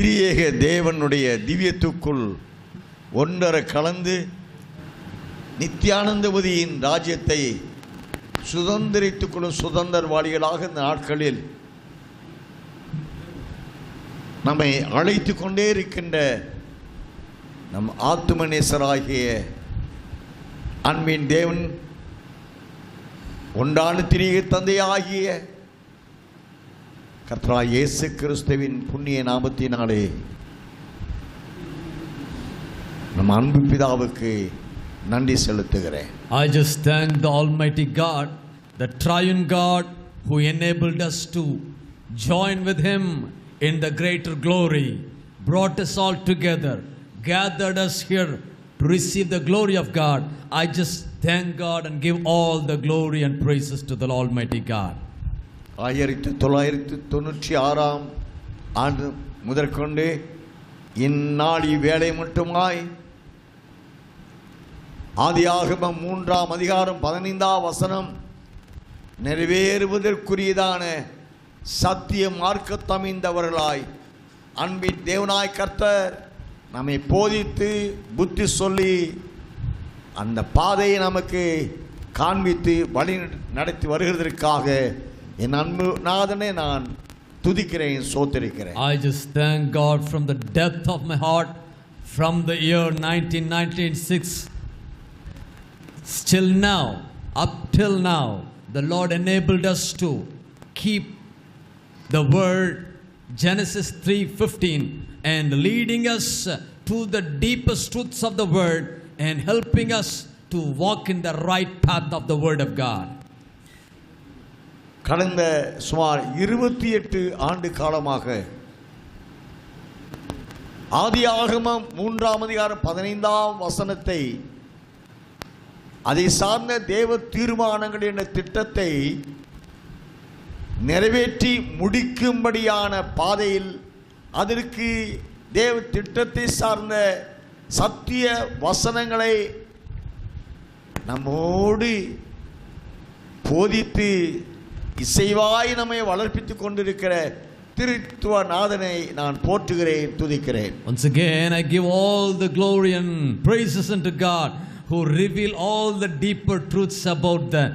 திரியேக தேவனுடைய திவ்யத்துக்குள் ஒன்றரை கலந்து நித்தியானந்தபதியின் ராஜ்யத்தை சுதந்திரித்துக் கொள்ளும் சுதந்திரவாளிகளாக இந்த நாட்களில் நம்மை அழைத்து கொண்டே இருக்கின்ற நம் ஆத்துமநேசராகிய அன்பின் தேவன் ஒன்றான திரியேக தந்தையாகிய கர்த்தராகிய இயேசு கிறிஸ்துவின் புண்ணிய நாமத்தினாலே நம் அன்பு பிதாவுக்கு நன்றி செலுத்துகிறேன். I just thank the Almighty God, the Triune God, who enabled us to join with Him in the greater glory, brought us all together, gathered us here to receive the glory of God. I just thank God and give all the glory and praises to the Almighty God. 1996 ஆண்டு முதற்கொண்டு இந்நாள் இவ்வேளை மட்டுமாய் ஆதியாகமம் 3ஆம் அதிகாரம் 15ஆம் வசனம் நிறைவேறுவதற்குரியதான சத்திய மார்க்கத்தமைந்தவர்களாய் அன்பின் தேவனாய் கர்த்தர் நம்மை போதித்து புத்தி சொல்லி அந்த பாதையை நமக்கு காண்பித்து வழி நடத்தி வருகிறதற்காக என் அன்பு நாதனை நான் துதிக்கிறேன், சோத்திரிக்கிறேன். I just thank God from the depth of my heart, from the year 1996 still now, up till now, the Lord enabled us to keep the word Genesis 3:15 and leading us to the deepest truths of the word and helping us to walk in the right path of the word of God. கடந்த சுமார் 28 ஆண்டு காலமாக ஆதியாகமம் 3ஆம் அதிகாரம் 15ஆம் வசனத்தை அதை சார்ந்த தேவ தீர்மானங்கள் என்ற திட்டத்தை நிறைவேற்றி முடிக்கும்படியான பாதையில் அதற்கு தேவ திட்டத்தை சார்ந்த சத்திய வசனங்களை நம்மோடு போதித்து இசைவாய் நம்மை வளர்ப்பித்துக் கொண்டிருக்கிற திருத்துவநாதனை நான் போற்றுகிறேன், துதிக்கிறேன். Once again I give all the glory and praises unto God who reveal all the deeper truths about the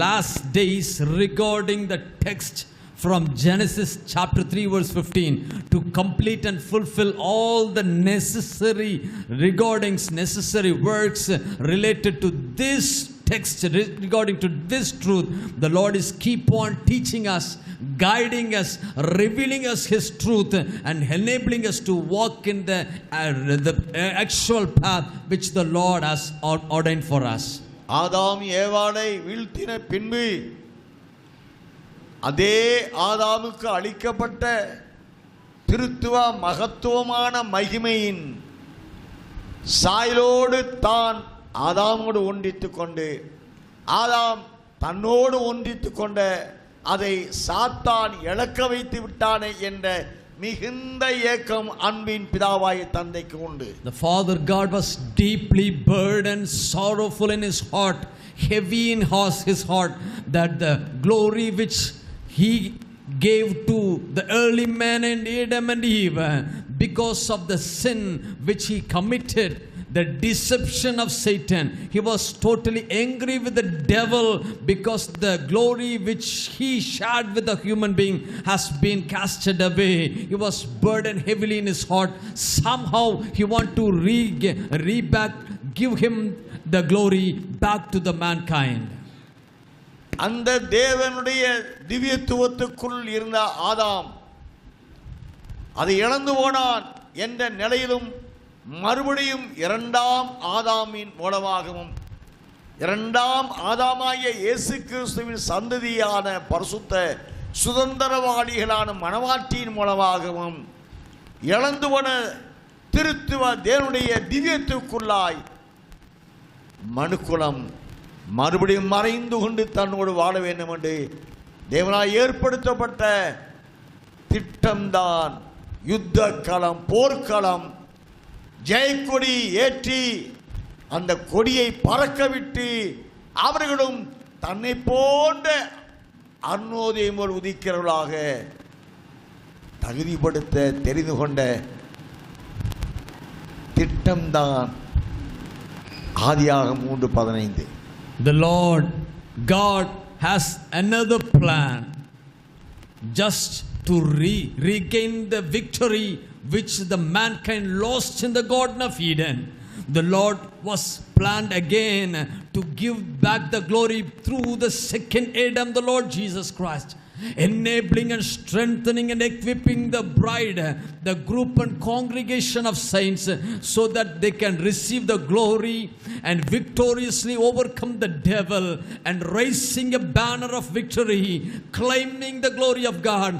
last days regarding the text from Genesis chapter 3 verse 15 to complete and fulfill all the necessary recordings, necessary works related to this text, regarding to this truth. The Lord is keep on teaching us, guiding us, revealing us His truth and enabling us to walk in the actual path which the Lord has ordained for us. ஆதாம் ஏவாளை வீழ்த்தின பின்பு அதே ஆதாமுக்கு அளிக்கப்பட்ட திருத்துவ மகத்துவமான மகிமையின் சாயலோடு தான் ஆதாமோடு ஒன்றித்துக் கொண்டு ஆதாம் தன்னோடு ஒன்றித்துக் கொண்ட அதை சாத்தான் இழக்க வைத்து விட்டானே என்ற மிகுந்த ஏக்கம் அன்பின் பிதாவாய தந்தைக்கு உண்டு. The Father God was deeply burdened, sorrowful in his heart, heavy in his heart, that the glory which He gave to the early man and Adam and Eve, because of the sin which he committed, the deception of Satan, he was totally angry with the devil because the glory which he shared with the human being has been casted away. He was burdened heavily in his heart. Somehow he want to give him the glory back to the mankind. அந்த தேவனுடைய திவ்யத்துவத்துக்குள் இருந்த ஆதாம் அதை இழந்து போனான் என்ற நிலையிலும் மறுபடியும் இரண்டாம் ஆதாமின் மூலமாகவும் இரண்டாம் ஆதாமாகிய இயேசு கிறிஸ்துவின் சந்ததியான பரிசுத்த சுதந்திரவாளிகளான மனவாட்டியின் மூலமாகவும் இழந்து போன திருத்துவ தேவனுடைய திவ்யத்துக்குள்ளாய் மனுக்குலம் மறுபடியும் மறைந்து கொண்டு தன்னோடு வாழ வேண்டும் என்று தேவனால் ஏற்படுத்தப்பட்ட திட்டம்தான் யுத்த களம், போர்க்களம். ஜெயக்கொடி ஏற்றி அந்த கொடியை பறக்க விட்டு அவர்களும் தன்னை போன்ற அருணோதயம் உதிக்கிறவர்களாக தகுதிப்படுத்த தெரிந்து கொண்ட திட்டம்தான் ஆதியாகமம் 3:15. The Lord God has another plan just to regain the victory which the mankind lost in the Garden of Eden. The Lord was planned again to give back the glory through the second Adam, the Lord Jesus Christ, enabling and strengthening and equipping the bride, the group and congregation of saints, so that they can receive the glory and victoriously overcome the devil, and raising a banner of victory, claiming the glory of God,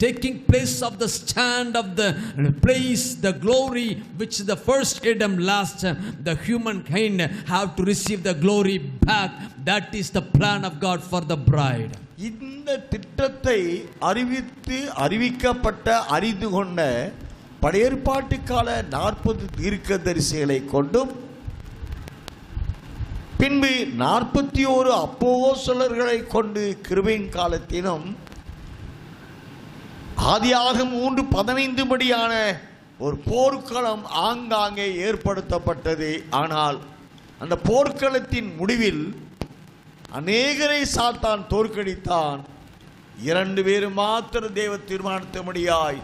taking place of the stand of the place, the glory which the first Adam lost. The humankind have to receive the glory back. That is the plan of God for the bride. இந்த திட்டத்தை அறிவிக்கப்பட்ட அறிந்து கொண்ட பழையேற்பாட்டு கால 40 தீர்க்கதரிசிகளை கொண்டும் பின்பு 41 அப்போஸ்தலர்களை கொண்டு கிருபையின் காலத்திலும் ஆதியாகமம் 3:15 படியான ஒரு போர்க்களம் ஆங்காங்கே ஏற்படுத்தப்பட்டது. ஆனால் அந்த போர்க்களத்தின் முடிவில் அநேகரை சாத்தான் தோற்கடித்தான். 2 பேரும் மாத்திரம் தேவ தீர்மானித்தபடியாய்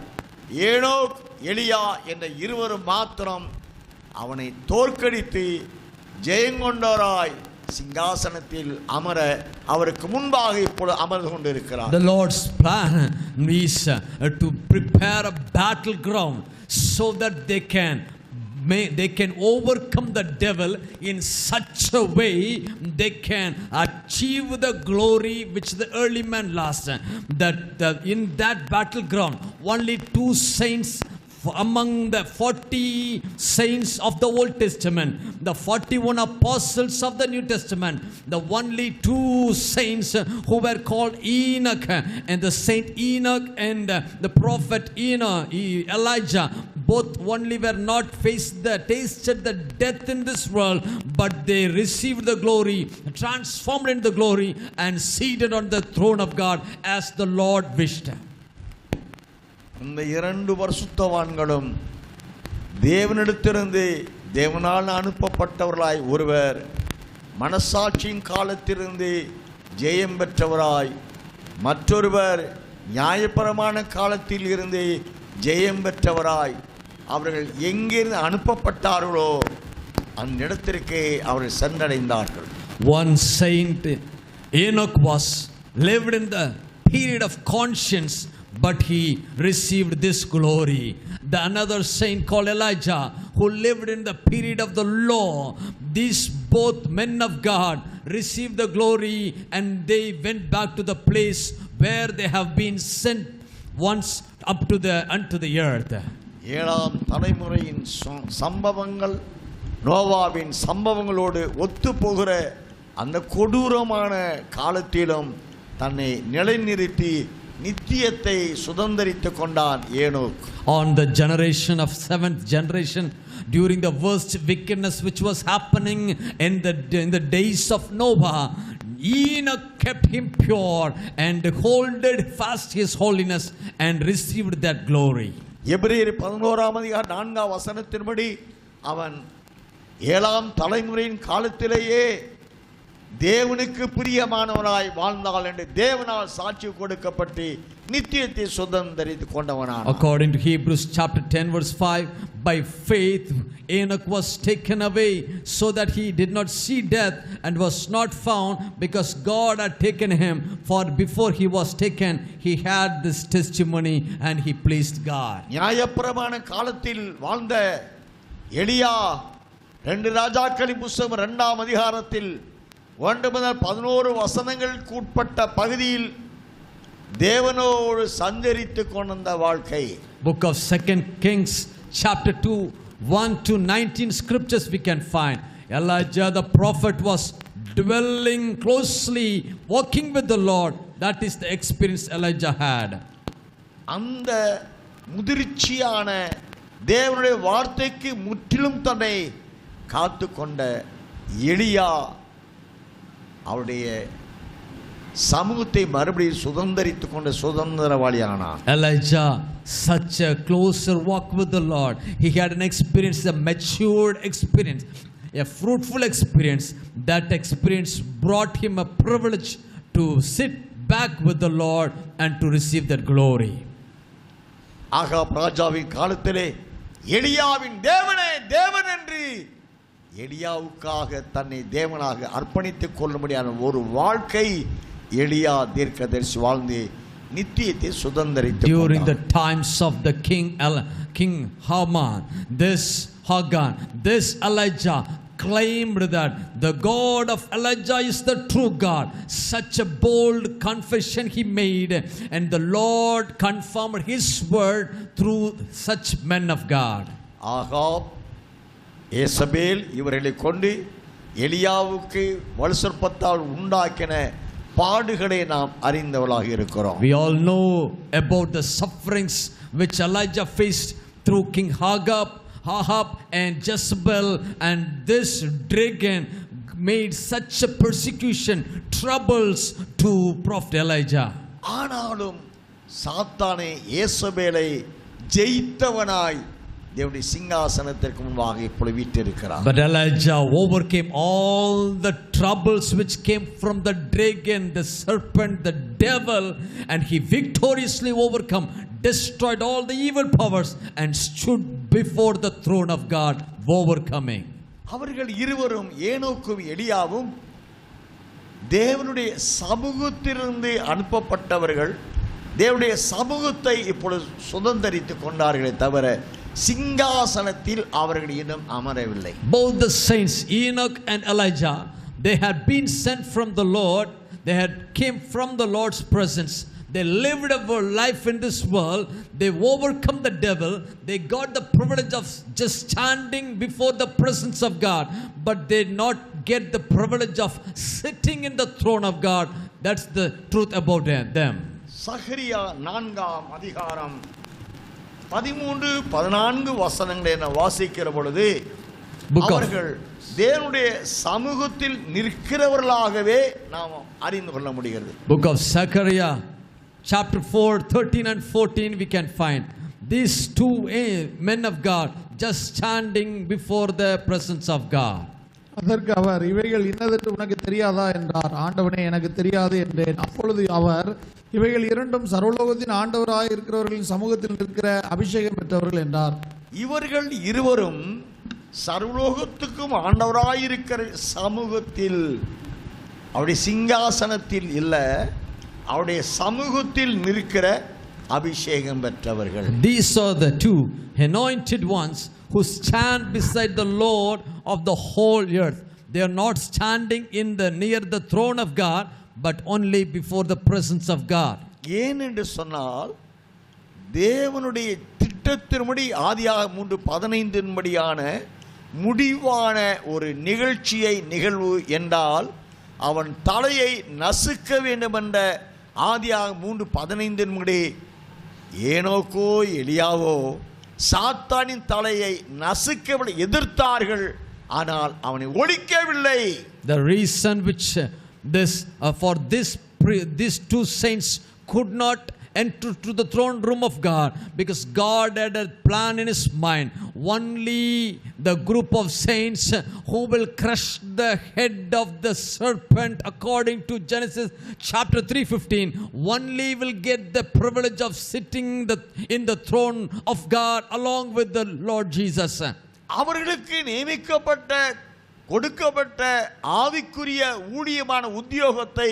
ஏனோக் எலியா என்ற இருவரும் மாத்திரம் அவனை தோற்கடித்து ஜெயங்கொண்டவராய் சிங்காசனத்தில் அமர அவருக்கு முன்பாக இப்பொழுது அமர்ந்து கொண்டிருக்கிறார். The Lord's plan is to prepare a battleground so that they can overcome the devil in such a way they can achieve the glory which the early man lost. That in that battleground only 2 saints among the 40 saints of the Old Testament, the 41 apostles of the New Testament, the only 2 saints who were called Enoch, and the saint Enoch and the prophet Elijah, both only were not tasted the death in this world, but they received the glory, transformed into the glory, and seated on the throne of God as the Lord wished. இந்த 2 பரிசுத்தவான்களும் தேவனிடத்திலிருந்து தேவனால் அனுப்பப்பட்டவர்களாய், ஒருவர் மனசாட்சியின் காலத்திலிருந்து ஜெயம் பெற்றவராய், மற்றொருவர் நியாயப்பிரமாண காலத்தில் இருந்து ஜெயம் பெற்றவராய், அவர்கள் எங்கிருந்து அனுப்பப்பட்டார்களோ அந்த இடத்திற்கு அவர்கள் சென்றடைந்தார்கள். One saint Enoch lived in the period of conscience, but he received this glory. The another saint called Elijah, who lived in the period of the law. These both men of God received the glory, and they went back to the place where they have been sent once up to unto the earth. 7ஆம் தலைமுறையின் சம்பவங்கள் நோவாவின் சம்பவங்களோடு ஒத்து போகிற அந்த கொடூரமான காலத்திலும் தன்னை நிலைநிறுத்தி நித்தியத்தை சுதந்தரித்துக் கொண்டான் Enoch. On the generation of 7th generation, during the worst wickedness which was happening in the days of Noah, Enoch kept him pure and holded fast his holiness and received that glory. எபிரேயர் 11ஆம் அதிகாரம் 4ஆம் வசனத்தின்படி அவன் 7ஆம் தலைமுறையின் காலத்திலேயே தேவனுக்கு பிரியமானவனாய் வாழ்ந்தாள் என்று தேவனால் சாட்சி கொடுக்கப்பட்டு நித்தியத்தை சுதந்தரித்துக் கொண்டவனானான். According to Hebrews chapter 10 verse 5, by faith Enoch was taken away so that he did not see death, and was not found because God had taken him, for before he was taken he had this testimony and he pleased God. நியாயப்பிரமாண காலத்தில் வாழ்ந்த எலியா 2 ராஜாக்களின் புத்தகம் 2ஆம் அதிகாரத்தில் 1 முதல் 11 வசனங்களுக்கு உட்பட்ட பகுதியில் தேவனோடு சஞ்சரித்துக் கொண்ட வாழ்க்கை. Book of 2nd Kings chapter 2 1 to 19 scriptures we can find. Elijah the prophet was dwelling closely, walking with the Lord. That is the experience Elijah had. அந்த முதிர்ச்சியான தேவனுடைய வார்த்தைக்கு முற்றிலும் தன்னை காத்து கொண்ட எலியா அவருடைய சமூகத்தை மறுபடியும் சுதந்தரித்துக் கொண்ட சுதந்திரவாளியானான். Elijah, such a closer walk with the Lord. He had an experience, a matured experience, a fruitful experience. That experience brought him a privilege to sit back with the Lord and to receive that glory. Ahab ராஜாவின் காலத்திலே எலியாவின் தேவனே தேவன் என்று எலியாவுக்காக தன்னை தேவனாக அர்ப்பணித்துக் கொள்ளும்படியான ஒரு வாழ்க்கை எலியா தீர்க்கதரிசி வாழ்ந்து நித்தியத்தை சுதந்தரித்து During the times of the king Haman, this Hagan, this Elijah claimed that the God of Elijah is the true God. Such a bold confession he made, and the Lord confirmed his word through such men of God. Ahab Jezebel இவர்களை கொண்டு எலியாவுக்கு வலுசற்பத்தால் உண்டாக்கின பாடுகளை நாம் அறிந்தவர்களாக இருக்கிறோம். We all know about the sufferings which Elijah faced through King Ahab and Jezebel, and this dragon made such a persecution, troubles to prophet Elijah. ஆனாலும் சாத்தானே ஏசபேலை ஜெயித்தவனாய் தேவனுடைய சிங்காசனத்திற்கு முன்பாக இப்பொழுது வீற்றிருக்கிறார். But Elijah overcame all the troubles which came from the dragon, the serpent, the devil, and he victoriously overcome, destroyed all the evil powers and stood before the throne of God, overcoming. அவர்கள் இருவரும் ஏனோக்கும் எலியாவும் தேவனுடைய சமூகத்திலிருந்து அனுப்பப்பட்டவர்கள். தேவனுடைய சமூகத்தை இப்பொழுது சுதந்தரித்துக் கொண்டார்களே தவிர சிங்காசனத்தில் அவர்கள் இன்னும் அமரவில்லை. Both the saints Enoch and Elijah, they had been sent from the Lord. They had came from the Lord's presence. They lived a life in this world. They overcome the devil. They got the privilege of just standing before the presence of God, but they not get the privilege of sitting in the throne of God. That's the truth about them. சகரியா 4ஆம் அதிகாரம் 13-14 வசனங்களை நான் வாசிக்கிற பொழுது அவர்கள் தேவனுடைய சமூகத்தில் நிற்கிறவர்களாகவே நாம் அறிந்து கொள்ள முடிகிறது. Book of Zechariah chapter 4:13 and 14 we can find these two men of God just standing before the presence of God. அதற்கு அவர், இவைகள் இன்னதென்று உனக்கு தெரியாதா என்றார். ஆண்டவனே, எனக்கு தெரியாது என்றேன். அப்பொழுது அவர், இவைகள் இரண்டும் சர்வலோகத்தின் ஆண்டவராய் இருக்கிறவர்களின் சமூகத்தில் இருக்கிற அபிஷேகம் பெற்றவர்கள் என்றார். இவர்கள் இருவரும் சர்வலோகத்துக்கும் ஆண்டவராயிருக்கிற சமூகத்தில், அவருடைய சிங்காசனத்தில் இல்ல, அவருடைய சமூகத்தில் நிற்கிற அபிஷேகம் பெற்றவர்கள். These are the two anointed ones who stand beside the Lord of the whole earth. They are not standing in the near the throne of God, but only before the presence of God. ஏன் என்று சொன்னால், தேவனுடைய திட்டத்தின்படி ஆதியாகமம் 3:15 படியான முடிவான ஒரு நிகழ்வு என்றால் அவன் தலையை நசுக்க வேண்டும் என்ற ஆதியாகமம் 3:15 படி ஏனோக்கோ எலியாவோ சாத்தானின் தலையை நசுக்க எதிர்த்தார்கள், ஆனால் அவனை ஒழிக்கவில்லை. The reason which for these two saints could not enter to the throne room of God, because God had a plan in his mind. Only the group of saints who will crush the head of the serpent according to Genesis chapter 3:15 only will get the privilege of sitting in the throne of God along with the Lord Jesus. அவர்களுக்கு கொடுக்கப்பட்ட ஆவிக்குரிய ஊழியமான உத்தியோகத்தை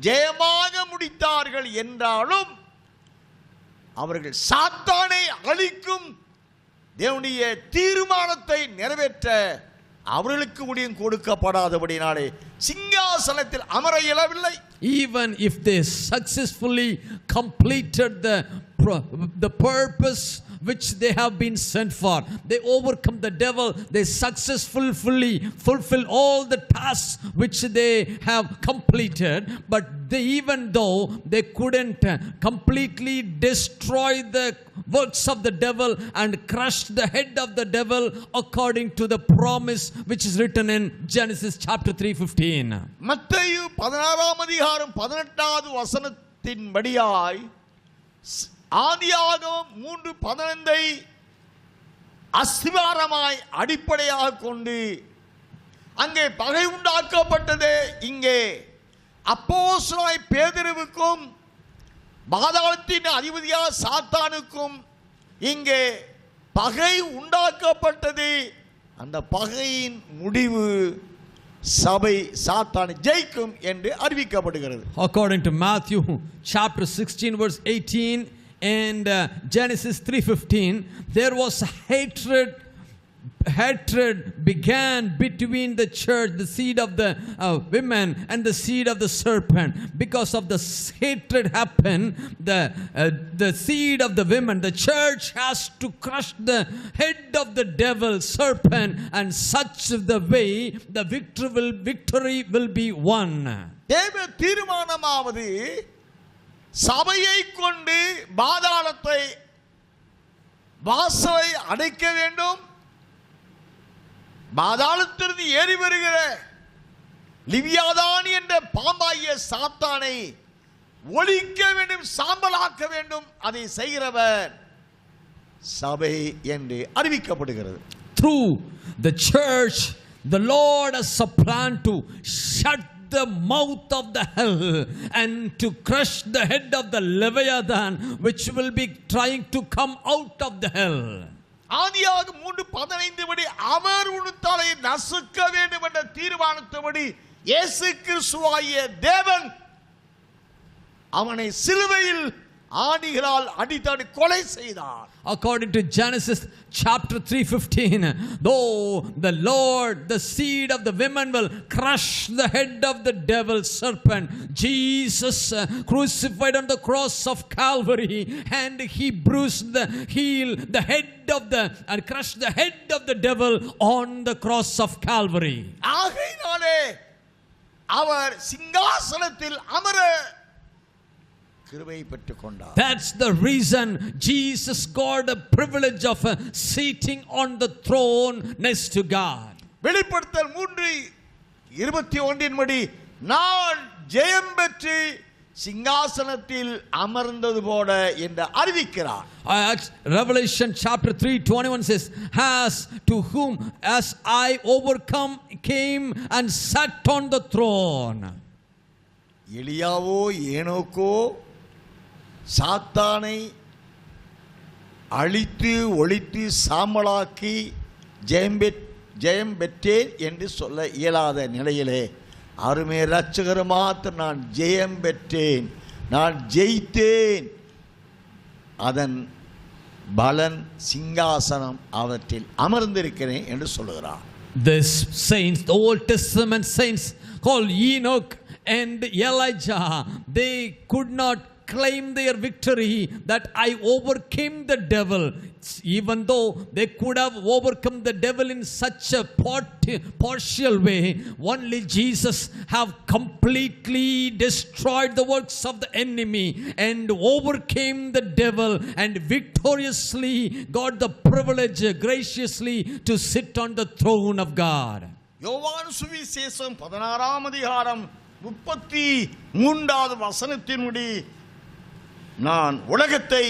ஜெயமாக முடித்தார்கள் என்றாலும் அவர்கள் சாத்தானை அழிக்கும் தேவனுடைய தீர்மானத்தை நிறைவேற்ற அவர்களுக்கு ஊழியம் கொடுக்கப்படாதபடினாலே சிங்காசனத்தில் அமர இயலவில்லை. Even if they successfully completed the purpose which they have been sent for. They overcome the devil. They successfully fulfill all the tasks which they have completed. But even though they couldn't completely destroy the works of the devil and crush the head of the devil according to the promise which is written in Genesis chapter 3:15. மத்தேயு 16ஆம் அதிகாரம் 18வது வசனத்தின்படியாய் ஆதியாகமம் 3:15 அஸ்திவாரமாய் அடிப்படையாக கொண்டு அங்கே பகை உண்டாக்கப்பட்டது. இங்கே அப்போஸ்தலனாய் பேதுருவுக்கும் பாதாளத்தின் அதிபதியாக சாத்தானுக்கும் இங்கே பகை உண்டாக்கப்பட்டது. அந்த பகையின் முடிவு சபை சாத்தானை ஜெயிக்கும் என்று அறிவிக்கப்படுகிறது. According to Matthew chapter 16 verse 18 and Genesis 3:15, there was hatred began between the church, the seed of the women, and the seed of the serpent. Because of the hatred happened, the seed of the women, the church has to crush the head of the devil, serpent, and such the way the victory will be won. தேவ தீர்மானமாவது சபையை கொண்டு பாதாளத்தை வாசலை அடைக்க வேண்டும். பாதாளத்திலிருந்து ஏறி வருகிற Leviathan என்ற பாம்பாகிய சாத்தானை ஒழிக்க வேண்டும், சாம்பலாக்க வேண்டும். அதை செய்கிறவர் சபை என்று அறிவிக்கப்படுகிறது. Through the church, the Lord has a plan to shut the mouth of the hell and to crush the head of the Leviathan which will be trying to come out of the hell. ஆதியாகமம் 3:15 படி அவர் உன் தலையை நசுக்க வேண்டும் என்ற தீர்மானத்தின்படி இயேசு கிறிஸ்துவாகிய தேவன் அவனை சிலுவையில் ஆணிகளால் அடித்து கொலை செய்தார். According to Genesis chapter 3:15, though the Lord, the seed of the women, will crush the head of the devil serpent, Jesus crucified on the cross of Calvary, and he bruised the heel, the head of the, and crushed the head of the devil on the cross of Calvary. ஆகையினாலே அவர் சிங்காசனத்தில் அமர கிருபை பெற்றுக் கொண்டார். That's the reason Jesus got the privilege of sitting on the throne next to God. வெளிப்படுத்தல் 3:21 படி நான் ஜெயம் பெற்று சிங்காசனத்தில் அமர்ந்தது போல என்று அறிவிக்கிறார். Revelation chapter 3:21 says, as I overcome came and sat on the throne. எலியாவோ ஏனோக்கோ சாத்தானை அழித்து ஒழித்து சாம்பலாக்கி ஜெயம் பெற்றேன் என்று சொல்ல இயலாத நிலையிலே அருமை இரட்சகர் மாத்திரம் நான் ஜெயம் பெற்றேன், நான் ஜெயித்தேன், அதன் பலன் சிங்காசனம் அவற்றில் அமர்ந்திருக்கிறேன் என்று சொல்லுகிறார். This saints, the Old Testament saints called Enoch and Elijah, they could not claim their victory that I overcame the devil. Even though they could have overcome the devil in such a partial way, only Jesus have completely destroyed the works of the enemy and overcame the devil and victoriously got the privilege graciously to sit on the throne of God. யோவான் சுவிசேஷம் 16ஆம் அதிகாரம் 33வது வசனத்தின்படி நான் உலகத்தை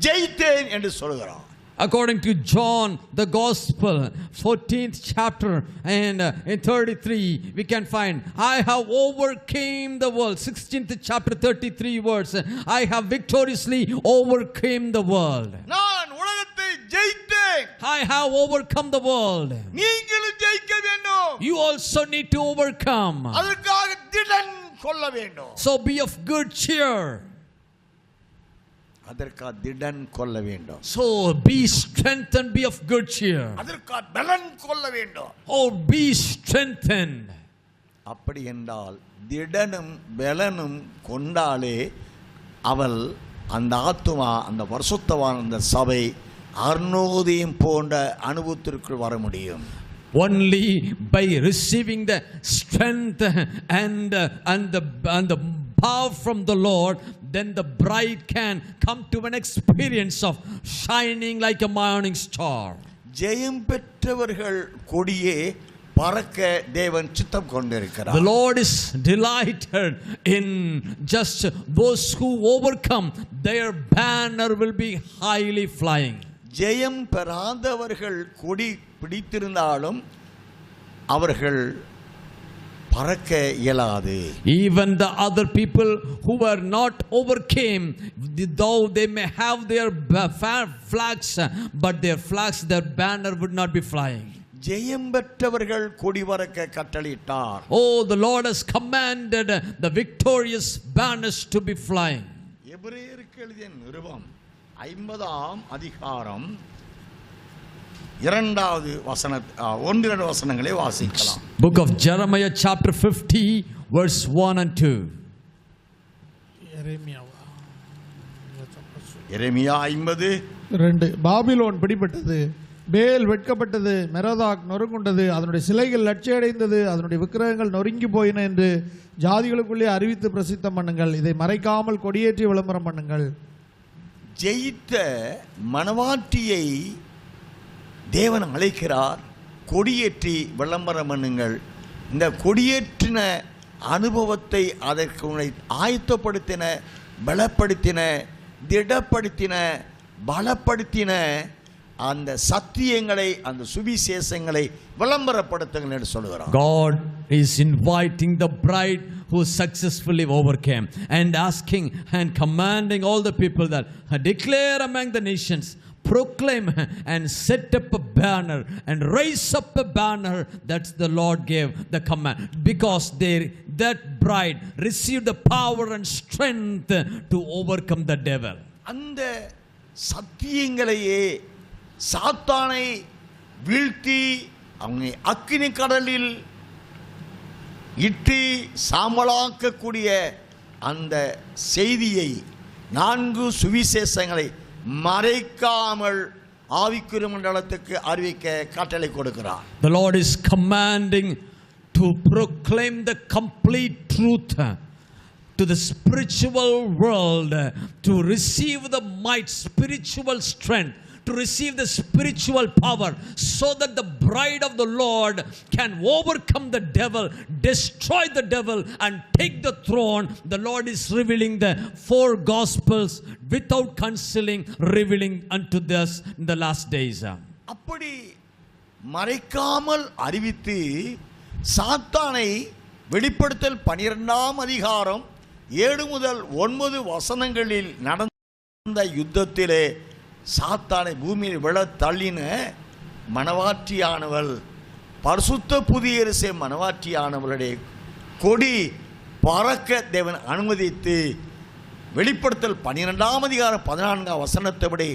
ஜெயித்தேன் என்று சொல்கிறார். According to John, the Gospel, 14th chapter and in 33, we can find, I have overcame the world. 16th chapter, 33 words, I have victoriously overcame the world. நான் உலகத்தை ஜெயித்தேன். I have overcome the world. நீங்களும் ஜெயிக்க வேண்டும். You also need to overcome. அதற்காக திடன் கொள்ள வேண்டும். So be of good cheer. அதற்காக திடன் கொள்ள வேண்டும். So be strengthened, be of good cheer. அதற்காக பலன் கொள்ள வேண்டும். Oh, be strengthened. அப்படி என்றால் திடனும் பலனும் கொண்டாலே அவள் அந்த ஆத்துமா, அந்த பரிசுத்தவான், அந்த சபை அருணோதயம் போன்ற அனுபவத்திற்குள் வர முடியும். Only by receiving the strength and the power from the Lord, then the bride can come to an experience of shining like a morning star. ஜெயம் பெற்றவர்கள் கொடியே பறக்க தேவன் சித்தம் கொண்டிருக்கிறார். The Lord is delighted in just those who overcome, their banner will be highly flying. ஜெயம் பெறாதவர்கள் கொடி பிடித்திருந்தாலும் அவர்கள் பறக்க இயலாது. Even the other people who were not overcame, though they may have their flags, but their flags, their banner would not be flying. ஜெயம் பெற்றவர்கள் கொடி பறக்க கட்டளையிட்டார். Oh, the Lord has commanded the victorious banners to be flying. எபிரேயருக்கு எழுதிய நிருபம் 50ஆம் அதிகாரம் 2வது வசனங்களை வாசிக்கலாம். Book of Jeremiah chapter 50 verse 1 and 2. Jeremiah 50:2. Babylon பிடிபட்டது, பேல் வெட்கப்பட்டது, மெரோதாக் நொறுங்குண்டது, அதனுடைய சிலைகள் லட்சியடைந்தது, அதனுடைய விக்கிரகங்கள் நொறுங்கி போயின என்று ஜாதிகளுக்குள்ளே அறிவித்து பிரசித்தம் பண்ணுங்கள். இதை மறைக்காமல் கொடியேற்றி விளம்பரம் பண்ணுங்கள். ஜெயித்த மணவாட்டியை தேவன் அழைக்கிறார், கொடியேற்றி விளம்பரம் பண்ணுங்கள். இந்த கொடியேற்றின அனுபவத்தை அதற்கு உன்னை ஆயத்தப்படுத்தின, பலப்படுத்தின, திடப்படுத்தின, பலப்படுத்தின அந்த சத்தியங்களை, அந்த சுவிசேஷங்களை விளம்பரப்படுத்துங்கள் என்று சொல்கிறார். God is inviting the bride who successfully overcame and asking and commanding all the people that declare among the nations, proclaim and set up a banner and raise up a banner. That's the Lord gave the command, because that bride received the power and strength to overcome the devil. அந்த சத்தியங்களையே சாத்தானை வீழ்த்தி அவனை அக்கினி கடலில் இட்டு சாம்பலாக்கக்கூடிய அந்த செய்தியை, 4 சுவிசேஷங்களை மறைக்காமல் ஆவிக்குரிய மண்டலத்துக்கு அறிவிக்க கட்டளை கொடுக்கிறார். The Lord is commanding to proclaim the complete truth to the spiritual world, to receive the might, spiritual strength, to receive the spiritual power, so that the bride of the Lord can overcome the devil, destroy the devil and take the throne. The Lord is revealing the 4 gospels without concealing, revealing unto us in the last days. அப்படி மறைக்காமல் அறிவித்து சாத்தானை வெளிப்படுத்தல் 12ஆம் அதிகாரம் 7 முதல் 9 வசனங்களில் நடந்த யுத்தத்திலே சாத்தானை பூமியில் விழ தள்ளின மணவாட்டியானவள், பரிசுத்த புதிய எருசலேம் மணவாட்டியானவளுடைய கொடி பறக்க தேவன் அனுமதித்து வெளிப்படுத்தல் 12ஆம் அதிகாரம் 14ஆம் வசனத்தைப்படி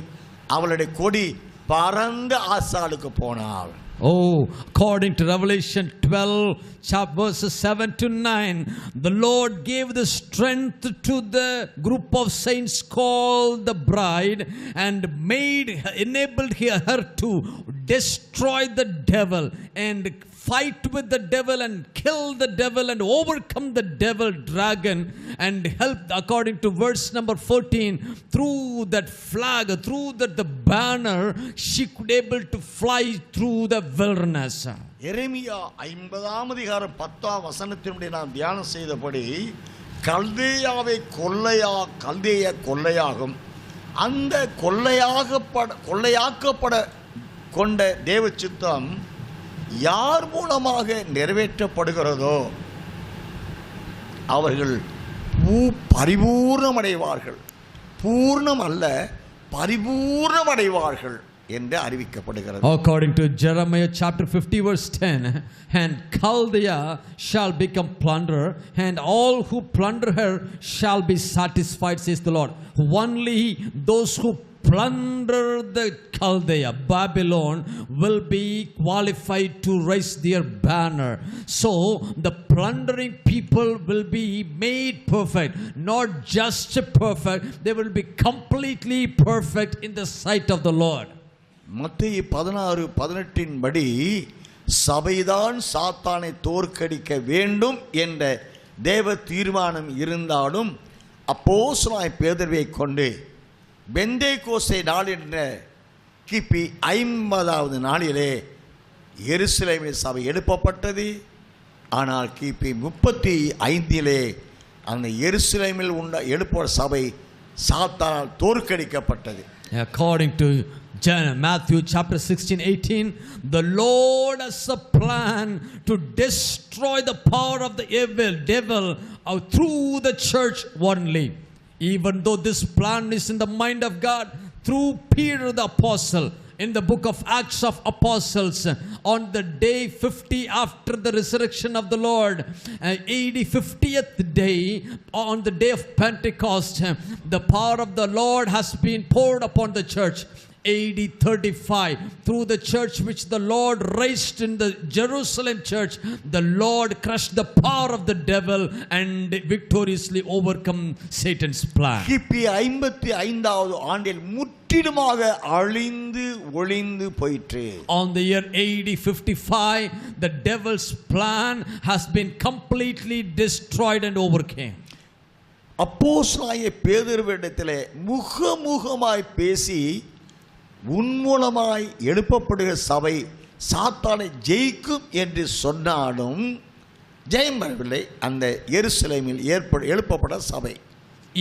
அவளுடைய கொடி பறந்த ஆசாளுக்கு போனாள். Oh, according to Revelation 12 verses 7 to 9, the Lord gave the strength to the group of saints called the bride, and enabled her to destroy the devil and fight with the devil and kill the devil and overcome the devil dragon, and helped, according to verse number 14, through that flag, through that the banner, she could able to fly through the wilderness. எரேமியா 50ஆம் அதிகாரம் 10ஆம் வசனத்தினுடைய நாம் தியானம் செய்தபடி கல்தேயாவை கொள்ளையாகும் அந்த கொள்ளையாக்கப்பட கொண்ட தேவ சித்தம் யார் மூலமாக நிறைவேற்றப்படுகிறதோ அவர்கள் பரிபூர்ணமடைவார்கள். பூர்ணம் அல்ல, பரிபூர்ணமடைவார்கள் என்று அறிவிக்கப்படுகிறது. According to Jeremiah chapter 50 verse 10, and Chaldea shall become plunderer, and all who plunder her shall be satisfied, says the Lord. Only those who plunder the Chaldea, Babylon, will be qualified to raise their banner. So the plundering people will be made perfect, not just perfect, they will be completely perfect in the sight of the Lord. மத்தேயு 16:18 படி சபைதான் சாத்தானை தோற்கடிக்க வேண்டும் என்ற தேவ தீர்மானம் இருந்தாலும் அப்போஸ்தலனாகிய பேதுருவை கொண்டு பெந்தேகோஸ்தே நாள் என்ற கிபி 50வது நாளிலே எருசலேமில் சபை எழுப்பப்பட்டது. ஆனால் கிபி 35 அந்த எருசலேமில் எழுப்ப சபை சாத்தானால் தோற்கடிக்கப்பட்டது. According to Matthew chapter 16:18, the Lord has a plan to destroy the power of the devil through the church only. Even though this plan is in the mind of God, through Peter the apostle, in the book of Acts of Apostles, on the day 50 after the resurrection of the Lord, AD 50th day, on the day of Pentecost, the power of the Lord has been poured upon the church. AD 35, through the church which the Lord raised in the Jerusalem church, the Lord crushed the power of the devil and victoriously overcome Satan's plan. கிபி 55வது ஆண்டில் முற்றிலுமாக அழிந்து ஒளிந்து போயிற்று. On the year AD 55, the devil's plan has been completely destroyed and overcame. அப்போஸ்தலனாகிய பேதுருவிடத்திலே முகமுகமாய் பேசி உன்மூலமாய் எழுப்பப்படுகிற சபை சாத்தானை ஜெயிக்கும் என்று சொன்னாலும் ஜெயம் பெறவில்லை அந்த எருசலேமில் எழுப்பப்பட்ட சபை.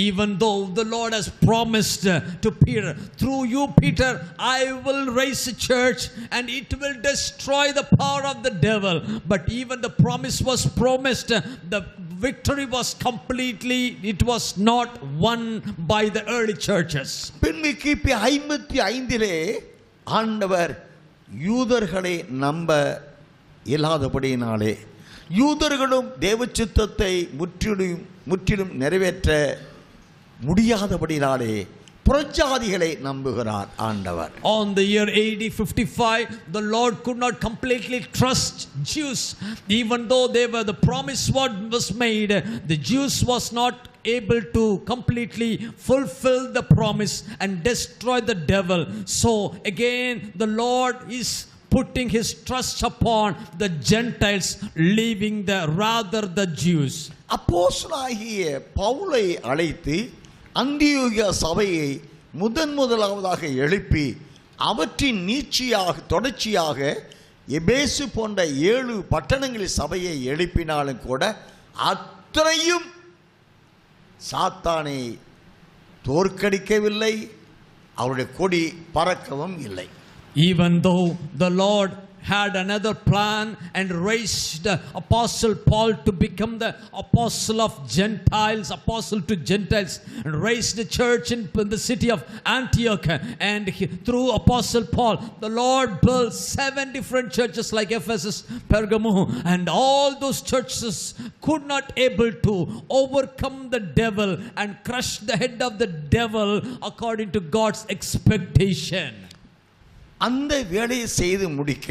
Even though the Lord has promised to Peter, through you Peter I will raise a church and it will destroy the power of the devil, but even the promise was promised, the victory was completely, it was not won by the early churches. பின்பு கிபி 55 ஆண்டவர் யூதர்களை நம்ப இயலாதபடியினாலே யூதர்களும் தேவ சித்தத்தை முற்றிலும் நிறைவேற்ற முடியாதபடினாலே புறஜாதிகளை நம்புகிறார் ஆண்டவர். On the year AD 55, the Lord could not completely trust Jews, even though the promise was made. The Jews was not able to completely fulfill the promise and destroy the devil. So again, the Lord is putting his trust upon the Gentiles, leaving the Jews. அப்போஸ்தலனாகிய பவுலை அழைத்து அந்தியோகியா சபையை முதலாவதாக எழுப்பி அவற்றின் தொடர்ச்சியாக எபேசு போன்ற 7 பட்டணங்களில் சபையை எழுப்பினாலும் கூட அத்தனையும் சாத்தானை தோற்கடிக்கவில்லை, அவருடைய கொடி பறக்கவும் இல்லை. Even though the Lord had another plan and raised Apostle Paul to become the apostle of Gentiles, apostle to Gentiles, and raised the church in the city of Antioch, and through Apostle Paul the Lord built 7 different churches like Ephesus, Pergamum, and all those churches could not able to overcome the devil and crush the head of the devil according to God's expectation. அந்த வேலையை செய்து முடிக்க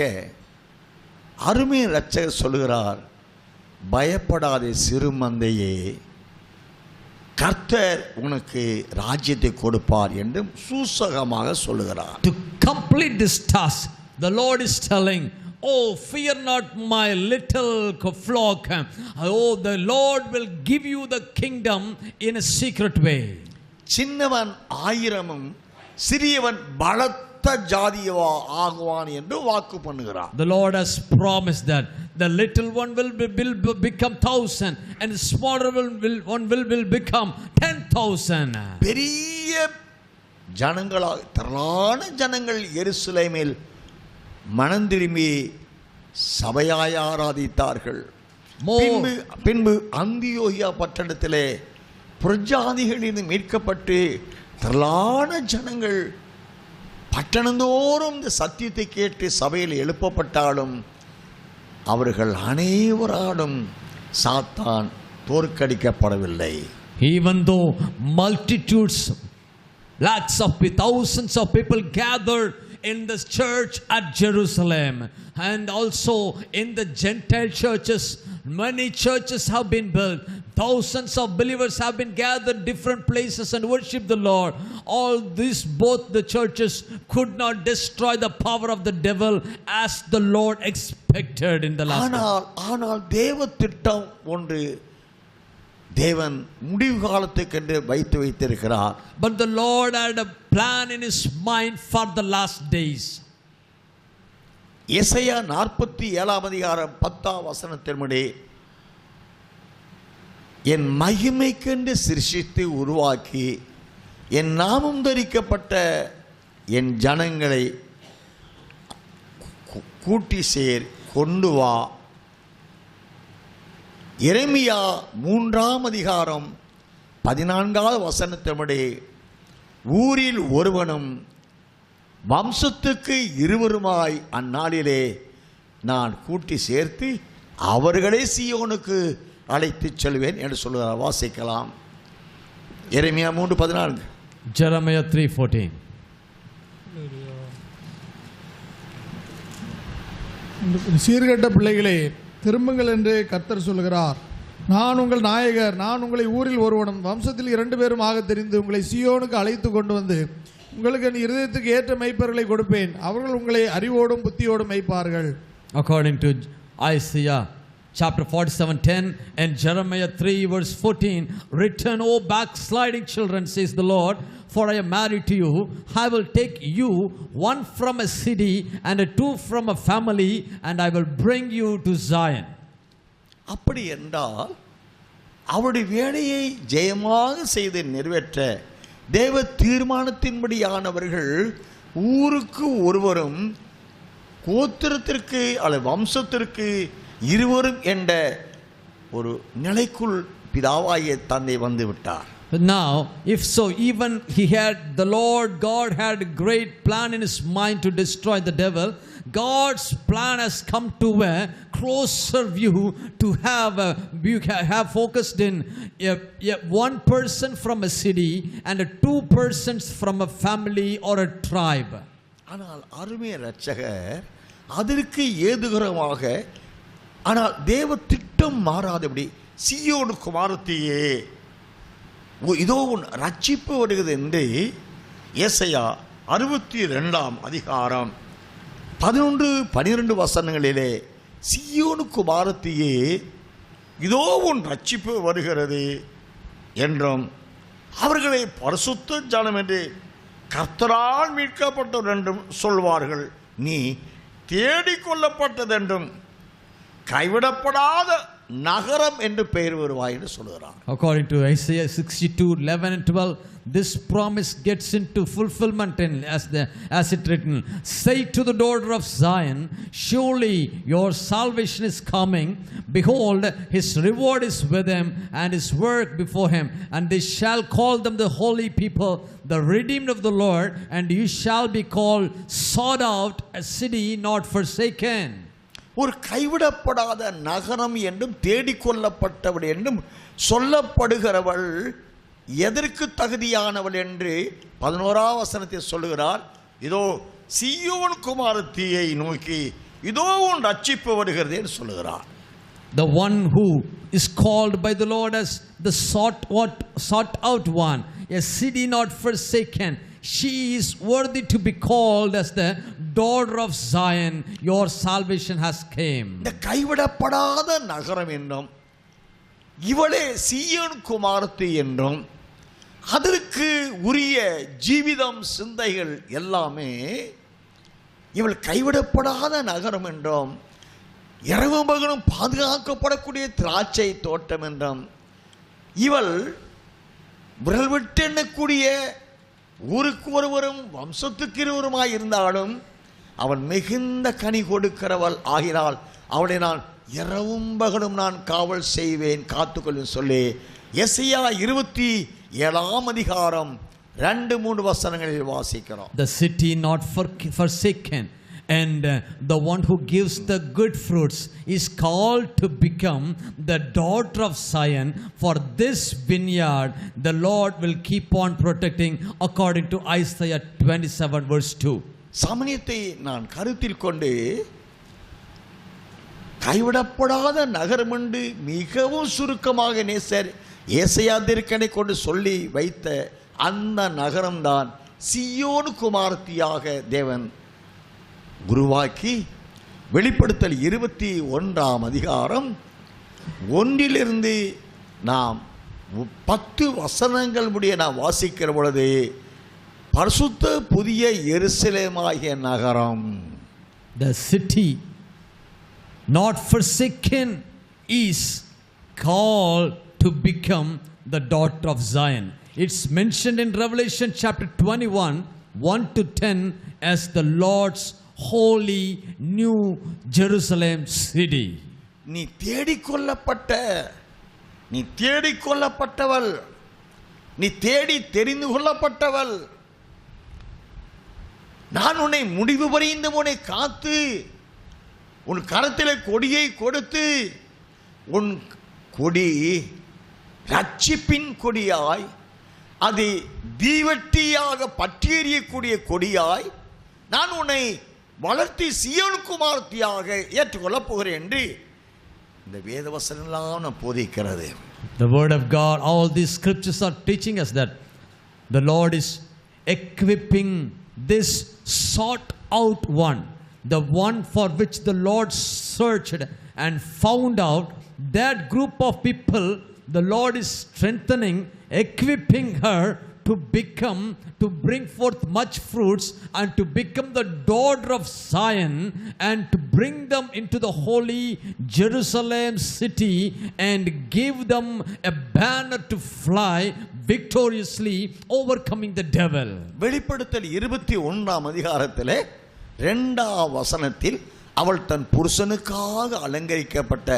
அருமை இரட்சகர் சொல்கிறார், பயப்படாதே சிறு மந்தையே, கர்த்தர் உனக்கு ராஜ்யத்தை கொடுப்பார் என்று சூசகமாக சொல்லுகிறார். To complete this task, the Lord is telling, oh, fear not my little flock. Oh, the Lord will give you the kingdom in a secret way. சின்னவன் 1000 சிறியவன் பலத்த ஜாதியவா ஆகுவான் என்று வாக்கு பண்ணுகிறார். The Lord has promised that the little one will become 1,000 and the smaller one will become 10,000. பெரிய ஜனங்களாக திரளான ஜனங்கள் எருசலேமில் மனம் திரும்பி சபையாய் ஆராதித்தார்கள். பின்பு அந்தியோகியா பட்டணத்திலே புறஜாதிகளிலிருந்து மீட்கப்பட்டு திரளான ஜனங்கள் பட்டணந்தோறும் இந்த சத்தியத்தை கேட்டு சபையில் எழுப்பப்பட்டாலும் அவர்கள் அனைவராலும் சாத்தான் தோற்கடிக்கப்படவில்லை. Even though multitudes, lakhs of thousands of people gathered in the church at Jerusalem, and also in the Gentile churches, many churches have been built. thousands of believers have been gathered different places and worship the Lord. All this, both the churches could not destroy the power of the devil as the Lord expected in the last days. ஆனால் தேவ திட்டம் ஒன்று தேவன் முடிவு காலத்துக்கென்று வைத்து வைத்திருக்கிறார். But the Lord had a plan in his mind for the last days. Isaiah 47 அதிகாரம் 10 வசனத்தின்படி என் மகிமைக்கென்று சிருஷ்டித்து உருவாக்கி என் நாமம் தரிக்கப்பட்ட என் ஜனங்களை கூட்டி சேர் கொண்டு வா. எரேமியா 3 அதிகாரம் 14 வசனத்தின்படி ஊரில் ஒருவனும் வம்சத்துக்கு இருவருமாய் அந்நாளிலே நான் கூட்டி சேர்த்து அவர்களை சீயோனுக்கு அழைத்து செல்வேன் என்று சொல்லுகிறார். வாசிக்கலாம். எரேமியா 3:14. Jeremiah 3:14. சீர்கெட்ட பிள்ளைகளே திரும்புங்கள் என்று கர்த்தர் சொல்கிறார். நான் உங்கள் நாயகர், நான் உங்களை ஊரில் ஒருவனும் வம்சத்தில் 2 பேருமாக தெரிந்து உங்களை சீயோனுக்கு அழைத்து கொண்டு வந்து உங்களுக்கு என் இருதயத்துக்கு ஏற்ற மெய்ப்பர்களை கொடுப்பேன். அவர்கள் உங்களை அறிவோடும் புத்தியோடும் மெய்ப்பார்கள். According to Isaiah chapter 47:10 and Jeremiah 3:14, return, O backsliding children, says the Lord, for I am married to you. I will take you, one from a city and 2 from a family, and I will bring you to Zion. அப்படி என்றால் அவருடைய வேலையை ஜெயமாக செய்து நிறைவேற்ற தேவ தீர்மானத்தின்படியானவர்கள் ஊருக்கு ஒருவரும் கோத்திரத்திற்கு அல்லது வம்சத்திற்கு இருவரும் என்ற ஒரு நிலைக்குள் பிதாவாகிய தந்தை வந்து விட்டார். Now, if so, even the Lord God had a great plan in his mind to destroy the devil. God's plan has come to a closer view to have focused in one person from a city and 2 persons from a family or a tribe. ஆனால் அருமைய இரட்சகர் அதற்கு ஏதுகரமாக, ஆனால் தேவ திட்டம் மாறாதபடி சீயோனு குமாரத்தியே இதோ உன் ரட்சிப்பு வருகிறது என்று ஏசாயா 62 அதிகாரம் 11-12 வசனங்களிலே சீயோனு குமாரத்தியே இதோ உன் ரட்சிப்பு வருகிறது என்றும் அவர்களை பரிசுத்த ஜனம் என்று கர்த்தரால் மீட்கப்பட்டவர் என்றும் சொல்வார்கள். நீ தேடிக்கொள்ளப்பட்டதென்றும் கைவிடப்படாத நகரம் என்று பெயர் வருவாய் என்று சொல்கிறார். According to Isaiah 62:11-12, this promise gets into fulfillment as it written, say to the daughter of Zion, surely your salvation is coming. Behold, his reward is with him and his work before him, and they shall call them the holy people, the redeemed of the Lord, and you shall be called sought out, a city not forsaken. ஒரு கைவிடப்படாத நகரம் என்றும் தேடிக்கொள்ளப்பட்டவள் என்றும் சொல்லப்படுகிறவள் எதற்கு தகுதியானவள் என்று 11 வசனத்தில் சொல்லுகிறார். இதோ சீயோன் குமாரத்தியை நோக்கி இதோ உன் ரட்சிப்பு வருகிறது என்று சொல்லுகிறார். The one who is called by the Lord as the sought out one, a city not forsaken. She is worthy to be called as the daughter of Zion. Your salvation has came. இந்த கைவிடப்படாத நகரம் என்றும் இவளே சீயோன் குமாரத்தி என்றும் அதற்கு உரிய ஜீவிதம் சிந்தைகள் எல்லாமே இவள் கைவிடப்படாத நகரம் என்றும் இரவும் பகலும் பாதுகாக்கப்படக்கூடிய திராட்சை தோட்டம் என்றும் இவள் விரல் விட்டு எண்ணக்கூடிய ஊருக்கு ஒருவரும் வம்சத்துக்கு இருவருமாய் இருந்தாலும் அவள் மிகுந்த கனி கொடுக்கிறவள் ஆகினால் அவளை நான் இரவும் பகலும் நான் காவல் செய்வேன், காத்துக்கொள்ளும் சொல்லி எசையா 27 அதிகாரம் 2-3 வசனங்களில் வாசிக்கிறோம். The city not forsaken, and the one who gives the good fruits is called to become the daughter of Zion. For this vineyard the Lord will keep on protecting, according to Isaiah 27:2. சமயத்தை நான் கருத்தில் கொண்டு கைவிடப்படாத நகரம் என்று மிகவும் சுருக்கமாக நேசர் ஏசாயா தீர்க்கனை கொண்டு சொல்லி வைத்த அந்த நகரம்தான் சீயோன் குமாரத்தியாக தேவன் உருவாக்கி வெளிப்படுத்தல் 21ஆம் அதிகாரம் 1 நாம் 10 வசனங்கள் முடிய நாம் வாசிக்கிற பொழுது பரிசுத்த புதிய எருசலேமாகிய நகரம், the city not forsaken is called to become the daughter of Zion. It's mentioned in Revelation chapter 21:1-10 as the Lord's holy new Jerusalem city. நீ தேடிக்கொள்ளப்பட்டவள், நீ தேடி தெரிந்து கொள்ளப்பட்டவள். நான் உன்னை முடிவு வரைந்து உன்னை காத்து உன் கரத்திலே கொடியை கொடுத்து உன் கொடி ரட்சிப்பின் கொடியாய், அது தீவட்டியாக பற்றியெறியக்கூடிய கொடியாய் நான் உன்னை வளர்த்தி சீயோன் குமாரத்தியாக ஏற்றுக்கொள்ளப் போகிறேன் என்று இந்த வேத வசனமெல்லாம் நான் போதிக்கிறது. The word of God, all these scriptures are teaching us that the Lord is equipping this sought out one, the one for which the Lord searched and found out. That group of people the Lord is strengthening, equipping her to bring forth much fruits and to become the daughter of Zion and to bring them into the holy Jerusalem city and give them a banner to fly victoriously, overcoming the devil. வெளிப்படுத்தல் 21ஆம் அதிகாரத்திலே 2ஆம் வசனத்தில் அவள் தன் புருஷனுக்காக அலங்கரிக்கப்பட்ட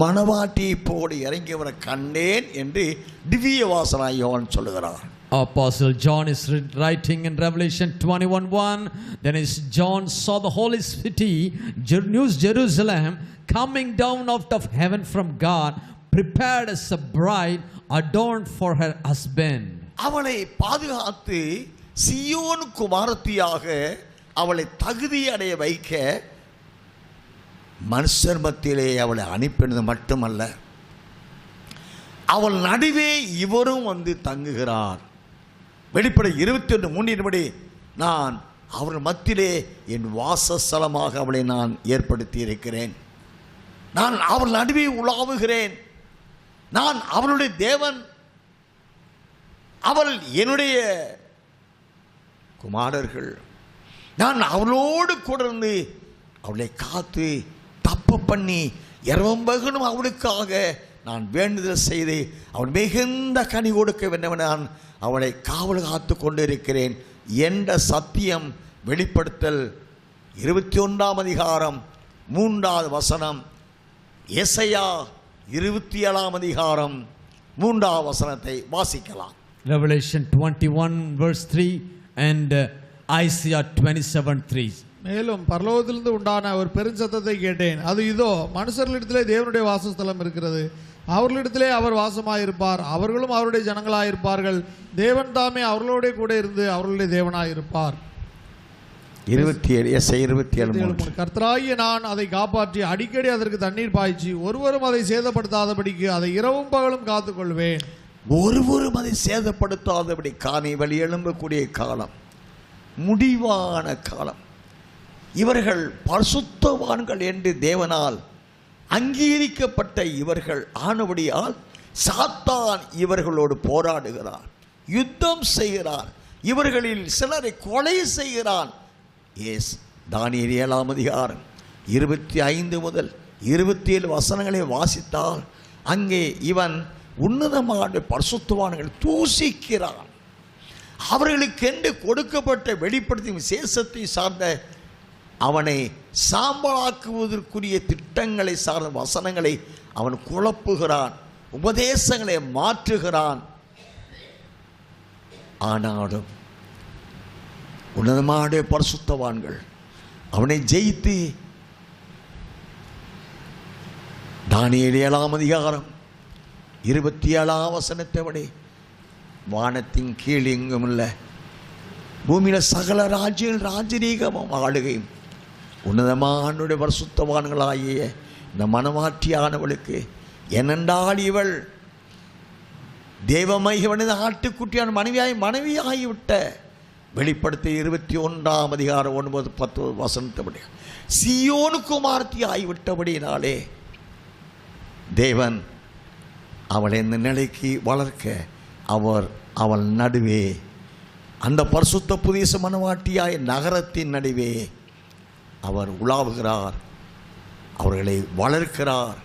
மணவாட்டியை போடு இறங்கியவரை கண்டேன் என்று திவ்ய வாசனாய் யோவான் சொல்லுகிறார். Apostle John is writing in Revelation 21:1, then as John saw the holy city, New Jerusalem, coming down out of heaven from God, prepared as a bride adorned for her husband. அவளை பாதுகாத்து சீயோன் குமாரத்தியாக அவளை தகுதி அடைய வைக்க மனுஷர் மத்தியிலே அவளை அனுப்பினது மட்டுமல்ல, அவள் நடுவே இவரும் வந்து தங்குகிறார். வெளிப்படை 21:3 நான் அவர்கள் மத்தியிலே என் வாசஸ்தலமாக அவளை நான் ஏற்படுத்தி இருக்கிறேன். நான் அவள் நடுவே உலாவுகிறேன். நான் அவளுடைய தேவன், அவள் என்னுடைய குமாரர்கள். நான் அவளோடு கூட இருந்து அவளை காத்து தப்பு பண்ணி இரவம்பகனும் அவளுக்காக நான் வேண்டுதல் செய்து அவள் மிகுந்த கனி கொடுக்க வேண்டும். நான் அவளை காவல் காத்து கொண்டிருக்கிறேன் என்ற சத்தியம் வெளிப்படுத்தல் 21ஆம் அதிகாரம் 3வது வசனம், ஏசாயா 27ஆம் அதிகாரம் 3வது வசனத்தை வாசிக்கலாம். Revelation 21:3 and Isaiah 27:3. மேலும் பரலோகத்திலிருந்து உண்டான ஒரு பெருஞ்சத்தத்தை கேட்டேன். அது இதோ, மனுஷர்களிடத்திலே தேவனுடைய வாசஸ்தலம் இருக்கிறது, அவர்களிடத்திலே அவர் வாசமாயிருப்பார், அவர்களும் அவருடைய ஜனங்களாயிருப்பார்கள், தேவன் தாமே அவர்களோட கூட இருந்து அவர்களுடைய தேவனாயிருப்பார். 27 கர்த்தராகிய நான் அதை காப்பாற்றி அடிக்கடி அதற்கு தண்ணீர் பாய்ச்சி ஒருவரும் அதை சேதப்படுத்தாதபடிக்கு அதை இரவும் பகலும் காத்துக்கொள்வேன். ஒருவரும் அதை சேதப்படுத்தாதபடி காணி வழி எழும்பக்கூடிய காலம், முடிவான காலம். இவர்கள் பரிசுத்தவான்கள் என்று தேவனால் அங்கீகரிக்கப்பட்ட இவர்கள் ஆனபடியால் சாத்தான் இவர்களோடு போராடுகிறார், யுத்தம் செய்கிறார், இவர்களில் சிலரை கொலை செய்கிறான். தானியேல் 7ஆம் அதிகாரம் 25 முதல் 27 வசனங்களை வாசித்தால் அங்கே இவன் உன்னதமான பரிசுத்தவான்களை தூசிக்கிறான். அவர்களுக்கென்று கொடுக்கப்பட்ட வெளிப்படுத்தும் விசேஷத்தை சார்ந்த அவனை சாம்பலாக்குவதற்குரிய திட்டங்களை சார்ந்த வசனங்களை அவன் குழப்புகிறான், உபதேசங்களை மாற்றுகிறான். ஆனாலும் உன்னதமான பரிசுத்தவான்கள் அவனை ஜெயித்து தானியேல் 7ஆம் அதிகாரம் 27ஆம் வசனத்தை வானத்தின் கீழ் எங்கும் உள்ள பூமியில சகல ராஜ்யங்கள் ராஜரீகமும் ஆளுகையும் உன்னதமான பரிசுத்தவான்களாகிய இந்த மனவாட்டியானவளுக்கு, ஏனென்றால் இவள் தேவமகிவனது ஆட்டுக்குட்டியான மனைவியாகிவிட்ட வெளிப்படுத்தி 21 அதிகாரம் 9-10 வசனத்தபடி சீயோனு குமாரத்தி ஆகிவிட்டபடியினாலே தேவன் அவளை இந்த நிலைக்கு வளர்க்க அவள் நடுவே, அந்த பரிசுத்த புதிய மனவாட்டியாய் நகரத்தின் நடுவே அவர் உலாவுகிறார், அவர்களை வளர்க்கிறார்,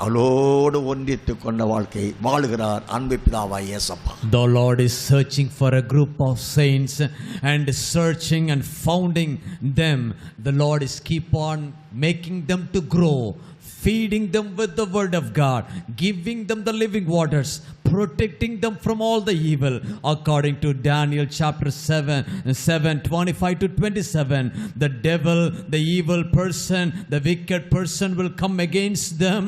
அவளோடு ஒன்றித்து கொண்ட வாழ்க்கை வாழுகிறார். அன்பு பிதாவாய் இயேசப்பா. The Lord is searching for a group of saints and searching and founding them. The Lord is keep on making them to grow, feeding them with the word of God, giving them the living waters, protecting them from all the evil. According to Daniel chapter 7:25-27, the devil, the evil person, the wicked person will come against them,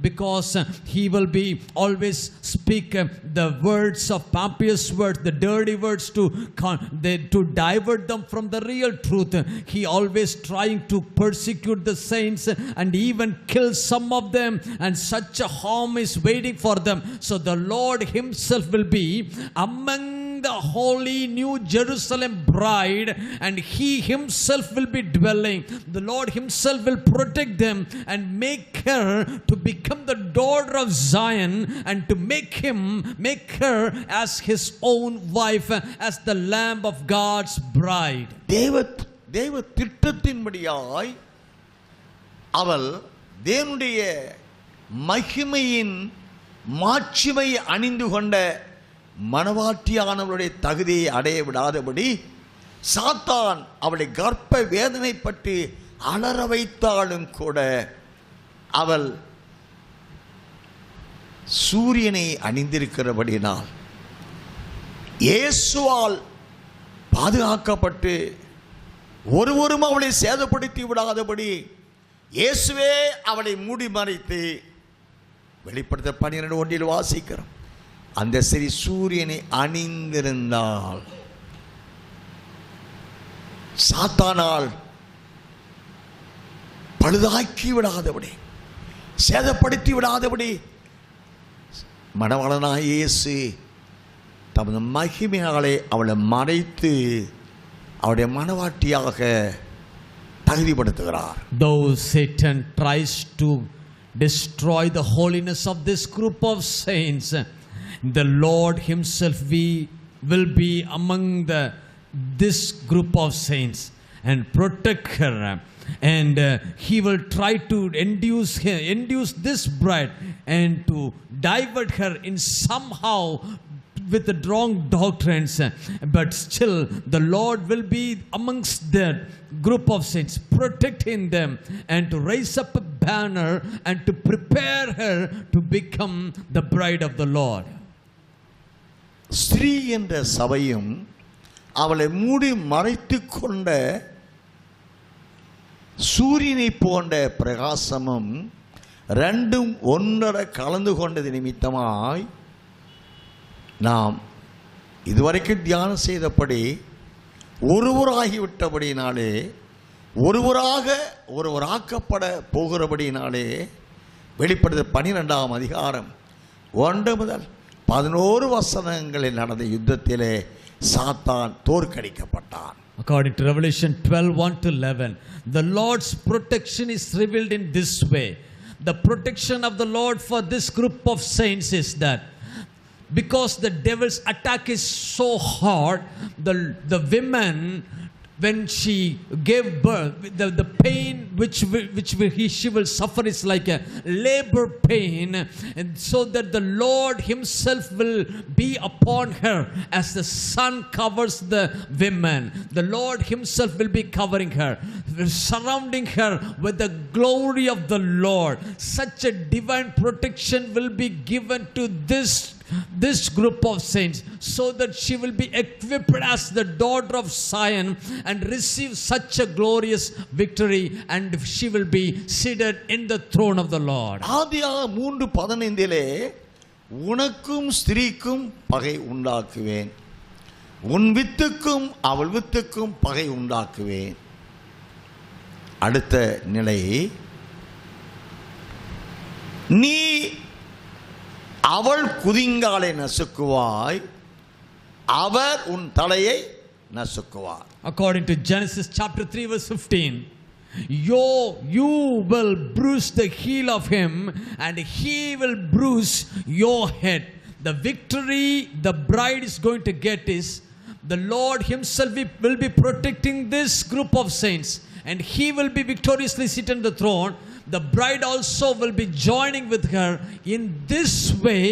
because he will be always speak the words of pompous words, the dirty words to divert them from the real truth. He always trying to persecute the saints and even kill some of them, and such a harm is waiting for them. So the Lord himself will be among the holy New Jerusalem bride, and he himself will be dwelling. The Lord himself will protect them and make her to become the daughter of Zion, and to make her as his own wife, as the Lamb of God's bride. தேவ திட்டத்தின்படியாய் அவள் தேவனுடைய மகிமையின் மாட்சிமை அணிந்து கொண்ட மனவாட்டியானவருடைய தகுதியை அடைய விடாதபடி சாத்தான் அவளை கர்ப்ப வேதனைப்பட்டு அலற வைத்தாலும் கூட அவள் சூரியனை அணிந்திருக்கிறபடினால் இயேசுவால் பாதுகாக்கப்பட்டு ஒருவரும் அவளை சேதப்படுத்தி விடாதபடி இயேசுவே அவளை மூடி மறைத்து, வெளிப்படுத்த 12:1 வாசிக்கிறோம், அந்த ஸ்திரீ சூரியனை அணிந்திருந்தால் சாத்தானால் பழுதாக்கி விடாதபடி, சேதப்படுத்தி விடாதபடி மணவாளனாய் இயேசு தமது மகிமையாலே அவளை மறைத்து அவருடைய மனவாட்டியாக தகுதிப்படுத்துகிறார். Though Satan tries to destroy the holiness of this group of saints, the Lord himself will be among this group of saints and protect her, and he will try to induce this bride and to divert her in somehow with the wrong doctrines, but still the Lord will be amongst that group of saints, protecting them and to raise up a banner and to prepare her to become the bride of the Lord. Sri என்ற சபையும் அவளை மூடி மறைத்து கொண்ட சூரியனை போன்ற பிரகாசமும் ரெண்டும் ஒன்றரை கலந்து கொண்டது நிமித்தமாய் நாம் இதுவரைக்கும் தியானம் செய்தபடி ஒருவராகிவிட்டபடினாலே, ஒருவராக்கப்பட போகிறபடினாலே, வெளிப்படுத்த 12 அதிகாரம் 1 முதல் 11 வசனங்களில் நடந்த யுத்தத்திலே சாத்தான் தோற்கடிக்கப்பட்டான். According to Revelation 12:1-11, the Lord's protection is revealed in this way. The protection of the Lord for this group of saints is that because the devil's attack is so hard, the women, when she gave birth, the pain which she will suffer is like a labor pain, and so that the Lord himself will be upon her as the sun covers the women. The Lord himself will be covering her, surrounding her with the glory of the Lord. Such a divine protection will be given to this group of saints, so that she will be equipped as the daughter of Zion and receive such a glorious victory, and she will be seated in the throne of the Lord. ஆதியாகமம் 3:15 உனக்கும் ஸ்திரீக்கும் பகை உண்டாக்குவேன், உன் வித்துக்கும் அவள் வித்துக்கும் பகை உண்டாக்குவேன். அடுத்த நிலை நீ அவள் குதிங்காலை நசுக்குவாய், அவர் உன் தலையை நசுக்குவார். According to Genesis chapter 3 verse 15, you will bruise the heel of him and he will bruise your head. The victory the bride is going to get is the Lord himself will be protecting this group of saints, and he will be victoriously seated on the throne. The bride also will be joining with her. In this way,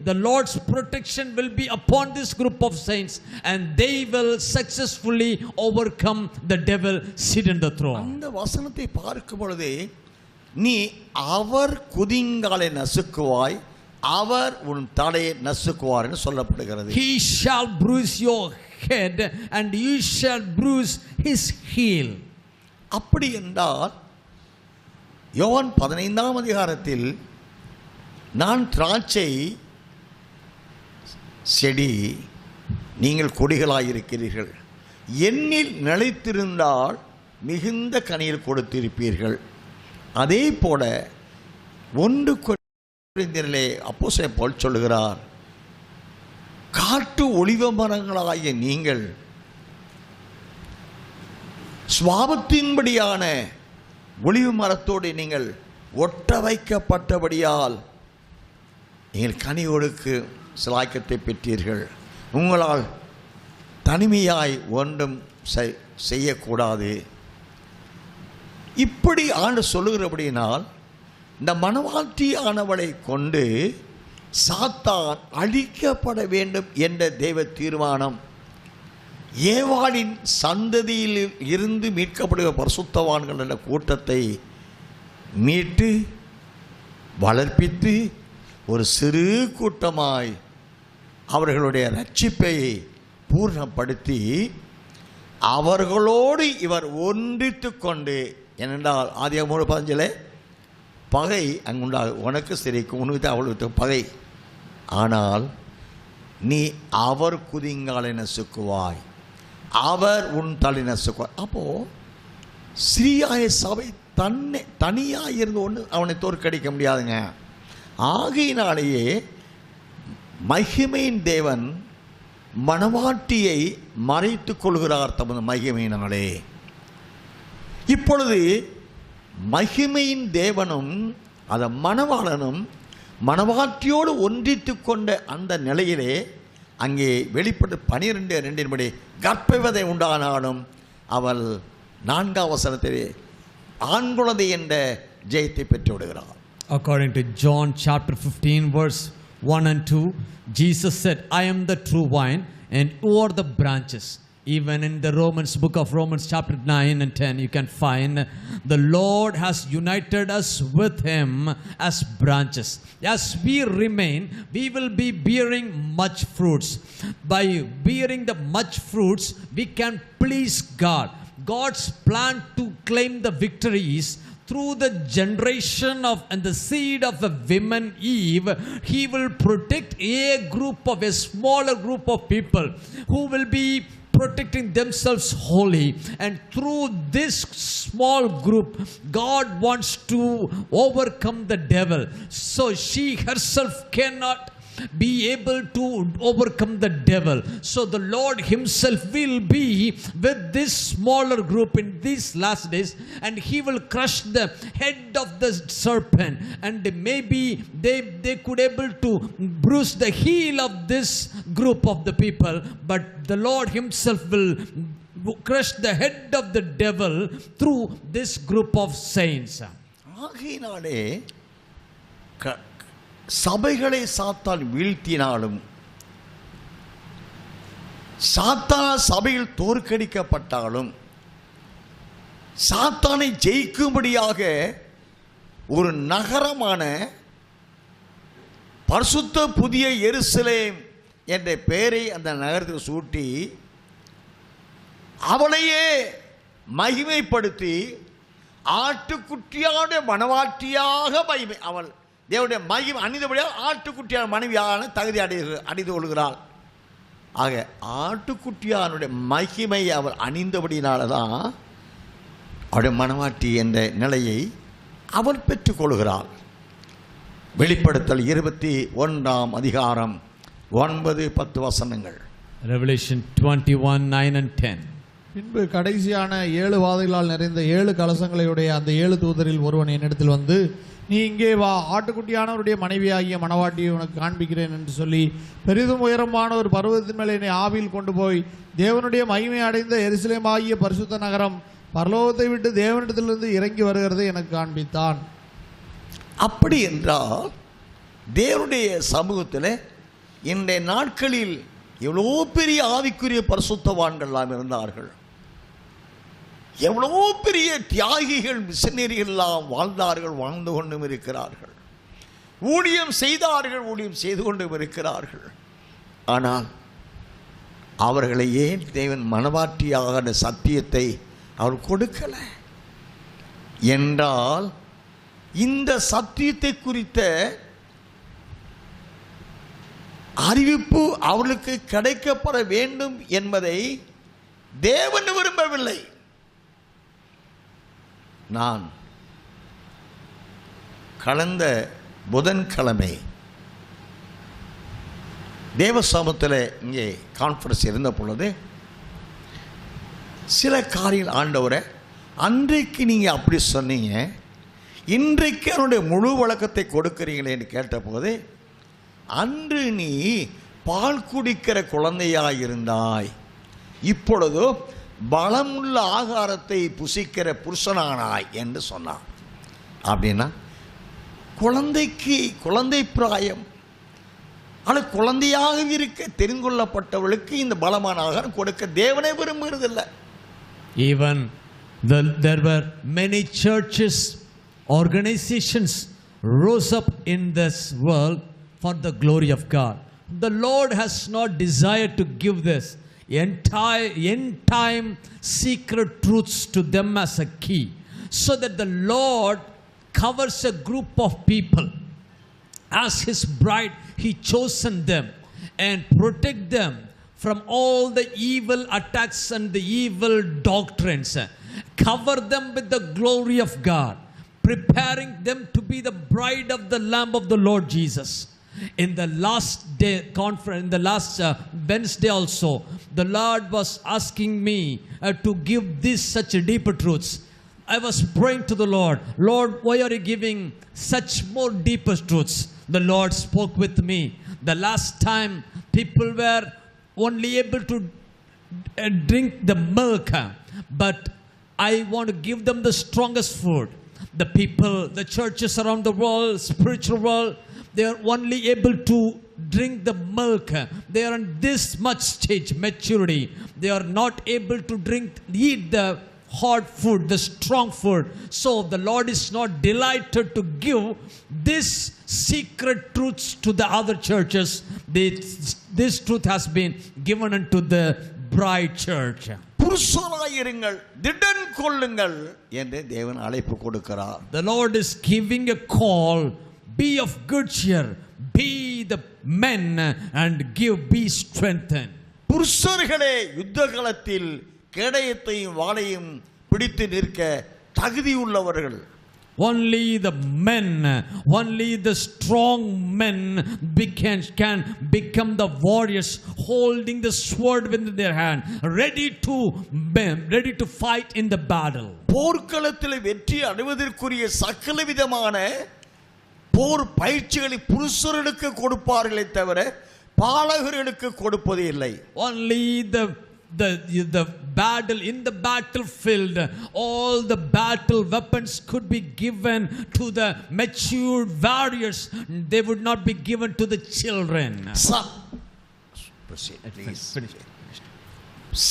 the Lord's protection will be upon this group of saints, and they will successfully overcome the devil seated on the throne. அந்த வசனத்தை பார்க்கும் பொழுது, நீ அவர் குதிங்காலை நசுக்குவாய், அவர் உன் தலையை நசுக்குவார் என்று சொல்லப்படுகிறது. He shall bruise your head and you shall bruise his heel. அப்படி என்றால் யோவான் 15ஆம் அதிகாரத்தில், நான் திராட்சை செடி, நீங்கள் கொடிகளாயிருக்கிறீர்கள், என்னில் நிலைத்திருந்தால் மிகுந்த கனியில் கொடுத்திருப்பீர்கள். அதே போல 1 கொரிந்தியரிலே அப்போஸ்தலன் பவுல் சொல்லுகிறார், காட்டு ஒலிவ மரங்களாகிய நீங்கள் சுவாபத்தின்படியான ஒலிவு மரத்தோடு நீங்கள் ஒட்ட வைக்கப்பட்டபடியால் நீங்கள் கனி கொடுக்கு சிலாக்கியத்தை பெற்றீர்கள். உங்களால் தனிமையாய் ஒன்றும் செய்யக்கூடாது. இப்படி ஆண்டு சொல்லுகிறபடியினால் இந்த மணவாட்டியானவளை கொண்டு சாத்தான் அழிக்கப்பட வேண்டும் என்ற தெய்வ தீர்மானம், ஏவாளின் சந்ததியில் இருந்து மீட்கப்படுகிற பரிசுத்தவான்கள் என்ற கூட்டத்தை மீட்டு வளர்ப்பித்து ஒரு சிறு கூட்டமாய் அவர்களுடைய ரட்சிப்பை பூர்ணப்படுத்தி அவர்களோடு இவர் ஒன்றித்து கொண்டு, ஏனென்றால் ஆதியாகமம் 3:15 பகை அங்குண்டாகும், உனக்கு சிறைக்கும் உனக்கு அவளுக்கு பகை, ஆனால் நீ அவர் குதிங்காலை நசுக்குவாய், அவர் உன் தலை நசுக்குவார். அப்போது சிறியாய சபை தனியாக இருந்து ஒன்று அவனை தோற்கடிக்க முடியாதுங்க. ஆகையினாலேயே மகிமையின் தேவன் மணவாட்டியை மறைத்து கொள்கிறார் தமது மகிமையினாலே. இப்பொழுது மகிமையின் தேவனும் அந்த மணவாளனும் மணவாட்டியோடு ஒன்றித்து கொண்ட அந்த நிலையிலே அங்கே வெளிப்பட்டு 12:2 கர்ப்பவதை உண்டானாலும் அவள் 4ஆம் வசனத்திலே ஆண் குழந்தை என்ற ஜெயத்தை பெற்று விடுகிறார். According to John chapter 15 verse 1 and 2, Jesus said, I am the true vine and you are the branches. Even in the book of Romans chapter 9 and 10, you can find the Lord has united us with him as branches. As we remain, we will be bearing much fruits. By bearing the much fruits, we can please God. God's plan to claim the victory is through the generation of and the seed of the woman Eve. He will protect a smaller group of people who will be protecting themselves wholly, and through this small group God wants to overcome the devil. So she herself cannot be able to overcome the devil. So the Lord himself will be with this smaller group in these last days, and he will crush the head of the serpent, and maybe they could able to bruise the heel of this group of the people, but the Lord himself will crush the head of the devil through this group of saints. ஆகையினாலே சபைகளை சாத்தான் வீழ்த்தினாலும், சாத்தான் சபையில் தோற்கடிக்கப்பட்டாலும், சாத்தானை ஜெயிக்கும்படியாக ஒரு நகரமான பரிசுத்த புதிய எருசலேம் என்ற பெயரை அந்த நகரத்துக்கு சூட்டி அவளையே மகிமைப்படுத்தி ஆட்டுக்குட்டியான மணவாட்டியாக அவள் தேவனுடைய மகிமை அணிந்தபடியாக ஆட்டுக்குட்டியான மனைவியான தகுதி அணிந்து கொள்கிறாள். ஆக ஆட்டுக்குட்டியானுடைய மகிமை அவள் அணிந்தபடினால தான் அவருடைய மணவாட்டி என்ற நிலையை அவள் பெற்றுக்கொள்கிறாள். வெளிப்படுத்தல் 21ஆம் அதிகாரம் 9-10 வசனங்கள். Revelation 21, 9 and 10. பின்பு கடைசியான 7 வாதைகளால் நிறைந்த 7 கலசங்களையுடைய அந்த 7 தூதரில் ஒருவன் என்னிடத்தில் வந்து, நீ இங்கே வா, ஆட்டுக்குட்டியானவருடைய மனைவியாகிய மணவாட்டியை உனக்கு காண்பிக்கிறேன் என்று சொல்லி பெரிதும் உயரமான ஒரு பர்வதத்தின் மேலே என்னை ஆவியில் கொண்டு போய் தேவனுடைய மகிமை அடைந்த எருசலேம் ஆகிய பரிசுத்த நகரம் பரலோகத்தை விட்டு தேவனிடத்திலிருந்து இறங்கி வருகிறதை எனக்கு காண்பித்தான். அப்படி என்றால் தேவனுடைய சமூகத்தில் இன்றைய நாட்களில் எவ்வளோ பெரிய ஆவிக்குரிய பரிசுத்தவான்கள்லாம் இருந்தார்கள். எவ்வளோ பெரிய தியாகிகள், மிஷனரிகள் எல்லாம் வாழ்ந்தார்கள், வாழ்ந்து கொண்டும் இருக்கிறார்கள். ஊழியம் செய்தார்கள், ஊழியம் செய்து கொண்டும் இருக்கிறார்கள். ஆனால் அவர்களை ஏன் தேவன் மனவாட்டியாக சத்தியத்தை அவர் கொடுக்கல என்றால், இந்த சத்தியத்தை குறித்த அறிவிப்பு அவர்களுக்கு கிடைக்கப்பட வேண்டும் என்பதை தேவன் விரும்பவில்லை. நான் கடந்த புதன்கிழமை தேவசமூகத்தில் இங்கே கான்ஃபரன்ஸ் இருந்த பொழுது சில காரியங்கள் ஆண்டவரை, அன்றைக்கு நீங்கள் அப்படி சொன்னீங்க, இன்றைக்கு அவனுடைய முழு வழக்கத்தை கொடுக்கிறீங்களேன்னு கேட்டபோது, அன்று நீ பால் குடிக்கிற குழந்தையாக இருந்தாய், இப்பொழுதோ பலமுள்ள ஆகாரத்தை புசிக்கிற புருஷனானாய் என்று சொன்னான். அப்படின்னா குழந்தை பிராயம் ஆனால் குழந்தையாக இருக்க தெரிந்துகொள்ளப்பட்டவளுக்கு இந்த பலமான ஆகாரம் கொடுக்க தேவனே விரும்புகிறதில்லை. Even there were many churches, organizations rose up in this world for the glory of God. The Lord has not desired to give this end time secret truths to them as a key, so that the Lord covers a group of people as his bride. He chosen them and protect them from all the evil attacks and the evil doctrines. Cover them with the glory of God, preparing them to be the bride of the Lamb of the Lord Jesus. In the last day conference, in the last Wednesday also, the Lord was asking me to give these such deeper truths. I was praying to the Lord, Lord, why are you giving such more deeper truths? The Lord spoke with me. The last time people were only able to drink the milk, but I want to give them the strongest food. The people, the churches around the world, spiritual world, they are only able to drink the milk. They are in this much stage, maturity. They are not able to eat the hard food, the strong food. So the Lord is not delighted to give this secret truths to the other churches. This truth has been given unto the bride church. புருஷனாயிருங்கள், திடன் கொள்ளுங்கள் என்று தேவன் அழைப்பு கொடுக்கிறார். The Lord is giving a call. Be of good cheer, be the men and be strengthened. புருஷர்களே யுத்த காலத்தில் கேடயத்தையும் வாளையும் பிடித்து நிற்க தகுதி உள்ளவர்கள். Only the men, only the strong men can become the warriors, holding the sword within their hand, ready to fight in the battle. போர்க்களத்தில் வெற்றி அடைவதற்குரிய சகல விதமான போர் பயிற்சிகளை புருஷர்களுக்கு கொடுப்பார்களே தவிர பாலகர்களுக்கு கொடுப்பது இல்லை. Only the battle, in the battlefield, all the battle weapons could be given to the mature warriors. They would not be given to the children.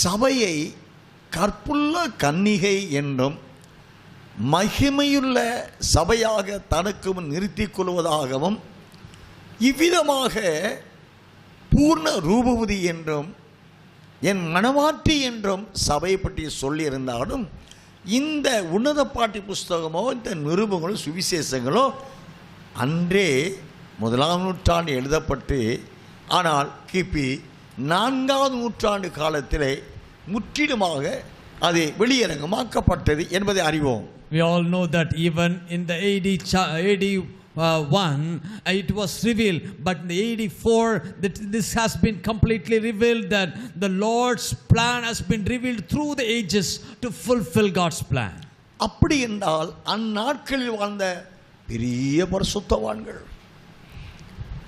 சபையை கற்புள்ள கன்னிகை என்றும் மகிமையுள்ள சபையாக தனக்கு நிறுத்திக் கொள்வதாகவும் இவ்விதமாக பூர்ண ரூபவதி என்றும் என் மனவாட்டி என்றும் சபையை பற்றி சொல்லியிருந்தாலும் இந்த உன்னத பாட்டி புஸ்தகமோ இந்த நிருபங்களோ சுவிசேஷங்களோ அன்றே 1ஆம் நூற்றாண்டு எழுதப்பட்டு, ஆனால் கிபி 4ஆம் நூற்றாண்டு காலத்திலே முற்றிலுமாக அது வெளியரங்கமாக்கப்பட்டது என்பதை அறிவோம். We all know that even in the AD it was revealed, but in the 84 that this has been completely revealed, that the Lord's plan has been revealed through the ages to fulfill God's plan. அப்படி என்றால் அந்நாட்களில் வாழ்ந்த பெரிய பரிசுத்தவான்கள்,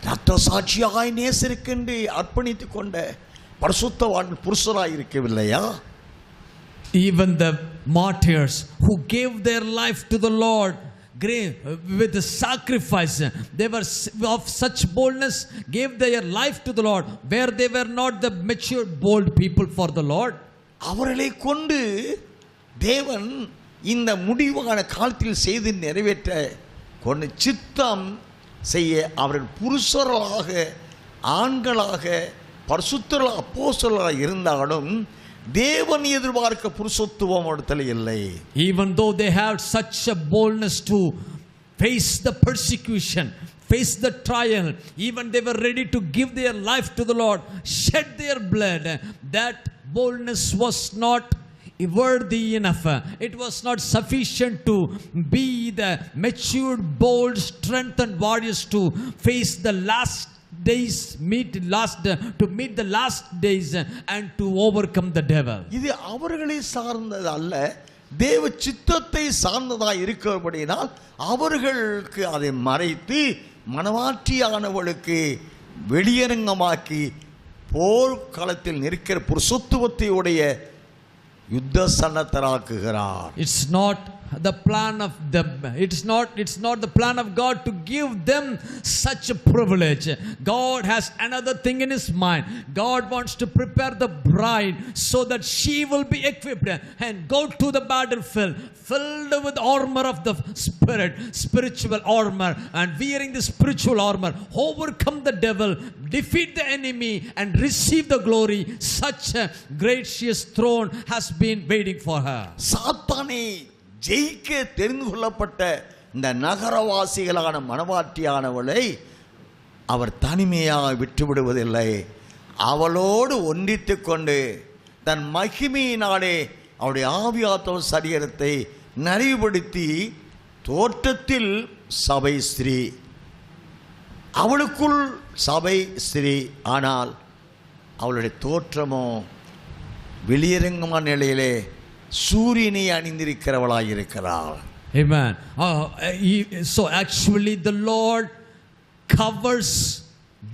ரத்த சாட்சியாய் நேசருக்கென்று அர்ப்பணித்துக் கொண்ட பரிசுத்தவான் புருஷராய் இருக்கவில்லையா? Even the martyrs who gave their life to the Lord with the sacrifice, they were of such boldness, gave their life to the Lord, where they were not the mature bold people for the Lord. அவர்களை கொண்டு தேவன் இந்த முடிவான காலத்தில் செய்து நிறைவேற்ற கொண்டு சித்தம் செய்ய அவர்கள் புருஷர்களாக ஆண்களாக பரிசுத்தர்களாக அப்போஸ்தலர்களாக இருந்தாலும் தேவன் எதிர்பார்க்க புருஷத்துவம் இடத்துல இல்லை. Even though they had such a boldness to face the persecution, face the trial, even they were ready to give their life to the Lord, shed their blood, that boldness was not worthy enough. It was not sufficient to be the matured, bold, strengthened warriors to face the last days, to meet the last days and to overcome the devil. இது அவர்களை சார்ந்தது அல்ல, தேவ சித்தத்தை சார்ந்ததாக இருக்கிறபடியால் அவர்களுக்கு அதை மறைத்து மனவாட்டியானவளுக்கு வெளியரங்கமாக்கி போர்க்களத்தில் நிற்கிற புருஷத்துவத்தை உடைய யுத்த சன்னத்தராக்குகிறார். It's not the plan of it's not the plan of God to give them such a privilege. God has another thing in his mind. God wants to prepare the bride so that she will be equipped and go to the battlefield filled with armor of the spirit, spiritual armor, and wearing the spiritual armor, overcome the devil, defeat the enemy and receive the glory. Such a gracious throne has been waiting for her. சாத்தானை ஜெயிக்க தெரிந்து கொள்ளப்பட்ட இந்த நகரவாசிகளான மனவாட்டியானவளை அவர் தனிமையாக விட்டுவிடுவதில்லை. அவளோடு ஒன்றித்து கொண்டு தன் மகிமையினாலே அவருடைய ஆவியாத்ம சரீரத்தை நலிவுபடுத்தி, தோற்றத்தில் சபை ஸ்திரீ, அவளுக்குள் சபை ஸ்திரீ, ஆனால் அவளுடைய தோற்றமோ வெளியரங்கமான நிலையிலே சூரியனை அணிந்திருக்கிறவளாய் இருக்கிறாள். Amen. So actually the Lord covers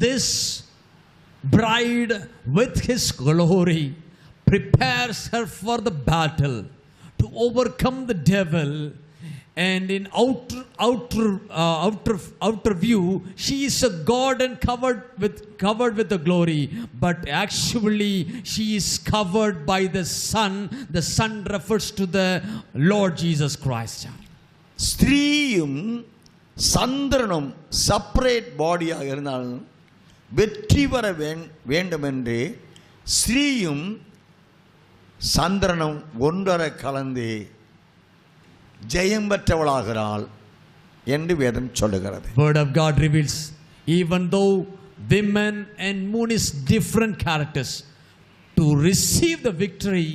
this bride with his glory, prepares her for the battle to overcome the devil, and in outer view she is a garden covered with the glory, but actually she is covered by the sun. The sun refers to the Lord Jesus Christ. ஸ்திரீயும் சந்திரனும் separate பாடியாக இருந்தாலும் வெற்றி பெற வேண்டும் என்று ஸ்திரீயும் சந்திரனும் ஒன்றரை கலந்து ஜெயம் பெற்றவளாகிறாள் என்று வேதம் சொல்லுகிறது. Word of God reveals, even though women and moon is different characters, to receive the victory,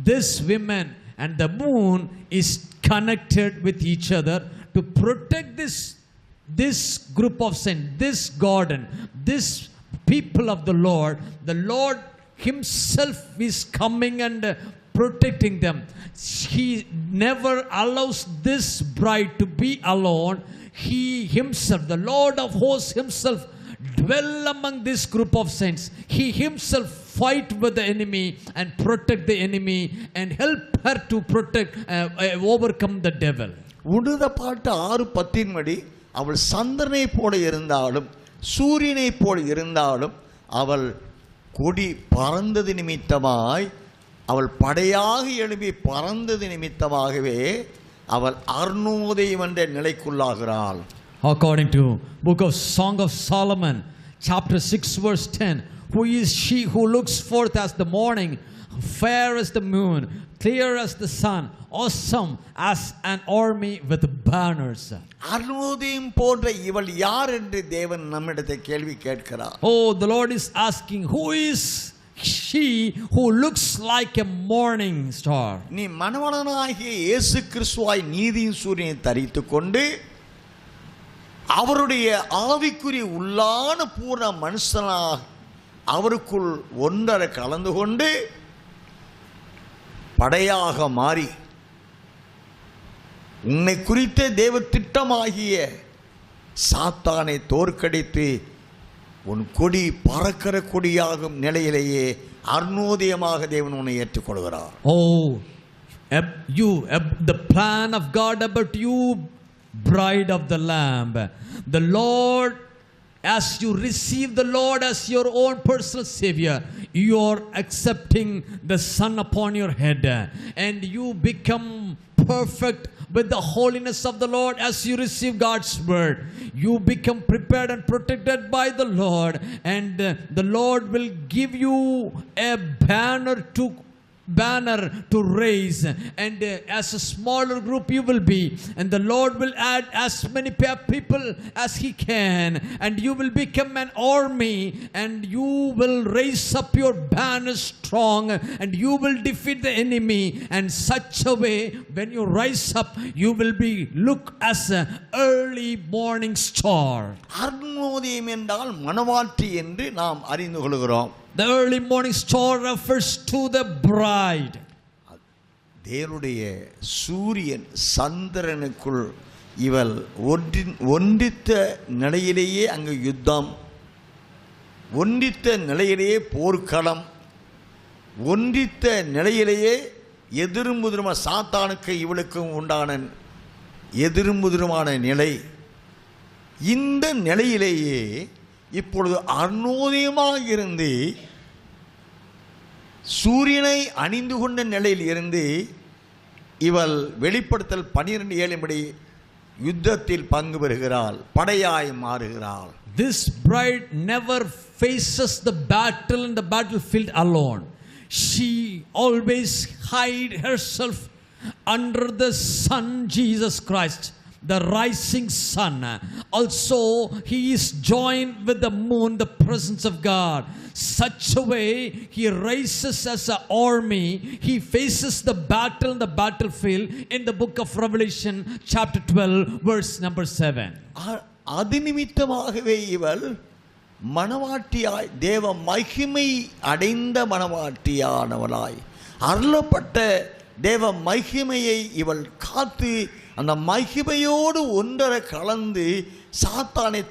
this women and the moon is connected with each other to protect this group of saints, this garden, this people of the Lord. The Lord himself is coming and protecting them. He never allows this bride to be alone. He himself, the Lord of hosts himself, dwell among this group of saints. He himself fight with the enemy and protect the enemy and help her to overcome the devil. உன்னத பாட்டு 6:10 படி அவள் சந்திரனை போல இருந்தாலும் சூரியனை போல இருந்தாலும் அவள் கொடி பறந்தது நிமித்தமாய், அவள் படையாக எழுப்பி பறந்தது நிமித்தமாகவே அவள் அருணோதயம் என்ற நிலைக்குள்ளாகிறாள். According to book of Song of Solomon, chapter 6 verse 10, who is she who looks forth as the morning, fair as the moon, clear as the sun, awesome as an army with banners. அருணோதயம் போன்ற இவள் யார் என்று தேவன் நம்மிடத்தை கேள்வி கேட்கிறார். Oh, the Lord is asking, who is she who looks like a morning star? நீ மணவாளனாகிய இயேசு கிறிஸ்துவாய் நீதியின் சூரியனை தரித்துக் கொண்டு அவருடைய ஆவிக்குரிய உள்ளான பூர்ண மனுஷனாக அவருக்குள் ஒன்றரை கலந்து கொண்டு படையாக மாறி உன்னை குறித்த தேவ திட்டமாகிய சாத்தானை தோற்கடித்து உன் கொடி பறக்கிற கொடியாகும் நிலையிலேயே அருணோதயமாக தேவன் உன்னை ஏற்றுக்கொள்கிறார். Oh, the plan of God about you, bride of the Lamb. The Lord, as you receive the Lord as your own personal Savior, you are accepting the Son upon your head, and you become perfect with the holiness of the Lord as you receive God's word. You become prepared and protected by the Lord, and the Lord will give you a banner to raise, and as a smaller group you will be, and the Lord will add as many people as He can, and you will become an army, and you will raise up your banner strong, and you will defeat the enemy, and such a way when you rise up you will be look as an early morning star. அருணோதயம் என்றால் மணவாட்டி என்று நாம் அறிந்து கொள்கிறோம். The early morning star refers to the bride. தேவனுடைய சூரியன் சந்திரனுக்குள் இவள் ஒன்றித்த நிலையிலேயே அங்கு யுத்தம், ஒன்றித்த நிலையிலேயே போர்க்களம், ஒன்றித்த நிலையிலேயே எதிர்முதிருமான சாத்தானுக்கு இவளுக்கும் உண்டான எதிர்முதிருமான நிலை. இந்த நிலையிலேயே இப்பொழுது அருணோதயமாக இருந்து சூரியனை அணிந்து கொண்ட நிலையில் இருந்து இவள் வெளிப்படுத்தல் 12:7 யுத்தத்தில் பங்கு பெறுகிறாள், படையாய் மாறுகிறாள். This bride never faces the battle in the battlefield alone. She always hide herself under the Son Jesus Christ, the rising sun. Also he is joined with the moon, the presence of God. Such a way he rises as an army. He faces the battle in the battlefield in the book of Revelation chapter 12 verse number 7. அது நிமித்தமாகவே இவள் மணவாட்டியாய் தேவ மகிமை அடைந்த மணவாட்டியானவளாய் அருளப்பட்ட தேவ மகிமையை இவள் காத்து அந்த மகிமையோடு ஒன்றரை கலந்து சாத்தானை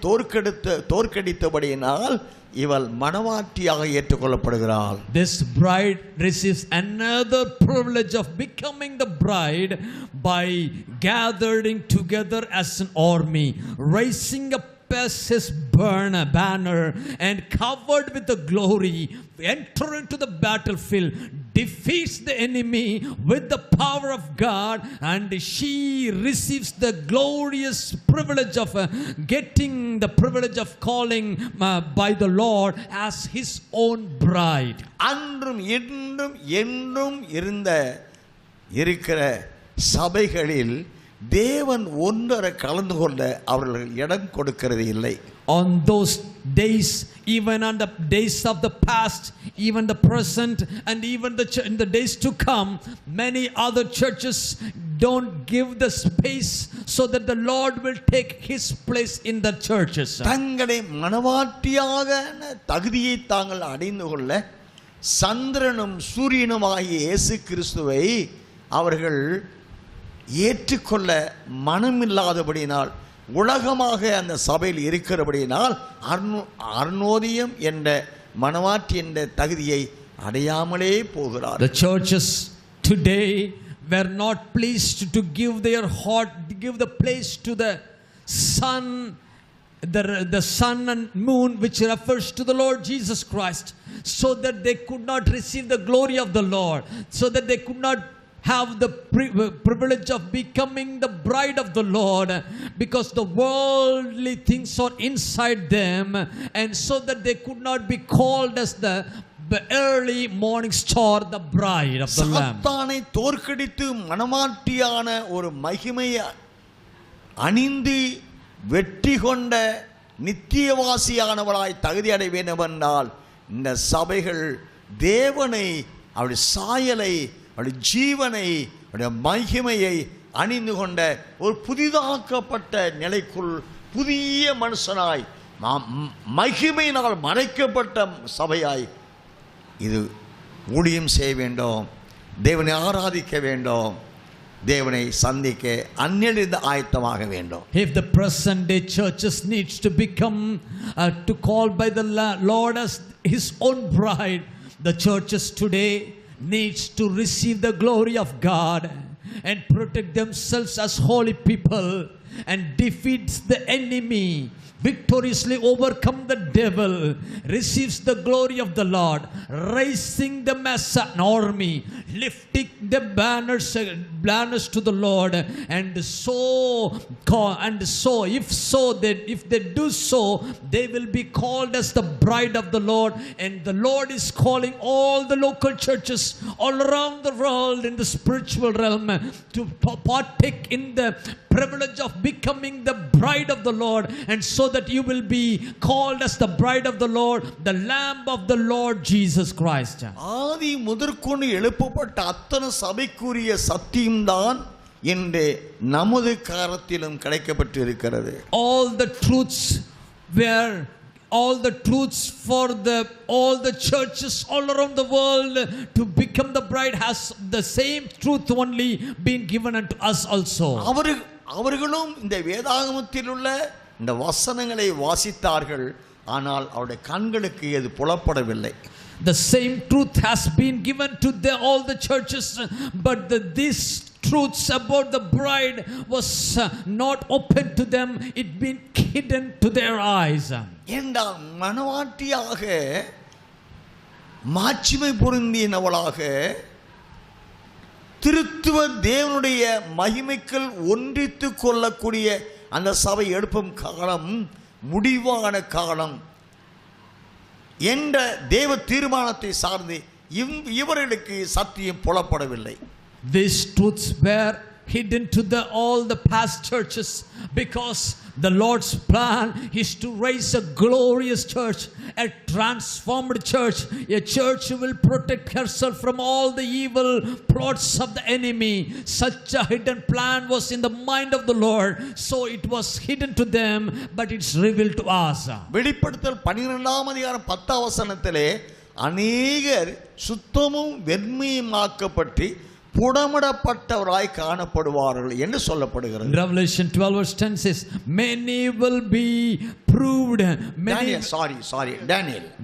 தோற்கடித்தபடியினால் இவள் மணவாட்டியாக ஏற்றுக்கொள்ளப்படுகிறாள். This bride receives another privilege of becoming the bride by gathering together as an army, raising up as his banner, and covered with the glory, enter into the battlefield, defeats the enemy with the power of God, and she receives the glorious privilege of getting the privilege of calling by the Lord as his own bride. அன்றும் இன்றும் என்றும் இருக்கிற சபைகளில் தேவன் ஒன்றரை கலந்து கொள்ள அவர்கள் இடம் கொடுக்கிறது இல்லை. On those days, even on the days of the past, even the present, and even in the days to come, many other churches don't give the space so that the Lord will take his place in the churches. தங்களை மணவாட்டியாக தகுதியை தாங்கள் அடைந்து கொள்ள சந்திரனும் சூரியனுமாகிய இயேசு கிறிஸ்துவை அவர்கள் ஏற்றுக்கொள்ள மனமில்லாதபடியினால் உலகமாக அந்த சபையில் இருக்கிறபடியினால் அருணோதயம் என்ற மணவாட்டி என்ற தகுதியை அடையாமலே போகிறார். The churches today were not pleased to give their heart, give the place to the sun, the sun and moon, which refers to the Lord Jesus Christ, so that they could not receive the glory of the Lord, so that they could not have the privilege of becoming the bride of the Lord, because the worldly things are inside them, and so that they could not be called as the early morning star, the bride of the Lamb. சாத்தானை தோற்கடித்து மணவாட்டியான ஒரு மகிமையை அணிந்து வெற்றி கொண்ட நித்தியவாசியானவளாய் தகுதி அடைய வேண்டுமென்றால் இந்த சபைகள் தேவனை, அவருடைய சாயலை, அவருடைய ஜீவனை, அவருடைய மகிமையை அணிந்து கொண்ட ஒரு புதிதாக்கப்பட்ட நிலைக்குள் புதிய மனுஷனாய் மகிமையினால் மறைக்கப்பட்ட சபையாய் இது ஊழியம் செய்ய வேண்டும், தேவனை ஆராதிக்க வேண்டும், தேவனை சந்திக்க அந்நியலிருந்து ஆயத்தமாக வேண்டும். If the present day churches needs to become to call by the Lord as his own bride, the churches today needs to receive the glory of God and protect themselves as holy people and defeats the enemy, victoriously overcome the devil, receives the glory of the Lord, raising them as an army, lifting the banners to the Lord, and if they do so, they will be called as the bride of the Lord. And the Lord is calling all the local churches all around the world in the spiritual realm to partake in the privilege of becoming the bride of the Lord, and so that you will be called as the bride of the Lord, the lamb of the Lord Jesus Christ. ஆதி முதற்கொண்டு எழுப்பப்பட்ட அத்தனை சபைக்குரிய சத்தியம்தான் இன்று நமது காலத்திலும் கிடைக்கப்பட்டு இருக்கிறது. All the truths for all the churches all around the world to become the bride has the same truth only been given unto us also. அவர்களும் இந்த வேதாகமத்தில் உள்ள இந்த வசனங்களை வாசித்தார்கள், ஆனால் அவருடைய கண்களுக்கு இது புலப்படவில்லை. The same truth has been given to all the churches, but these truths about the bride was not open to them, it been hidden to their eyes. என்றால் மனவாட்டியாக மாட்சிமை பொருந்தினவளாக திருத்துவ தேவனுடைய மகிமைக்குள் ஒன்றித்து கொள்ளக்கூடிய அந்த சபை எழுப்பும் காலம் முடிவான காலம் என்ற தேவ தீர்மானத்தை சார்ந்து இவர்களுக்கு சத்தியம் புலப்படவில்லை. These truths were hidden to all the past churches, because the Lord's plan is to raise a glorious church, a transformed church, a church who will protect herself from all the evil plots of the enemy. Such a hidden plan was in the mind of the Lord, so it was hidden to them, but it's revealed to us. வெளிப்படுத்தல் 12ஆம் அதிகாரம் 10ஆம் வசனத்திலே அநேகர் சுத்தமும் வெண்மையுமாக்கப்பட்டு புடமிடப்பட்டவராய் காணப்படுவார்கள் என்று சொல்லப்படுகிறது. Revelation 12 verse 10 says many will be proved.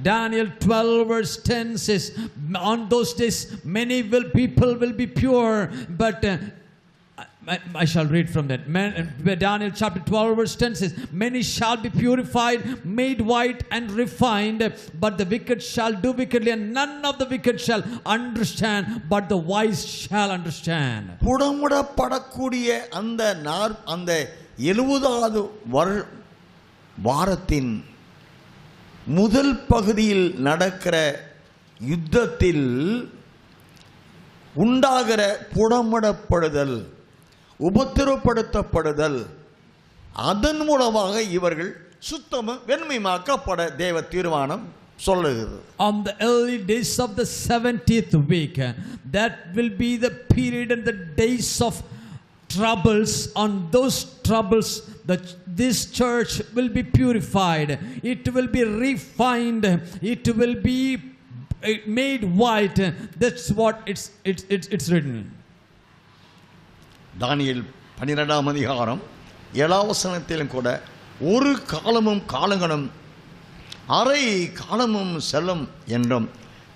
Daniel 12 verse 10 says on those days many people will be pure, but I shall read from that. Daniel chapter 12 verse 10 says, many shall be purified, made white and refined, but the wicked shall do wickedly, and none of the wicked shall understand, but the wise shall understand. புடமிடப்படக்கூடிய அந்த 70வது வாரத்தின் முதல் பகுதியில் நடக்கிற யுத்தத்தில் உண்டாகிற புடமிடப்படுதல், உபத்திரப்படுத்தப்படுதல், அதன் மூலமாக இவர்கள் சுத்தமும் வெண்மையாக்கப்பட தேவ தீர்மானம் சொல்லுகிறது. On the early days of the 70th week, that will be the period and the days of troubles. On those troubles, this church will be purified, it will be refined, it will be made white. That's what it's written. தானியேல் 12ஆம் அதிகாரம் 7ஆம் வசனத்திலும் கூட ஒரு காலமும் காலங்களும் அரை காலமும் செல்லும் என்றும்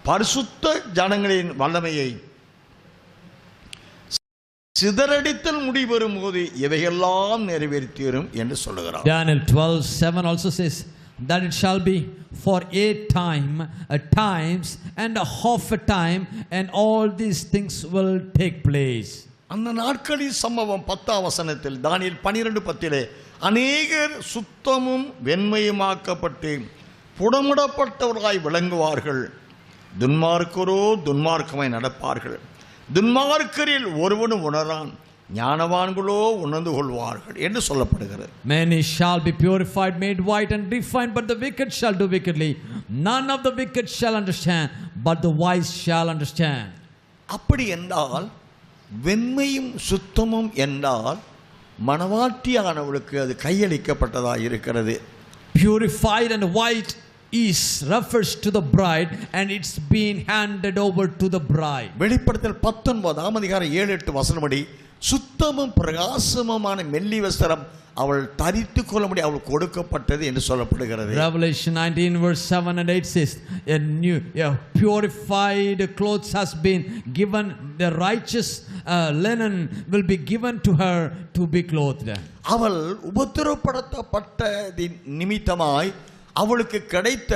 பரிசுத்த ஜனங்களின் வல்லமையை சிதறடித்தல் முடிவரும் போது இவையெல்லாம் நிறைவேறித்தீரும் என்று சொல்லுகிறார். Daniel 12:7 also says that it shall be for a time, a times and a half a time, and all these things will take place. அந்த நாட்களின் சம்பவம் 10ஆம் வசனத்தில் தானியேல் 12:10 அநேகர் சுத்தமும் வெண்மையுமாக்கப்பட்டு புடமிடப்பட்டவர்களாய் விளங்குவார்கள், துன்மார்க்கரோ துன்மார்க்கமாய் நடப்பார்கள், துன்மார்க்கரில் ஒருவனும் உணரான், ஞானவான்களோ உணர்ந்து கொள்வார்கள் என்று சொல்லப்படுகிறது. Many shall be purified, made white and refined, but the wicked shall do wickedly. None of the wicked shall understand, but the wise shall understand. அப்படி என்றால் வெண்மையும் சுத்தமும் என்றால் மணவாட்டியானவளுக்கு அது கையளிக்கப்பட்டதா இருக்கிறது. Purified and white is refers to the bride and it's being handed over to the bride. வெளிப்படுத்தல் 19 அதிகாரம் 7-8 வசனப்படி சுத்தமும் பிரகாசமுமான மெல்லி வஸ்திரம் அவள் தரித்து கொள்ளும்படி அவள் கொடுக்கப்பட்டது என்று சொல்லப்படுகிறது. Revelation 19 verse 7 and 8 says a purified clothes has been given, the righteous linen will be given to her to be clothed. அவள் உபத்திரவப்படுத்தப்பட்டதின் நிமித்தமாய் அவளுக்கு கிடைத்த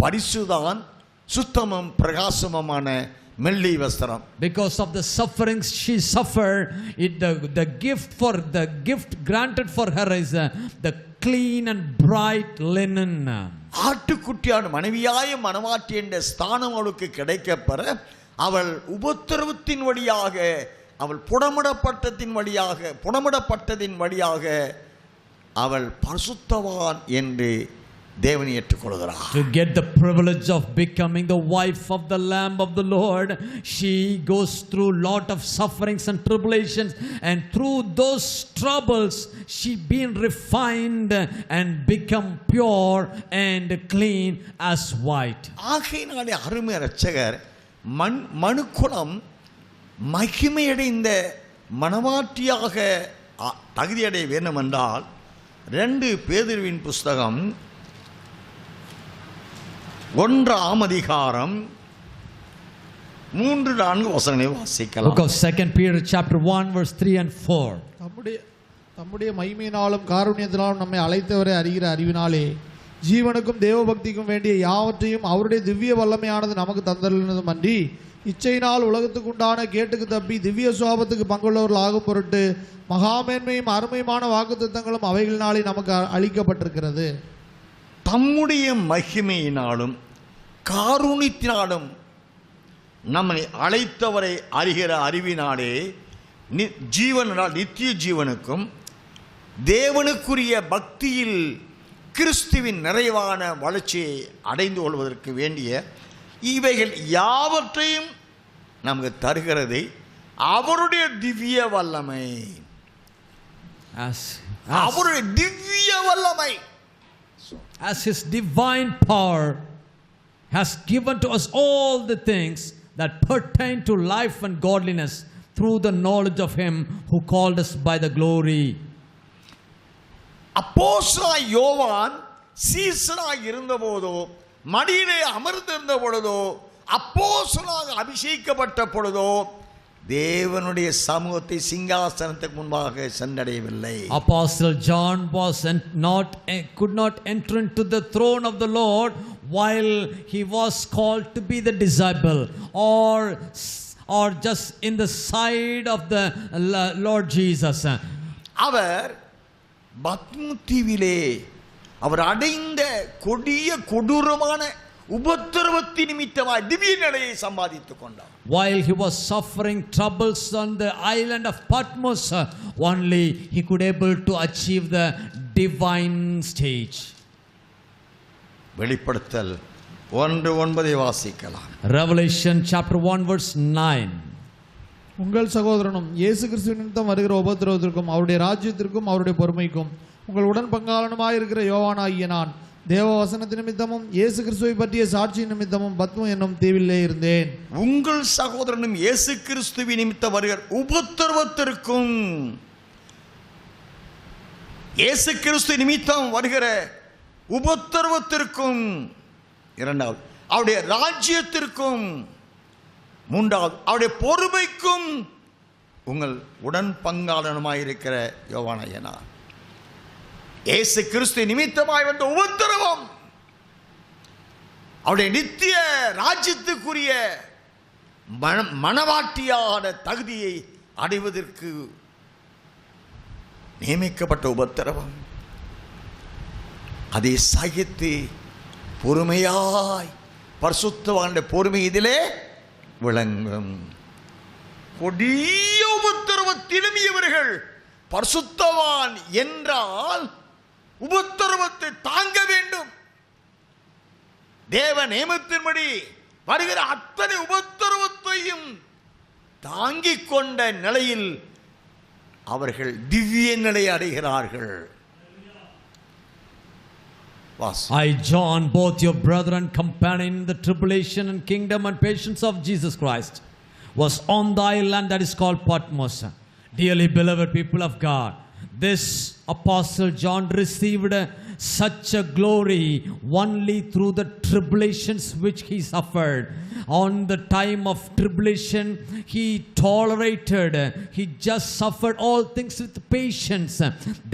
பரிசுதான் சுத்தமும் பிரகாசமுமான மெல்லி வஸ்திரம். Because of the sufferings she suffered, the gift granted for her is the clean and bright linen. ஆட்டுக்குட்டியான மனைவியாய மணவாட்டி என்ற ஸ்தானம் அவளுக்கு கிடைக்கப்பெற அவள் உபத்திரவத்தின் வழியாக, அவள் புடமிடப்பட்டதின் வழியாக அவள் பரிசுத்தவான் என்று தேவன் ஏற்றுக்கொள்கிறார். To get the privilege of becoming the wife of the Lamb of the Lord, she goes through lot of sufferings and tribulations, and through those troubles she been refined and become pure and clean as white. ஆகையினாலே அருமை இரட்சகர் மனுக்குலம் மகிமையடைந்த மணவாட்டியாக தகுதியடைய வேண்டும் என்றால் 2 பேதுருவின் புஸ்தகம் 1 அதிகாரம் 3-4 வசனங்களை வாசிக்கலாம். Book of 2 Peter chapter 1 verse 3 and 4. தம்முடைய மகிமையினாலும் காருண்யத்தினாலும் நம்மை அழைத்தவரை அறிகிற அறிவினாலே ஜீவனுக்கும் தேவபக்திக்கும் வேண்டிய யாவற்றையும் அவருடைய திவ்ய வல்லமையானது நமக்கு தந்தருளினதும் அன்றி இச்சையினால் உலகத்துக்குண்டான கேட்டுக்கு தப்பி திவ்ய சுவாபத்துக்கு பங்குள்ளவர்கள் ஆகும் பொருட்டு மகாமேன்மையும் அருமையுமான வாக்குத்தத்தங்களும் அவைகளினாலே நமக்கு அளிக்கப்பட்டிருக்கிறது. தம்முடைய மகிமையினாலும் காருண்யத்தினாலும் நம்மை அழைத்தவரை அறிகிற அறிவினாலே ஜீவனால் நித்திய ஜீவனுக்கும் தேவனுக்குரிய பக்தியில் கிறிஸ்துவின் நிறைவான வளர்ச்சியை அடைந்து கொள்வதற்கு வேண்டிய இவைகள் யாவற்றையும் நமக்கு தருகிறது அவருடைய திவ்ய வல்லமை. அவருடைய திவ்ய வல்லமை, as his divine power has given to us all the things that pertain to life and godliness through the knowledge of him who called us by the glory. அப்போஸ்தலனாய் யோவான் சீசனாய் இருந்தபோதோ மடியிலே அமர்ந்திருந்த பொழுதோ அப்போஸ்தலனாக அபிஷேகிக்கப்பட்ட பொழுதோ தேவனுடைய சமூகத்தை சிங்காசனத்துக்கு முன்பாக சென்றடையவில்லை. Apostle John could not enter into the throne of the Lord while he was called to be the disciple or just in the side of the Lord Jesus. அவர் பத்மு தீவிலே அவர் அடைந்த கொடூரமான உபத்திரவத்தின் நிமித்தமாய் திவ்ய நிலையை சம்பாதித்துக் கொண்டார். While he was suffering troubles on the island of Patmos, only he could able to achieve the divine stage. வெளிப்படுத்தல் 1:9 வாசிக்கலாம். Revelation chapter 1 verse 9. உங்கள் சகோதரனும் இயேசு கிறிஸ்து நிமித்தம் வருகிற உபத்திரவத்திற்கும் அவருடைய ராஜ்யத்திற்கும் அவருடைய பொறுமைக்கும் உங்கள் உடன் பங்காளனுமாயிருக்கிற யோவானாகிய நான் தேவ வசனத்து நிமித்தமும் இயேசு கிறிஸ்துவை பற்றிய சாட்சி நிமித்தமும் பத்மு என்னும் தீவிலே இருந்தேன். உங்கள் சகோதரனும் இயேசு கிறிஸ்துவின் நிமித்தம் வருகிற உபத்திரவத்திற்கும் இயேசு கிறிஸ்து நிமித்தம் வருகிற உபத்திரவத்திற்கும், 2வது அவருடைய ராஜ்யத்திற்கும், 3வது அவருடைய பொறுமைக்கும் உங்கள் உடன் பங்காளனுமாயிருக்கிற யோவானாகிய நான். இயேசு கிறிஸ்து நிமித்தமாய் வந்த உபத்திரவம் அவருடைய நித்திய ராஜ்யத்துக்குரிய மணவாட்டியான தகுதியை அடைவதற்கு நியமிக்கப்பட்ட உபத்திரவம். அதை சகித்து பொறுமையாய் பரிசுத்தவானுடைய பொறுமை இதிலே விளங்கும். கொடிய உபத்திரவத்திலும் இவர்கள் பரிசுத்தவான் என்றால் உபத்திரவத்தை தாங்க வேண்டும். தேவ நியமத்தின்படி வருகிற அத்தனை உபத்திரவத்தையும் தாங்கிக் கொண்ட நிலையில் அவர்கள் திவ்ய நிலை அடைகிறார்கள். I, John, both your brother and companion in the tribulation and kingdom and patience of Jesus Christ, was on the island that is called Patmos. Dearly beloved people of God, this apostle John received such a glory only through the tribulations which he suffered. On the time of tribulation, he tolerated, he just suffered all things with patience.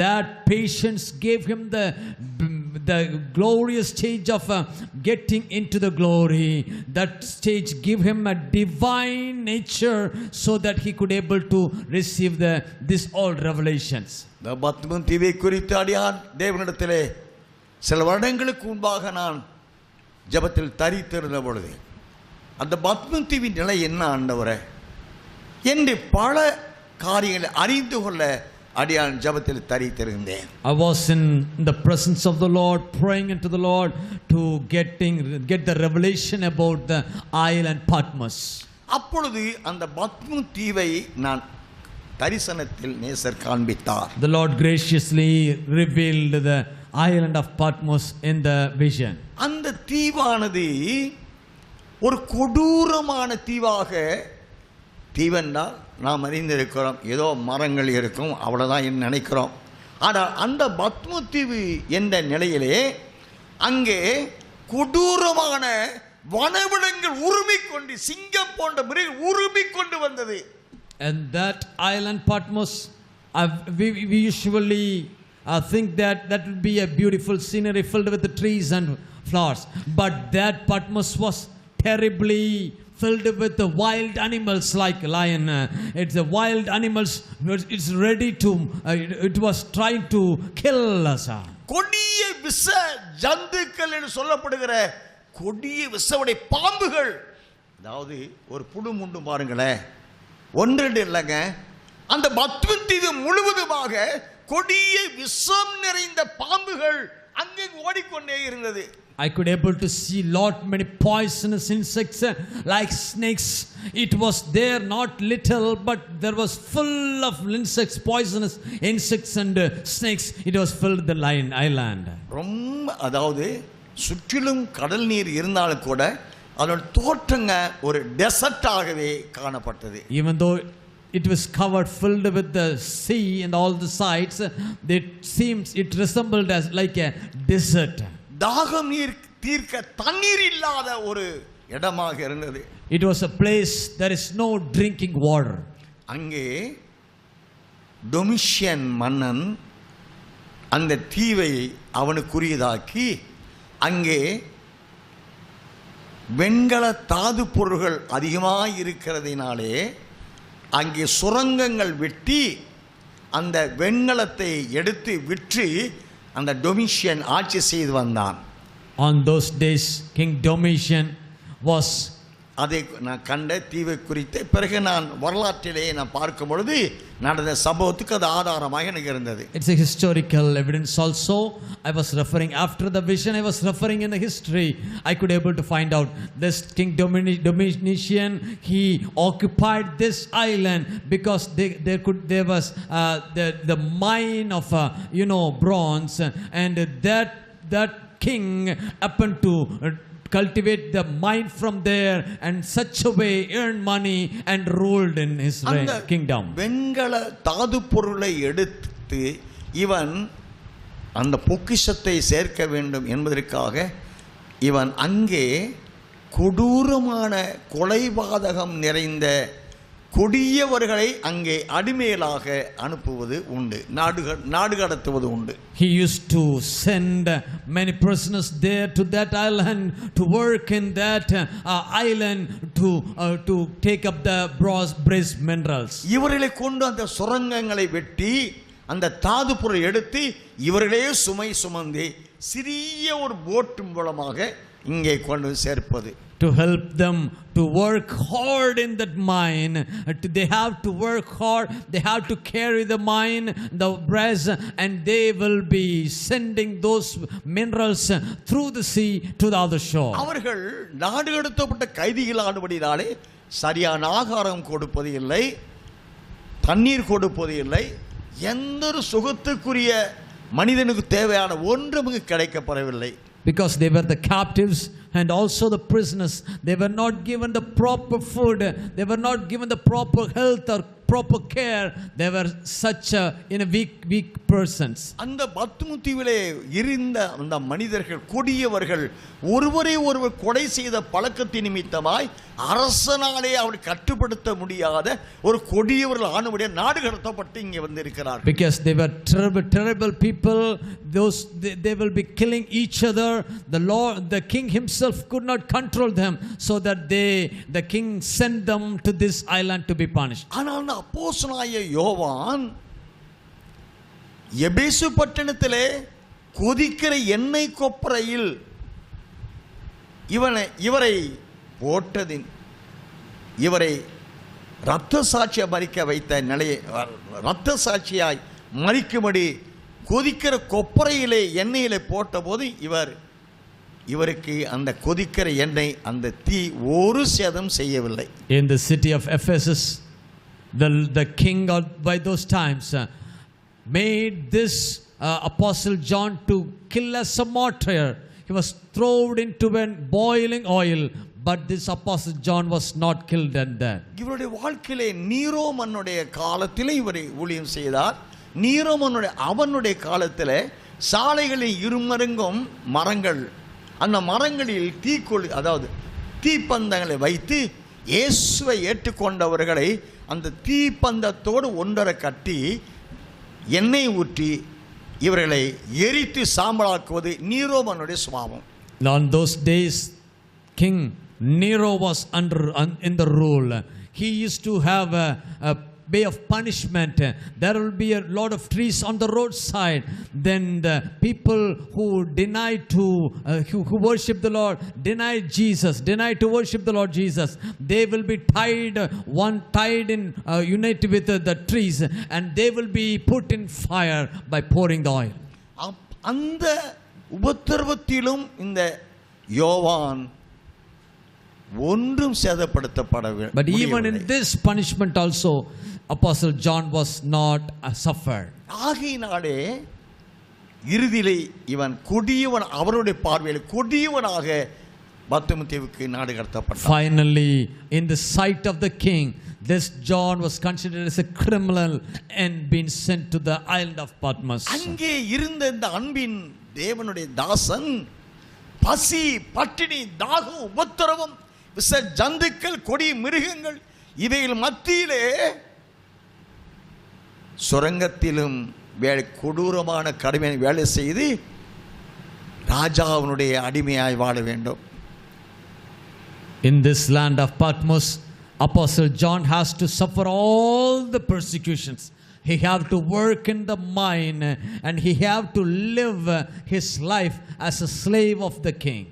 That patience gave him the glorious stage of getting into the glory. That stage gave him a divine nature so that he could able to receive this all revelations. இந்த பத்மம் தீவை குறித்து அடியான் தேவனிடத்திலே சில வருடங்களுக்கு முன்பாக நான் ஜெபத்தில் தரித்திருந்த பொழுது அந்த பத்மம் தீவின் நிலை என்ன ஆண்டவரே என்று பல காரியங்களை அறிந்து கொள்ள அடியான் ஜெபத்தில் தரித்திருந்தேன். I was in the presence of the Lord, praying unto the Lord to get the revelation about the island Patmos. அப்பொழுது அந்த பத்மம் தீவை நான் தரிசனத்தில் நேசர் காண்பித்தார். The Lord graciously revealed the island of Patmos in the vision. அந்த தீவானது ஒரு கொடூரமான தீவாக, தீவென்றால் நாம் அறிந்திருக்கிறோம் ஏதோ மரங்கள் இருக்கும் அவ்வளோதான் நினைக்கிறோம். ஆனால் அந்த பத்ம தீவு என்ற நிலையிலே அங்கே கொடூரமான வனவிலங்குகள் உருமிக்கொண்டு, சிங்கம் போன்ற மிருகம் உருமிக்கொண்டு வந்தது. And that island Patmos, we usually think that would be a beautiful scenery filled with the trees and flowers. But that Patmos was terribly filled with the wild animals like lion. It's the wild animals. It's ready to. It was trying to kill us. கொடிய விஷ ஜந்துக்கள் என்று சொல்லப்படுகிற கொடிய விஷவுடைய பாம்புகள். அதாவது ஒரு புழு முண்டு பாருங்களேன், ஒன்றெண்டு இல்லைங்க, அந்த பத்மம் தீவு முழுவதுமாக கொடிய விஷம் நிறைந்த பாம்புகள் அங்கே ஓடிக்கொண்டே இருந்தது. I could able to see lot many poisonous insects like snakes. It was there not little, but there was full of insects, poisonous insects and snakes. It was filled the island. ரொம்ப, அதாவது சுற்றிலும் கடல் நீர் இருந்தாலும் கூட அதோட தோற்றங்க ஒரு டெசர்ட்டாகவே காணப்பட்டது. Even though it was covered, filled with the sea and all the sides, it resembled as like a desert. தாகம் நீர் தீர்க்க தண்ணீர் இல்லாத ஒரு இடமாக இருந்தது. It was a place there is no drinking water. அங்கே டொமிஷியன் மன்னன் அந்த தீவை அவனுக்குரியதாக்கி அங்கே வெண்கல தாது பொருள்கள் அதிகமாக இருக்கிறதினாலே அங்கே சுரங்கங்கள் வெட்டி அந்த வெண்கலத்தை எடுத்து விற்று அந்த டொமிஷியன் ஆட்சி செய்து வந்தான். On those days King Domitian was, அதை நான் கண்ட தீவை குறித்து பிறகு நான் வரலாற்றிலே நான் பார்க்கும் பொழுது நடந்த சம்பவத்துக்கு அது ஆதாரமாக எனக்கு இருந்தது. It's a historical evidence also. I was referring after the vision, I was referring in the history. I could able to find out this King Domitian, he occupied this island because there was the mine of bronze, and that king happened to cultivate the mine from there and such a way earn money and ruled in his kingdom. வெண்கல தாது பொருளை எடுத்து இவன் அந்த பொக்கிஷத்தை சேர்க்க வேண்டும் என்பதற்காக இவன் அங்கே கொடூரமான கொலைபாதகம் நிறைந்த கொடியவர்களை அங்கே அடிமைகளாக அனுப்புவது உண்டு, நாடு கடத்துவது உண்டு. He used to send many prisoners there to that island to work in that island to take up the brass minerals. இவர்களை கொண்டு அந்த சுரங்கங்களை வெட்டி அந்த தாது பொருளை எடுத்து இவர்களே சுமை சுமந்து சிறிய ஒரு போட் மூலமாக இங்கே கொண்டு சேர்ப்பது. To help them to work hard in that mine, they have to work hard, they have to carry the mine, the brass, and they will be sending those minerals through the sea to the other shore. அவர்கள் நாடு கடத்தப்பட்ட கைதிகள் ஆனபடினாலே சரியான ஆகாரம் கொடுப்பது இல்லை, தண்ணீர் கொடுப்பது இல்லை, எந்த ஒரு சுகத்துக்குரிய மனிதனுக்கு தேவையான ஒன்றும் இங்கு கிடைக்கப்படவில்லை. Because they were the captives and also the prisoners. They were not given the proper food. They were not given the proper health or proper care. They were such weak persons. அந்த பத்மு தீவிலே இருந்த அந்த மனிதர்கள் கொடியவர்கள், ஒருவரை ஒருவர் கொலை செய்த பழக்கத்தின் நிமித்தமாய் அரசனாலே அவர் கட்டுப்படுத்த முடியாத ஒரு கொடியவர்கள் ஆனவுடைய நாடு கடத்தப்பட்டு இங்கே வந்திருக்கிறார்கள். Because they were terrible people. They will be killing each other. The king himself could not control them, so that the king sent them to this island to be punished. ஆனால் அப்போஸ்தலனாகிய யோவான் எபேசு பட்டணத்திலே கொதிக்கிற எண்ணெய் கொப்பரையில் இவரை போட்டதின், இவரை இரத்த சாட்சியை மறிக்க வைத்த நிலையை, இரத்த சாட்சியாய் மறிக்கும்படி கொதிக்கிற கொப்பரையிலே எண்ணெயிலே போட்டபோது இவருக்கு அந்த கொதிக்கிற எண்ணெய், அந்த தீ ஒரு சேதம் செய்யவில்லை. In the city of Ephesus, the king by those times made this apostle John to kill as a martyr. He was thrown into a boiling oil, but this apostle John was not killed and dead. இவருடைய வாழ்க்கையிலே நீரோ மன்னுடைய காலத்திலே இவர் ஊழியம் செய்தார். நீரோ அவனுடைய காலத்தில் சாலைகளில் இருமருங்கும் மரங்கள், அந்த மரங்களில் அதாவது தீப்பந்தங்களை வைத்து இயேசுவை ஏற்றுக்கொண்டவர்களை அந்த தீப்பந்தத்தோடு ஒன்றரை கட்டி எண்ணெய் ஊற்றி இவர்களை எரித்து சாம்பலாக்குவது நீரோமனுடைய சுபாவம். On those days, King Nero was in the rule. He used to have a way of punishment. There will be a lot of trees on the roadside. Then the people who denied to who worship the Lord, denied Jesus, denied to worship the Lord Jesus, they will be tied in united with the trees, and they will be put in fire by pouring the oil. அந்த உபத்திரவத்திலும் இந்த யோவான் ஒன்றும் சேதப்படுத்தப்படவில்லை. But even in this punishment also, Apostle John was not suffered. ஆகையினாலே இறுதியிலே இவன் கொடியவன், அவருடைய பார்வையில் கொடியவனாக பத்மோத்தேவுக்கு நாடு கடத்தப்பட்டான். Finally, in the sight of the king, this John was considered as a criminal and been sent to the island of Patmos. அங்கே இருந்த இந்த அன்பின் தேவனுடைய தாசன் பசி, பட்டினி, தாகம், உபத்திரவம், விஷ ஜந்துக்கள், கொடி மிருகங்கள் இவைகள் மத்தியிலே சுரங்கத்திலும் கொடூரமான கடுமையான வேலை செய்து ராஜாவினுடைய அடிமையாய் வாழ வேண்டும். In this land of Patmos, Apostle John has to suffer all the persecutions. He have to work in the mine, and he have to live his life as a slave of the king.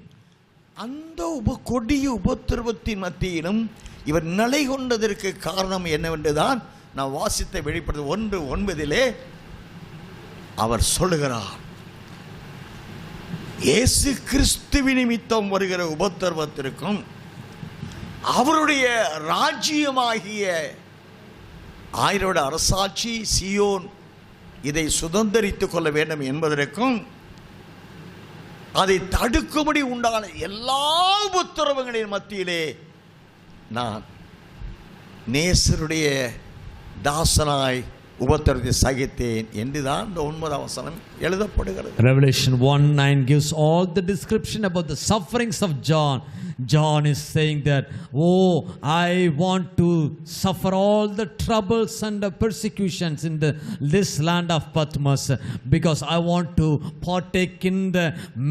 அந்த கொடிய உபத்திரவத்தின் மத்தியிலும் இவர் நிலை கொண்டதற்கு காரணம் என்னவென்றுதான் நான் வாசித்த வெளிப்படுத்த 1:9 அவர் சொல்லுகிறார், இயேசு கிறிஸ்துவின் நிமித்தம் வருகிற உபத்திரவத்திற்கும் அவருடைய ராஜ்யமாகிய 1000 அரசாட்சி சியோன் இதை சுதந்தரித்துக் கொள்ள வேண்டும் என்பதற்கும் அதை தடுக்கும்படி உண்டான எல்லா உபத்திரவங்களின் மத்தியிலே நான் நேசருடைய தாசனாய் உபத்திரவத்தை சகித்தேன் என்றுதான் இந்த 9ஆம் வசனம் எழுதப்படுகிறது. Revelation 1:9 gives all the description about the sufferings of John. John is saying that, oh, I want to suffer all the troubles and the persecutions in this land of Patmos, because I want to partake in the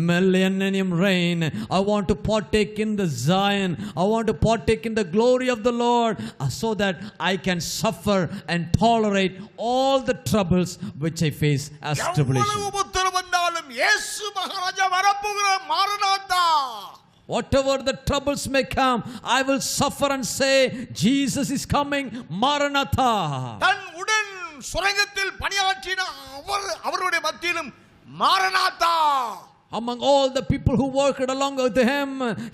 millennium reign. I want to partake in the Zion. I want to partake in the glory of the Lord, so that I can suffer and tolerate all the troubles which I face as tribulation. Whatever the troubles may come, I will suffer and say, Jesus is coming, Maranatha. தன் உடன் சுரங்கத்தில் பணியாற்றின அவருடைய மத்தியிலும் Maranatha. Among all the people who worked along with him,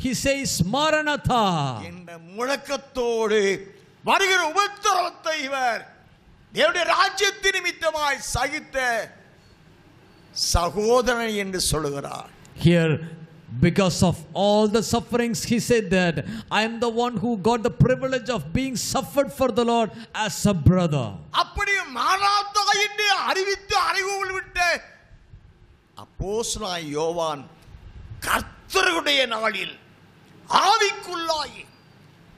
he says, Maranatha. இந்த முழக்கத்தோடு வருகிற உபத்திரவத்தை இவர் தேவனுடைய ராஜ்யத்தின் நிமித்தமாய் சகித்த சகோதரன் என்று சொல்லுகிறார். Here, because of all the sufferings, he said that I am the one who got the privilege of being suffered for the Lord as a brother. அப்படி மாறாதா என்று அறிவித்து அறிவுகள் விட்ட அப்போஸ்தலனாகிய யோவான் கர்த்தருடைய நாளில் ஆவிக்குள்ளாய்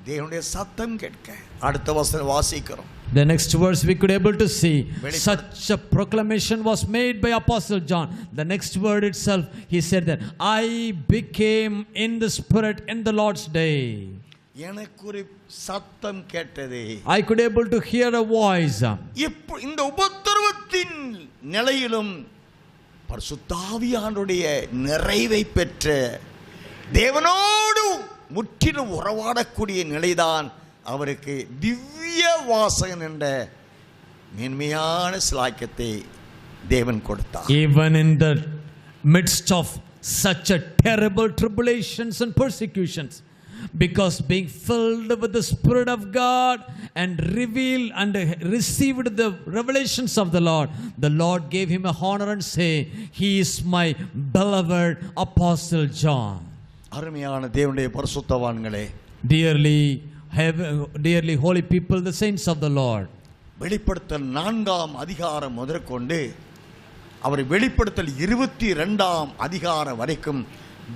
தேவனுடைய சத்தம் கேட்க, அடுத்த வசனம் வாசிக்கிறோம். The next verse we could able to see such a proclamation was made by Apostle John. The next word itself, he said that I became in the spirit in the Lord's day. எனக்கு ஒரு சத்தம் கேட்டதே. I could able to hear a voice. இந்த உபத்திரவத்தின் நிலையிலும் பரிசுத்தாவியானுடைய நிறைவை பெற்ற தேவனோடு முற்றிலும் உறவாடக்கூடிய நிலைதான் அவருக்கு திவ்ய வாசகன் என்ற மேன்மையான சிலாக்கியத்தை தேவன் கொடுத்தார். Even in the midst of such a terrible tribulations and persecutions, because being filled with the Spirit of God and revealed and received the revelations of the Lord gave him a honor and say, he is my beloved Apostle John. அருமையான தேவனுடைய பரிசுத்தவான்களே, dearly holy people, the saints of the Lord. வெளிப்படுத்தல் 4ஆம் அதிகாரம் முதற்கொண்டு அவர் வெளிப்படுத்தல் 22ஆம் அதிகாரம் வரைக்கும்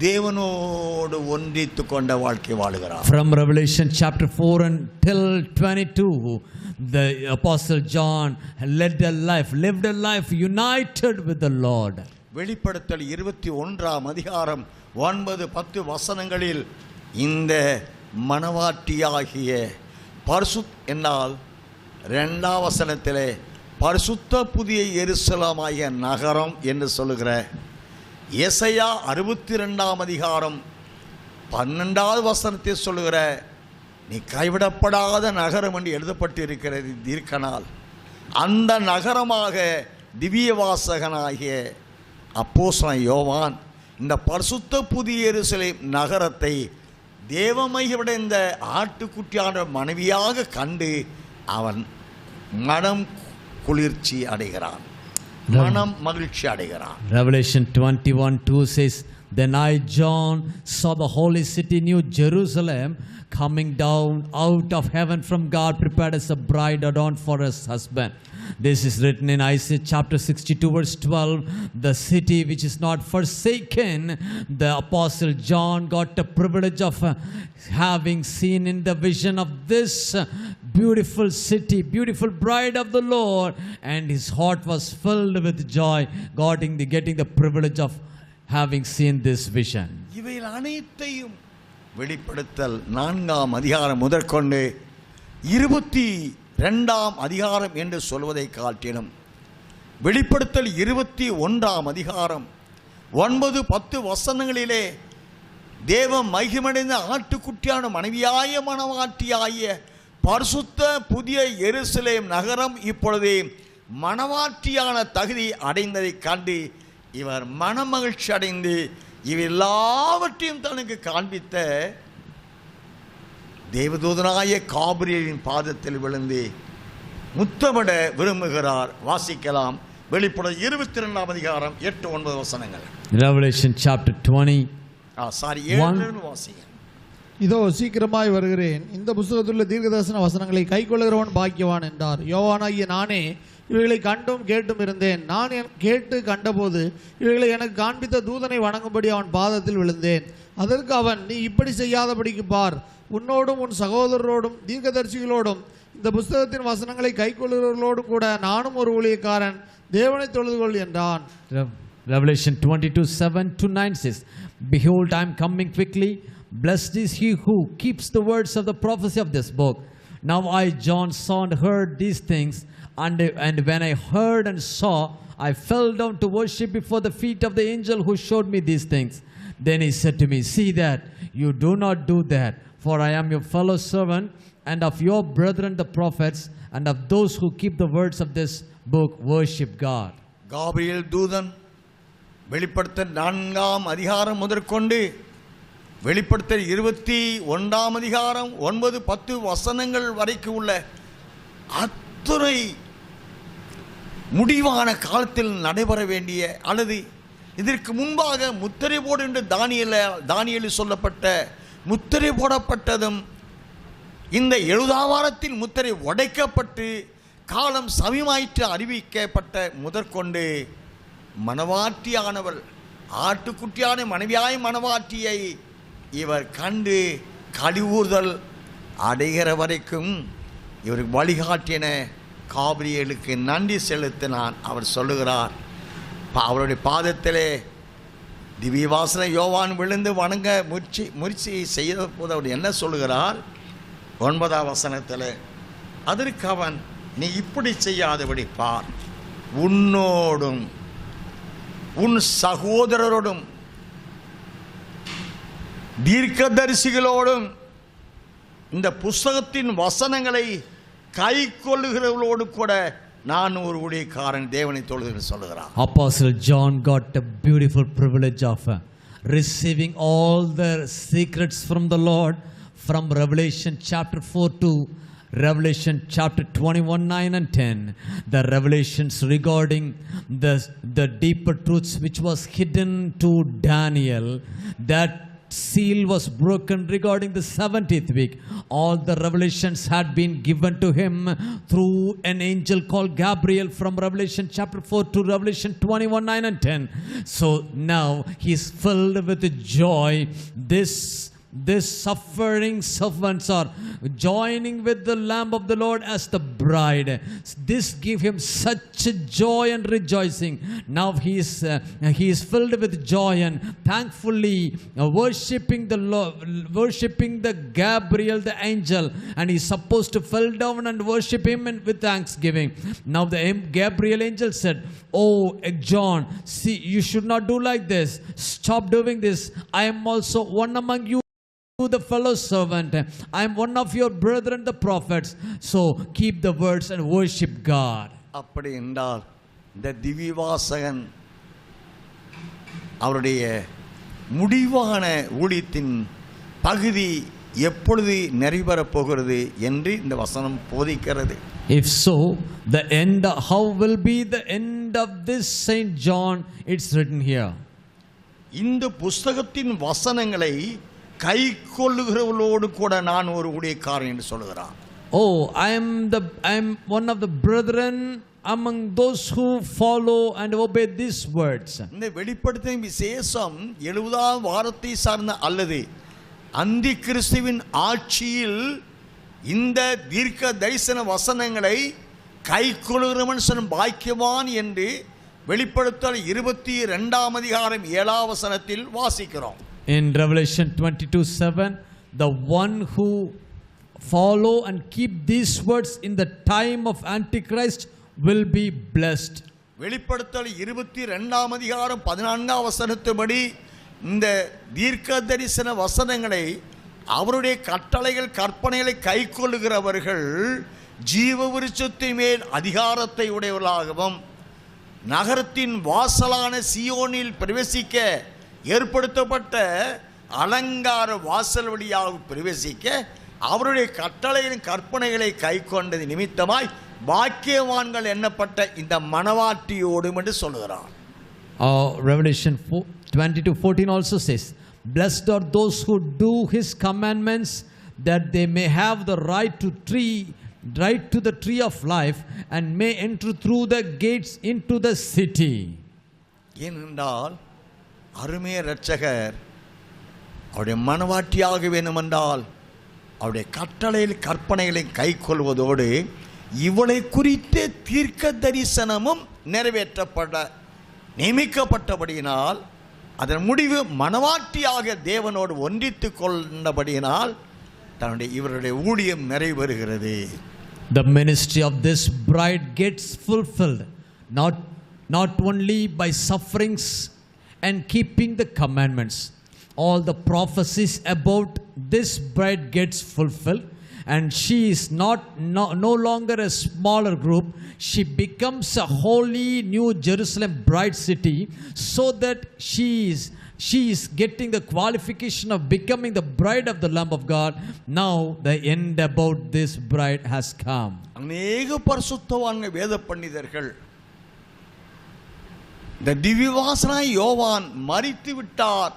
தேவனோடு ஒன்றித்து கொண்ட வாழ்க்கை வாழுகிறார். From Revelation chapter 4 until 22, the Apostle John lived a life united with the Lord. வெளிப்படுத்தல் 21ஆம் அதிகாரம் 9-10 வசனங்களில் இந்த மனவாட்டியாகிய பரிசுத்த என்னால் 2ஆம் வசனத்திலே பரிசுத்த புதிய எருசலேமாகிய நகரம் என்று சொல்லுகிற ஏசாயா 62ஆம் அதிகாரம் 12வது வசனத்தை சொல்லுகிற நீ கைவிடப்படாத நகரம் என்று எழுதப்பட்டிருக்கிறது இருக்கனால் அந்த நகரமாக திவ்ய வாசகனாகிய அப்போஸ்தலன் யோவான் இந்த பரிசுத்த புதிய எருசலேம் நகரத்தை தேவமகிமையுடைய ஆட்டுக்குட்டியான மனைவியாக கண்டு அவன் மனம் குளிர்ச்சி அடைகிறான், மனம் மகிழ்ச்சி அடைகிறான். Revelation 21:2 says, then I, John, saw the holy city, New Jerusalem, coming down out of heaven from God, prepared as a bride adorned for her husband. This is written in Isaiah chapter 62 verse 12. The city which is not forsaken, the Apostle John got the privilege of having seen in the vision of this beautiful city, beautiful bride of the Lord, and his heart was filled with joy, getting the privilege of having seen this vision. இவைகள் அனைத்தையும் வெளிப்படுத்தல் 4ஆம் அதிகாரம் முதற்கொண்டு 22ஆம் அதிகாரம் என்று சொல்வதை காட்டிலும் வெளிப்படுத்தல் 21ஆம் அதிகாரம் 9-10 வசனங்களிலே தேவ மகிமையடைந்த ஆட்டுக்குட்டியான மனைவியாய மணவாட்டியாகிய பரிசுத்த புதிய எருசலேம் நகரம் இப்பொழுது மணவாட்டியான தகுதி அடைந்ததை கண்டு இவர் மனமகிழ்ச்சி அடைந்து இவெல்லாவற்றையும் தனக்கு காண்பித்த தேவதூதனாய காபிரியலின் பாதத்தில் விழுந்து முத்தமிட விரும்புகிறார். வாசிக்கலாம். வெளிப்படுத்தல் 22ஆம் அதிகாரம் 8-9 வசனங்கள். Revelation chapter 20. 7 வாசிங்க. இதோ சீக்கிரமாய் வருகிறேன், இந்த புத்தகத்திலுள்ள தீர்க்கதரிசன வசனங்களை கைக்கொள்கிறவன் பாக்கியவான் என்றார். யோவானாகிய நானே இவைகளை கண்டும் கேட்டும் இருந்தேன். நான் கேட்டு கண்டபோது இவைகளை எனக்கு காண்பித்த தூதனை வணங்கும்படி அவன் பாதத்தில் விழுந்தேன். அதற்கு அவன், நீ இப்படி செய்யாதபடிக்கு பார், உன்னோடும் உன் சகோதரரோடும் தீர்க்கதரிசிகளோடும் இந்த புத்தகத்தின் வசனங்களை கைக்கொள்கிறவர்களோடும் கூட நானும் ஒரு ஊழியக்காரன், தேவனை தொழுதுகொள் என்றான். Revelation 22:7-9 says, behold, I am coming quickly. Blessed is he who keeps the words of the prophecy of this book. Now I, John, saw and heard these things, and when I heard and saw, I fell down to worship before the feet of the angel who showed me these things. Then he said to me, see that you do not do that, for I am your fellow servant, and of your brethren the prophets, and of those who keep the words of this book worship God. Gabriel தூதன் வெளிப்படுத்தல் 4ஆம் அதிகாரம் முதற்கொண்டு வெளிப்படுத்தல் 21ஆம் அதிகாரம் 9-10 வசனங்கள் வரைக்கும் உள்ள அத்துணை முடிவான காலத்தில் நடைபெற வேண்டிய அல்லது இதற்கு முன்பாக முத்திரை போடு என்று தானியேலில் சொல்லப்பட்ட முத்திரை போடப்பட்டதும் இந்த 70ஆம் வாரத்தில் முத்திரை உடைக்கப்பட்டு காலம் சமீபமாயிற்று அறிவிக்கப்பட்ட முதற்கொண்டு மணவாட்டியானவள் ஆட்டுக்குட்டியான மனைவியாய் மணவாட்டியை இவர் கண்டு கழிவுறுதல் அடைகிற வரைக்கும் இவருக்கு வழிகாட்டின காபிரியேலுக்கு நன்றி செலுத்தினான். அவர் சொல்லுகிறார், அவருடைய பாதத்திலே திவ்யவாசன யோவான் விழுந்து வணங்க முயற்சி செய்த போது அவர் என்ன சொல்லுகிறார்? 9ஆம் வசனத்தில், அதற்கு அவன், நீ இப்படி செய்யாதபடி பார், உன்னோடும் உன் சகோதரரோடும் தீர்க்கதரிசிகளோடும் இந்த புஸ்தகத்தின் வசனங்களை கை கொள்ளுகிறவர்களோடு கூட நான் ஒரு ஊழியக்காரன் தேவனை தொழுது சொல்லுகிறார். Apostle John got a beautiful privilege of receiving all the secrets from the Lord from Revelation chapter 4 to Revelation chapter 21, 9 and 10. The revelations regarding the deeper truths which was hidden to Daniel, that seal was broken regarding the 70th week. All the revelations had been given to him through an angel called Gabriel from Revelation chapter 4 to Revelation 21, 9 and 10. So now he is filled with joy. This suffering servants are joining with the Lamb of the Lord as the bride. This give him such joy and rejoicing. Now he is filled with joy and thankfully worshiping the Lord, worshiping the Gabriel, the angel, and he is supposed to fall down and worship him with thanksgiving. Now the Gabriel angel said, "Oh John, see, you should not do like this. Stop doing this. I am also one among you, the fellow servant. I am one of your brethren the prophets, so keep the words and worship God." அப்படி என்றால் இந்த திவ்யவாசகன் அவருடைய முடிவான ஊழியத்தின் பகுதி எப்பொழுது நிறைவேறப் போகிறது என்று இந்த வசனம் போதிக்கிறது. If so, the end, how will be the end of this Saint John? It's written here. இந்த புஸ்தகத்தின் வசனங்களை கை கொள்ளுகிறவர்களோடு கூட நான் ஒரு ஊழியக்காரன் என்று சொல்லுகிறான். Oh, I am one of the brethren among those who follow and obey these words. இந்த வெளிப்படுத்தின விசேஷம் 70ஆம் வாரத்தை சார்ந்த அல்லது அந்தி கிறிஸ்துவின் ஆட்சியில் இந்த தீர்க்க தரிசன வசனங்களை கை கொள்ளுகிற மனுஷன் பாக்கியவான் என்று வெளிப்படுத்தல் 22ஆம் அதிகாரம் 7ஆம் வசனத்தில் வாசிக்கிறோம். In Revelation 22:7, the one who follow and keep these words in the time of Antichrist will be blessed. வெளிப்படுத்தல் 22ஆம் அதிகாரம் 14ஆம் வசனத்தின்படி இந்த தீர்க்க தரிசன வசனங்களை அவருடைய கட்டளைகள் கற்பனைகளை கை கொள்ளுகிறவர்கள் ஜீவ விருட்சத்தின் மேல் அதிகாரத்தை உடையவர்களாகவும் நகரத்தின் வாசலான சியோனில் பிரவேசிக்க ஏற்படுத்தப்பட்ட அலங்கார வாசல் வழியாக பிரவேசிக்க அவருடைய கட்டளையின் கற்பனைகளை கை கொண்டது நிமித்தமாய் பாக்கியவான்கள் எண்ணப்பட்ட இந்த மணவாட்டியோடும் என்று சொல்லுகிறார். Revelation 22:14 also says, "Blessed are those who do his commandments, that they may have the right to the tree of life and may enter through the gates into the city." ஏனென்றால் அருமைய இரட்சகர் அவருடைய மனவாட்டியாக வேண்டுமென்றால் அவருடைய கட்டளையில் கற்பனைகளை கை கொள்வதோடு இவளை குறித்த தீர்க்க தரிசனமும் நிறைவேற்றப்பட நியமிக்கப்பட்டபடியினால் அதன் முடிவு மனவாட்டியாக தேவனோடு ஒன்றித்து கொண்டபடியினால் இவருடைய ஊழியம் நிறைவேறுகிறது. The ministry of this bride gets fulfilled not only by sufferings and keeping the commandments. All the prophecies about this bride gets fulfilled, and she is no longer a smaller group. She becomes a holy New Jerusalem bride city, so that she is getting the qualification of becoming the bride of the Lamb of God. Now the end about this bride has come. அநேக பரிசுத்தவான்கள் வேத பண்டிதர்கள் இந்த திவ்யவாசனாய் யோவான் மரித்து விட்டார்,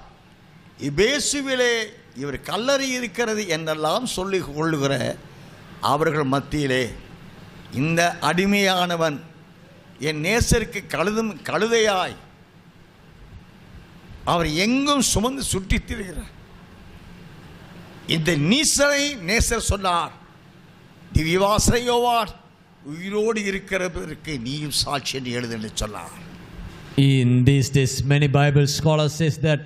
எபேசுவிலே இவர் கல்லறை இருக்கிறது என்றெல்லாம் சொல்லிக் கொள்ளுகிற அவர்கள் மத்தியிலே இந்த அடிமையானவன் என் நேசருக்கு கழுதையாய் அவர் எங்கும் சுமந்து சுற்றித் திரிகிறார். இந்த நீசரை நேசர் சொன்னார், திவ்யவாசனை யோவான் உயிரோடு இருக்கிறதற்கு நீயும் சாட்சி என்று எழுது என்று சொன்னார். In these days, many Bible scholars says that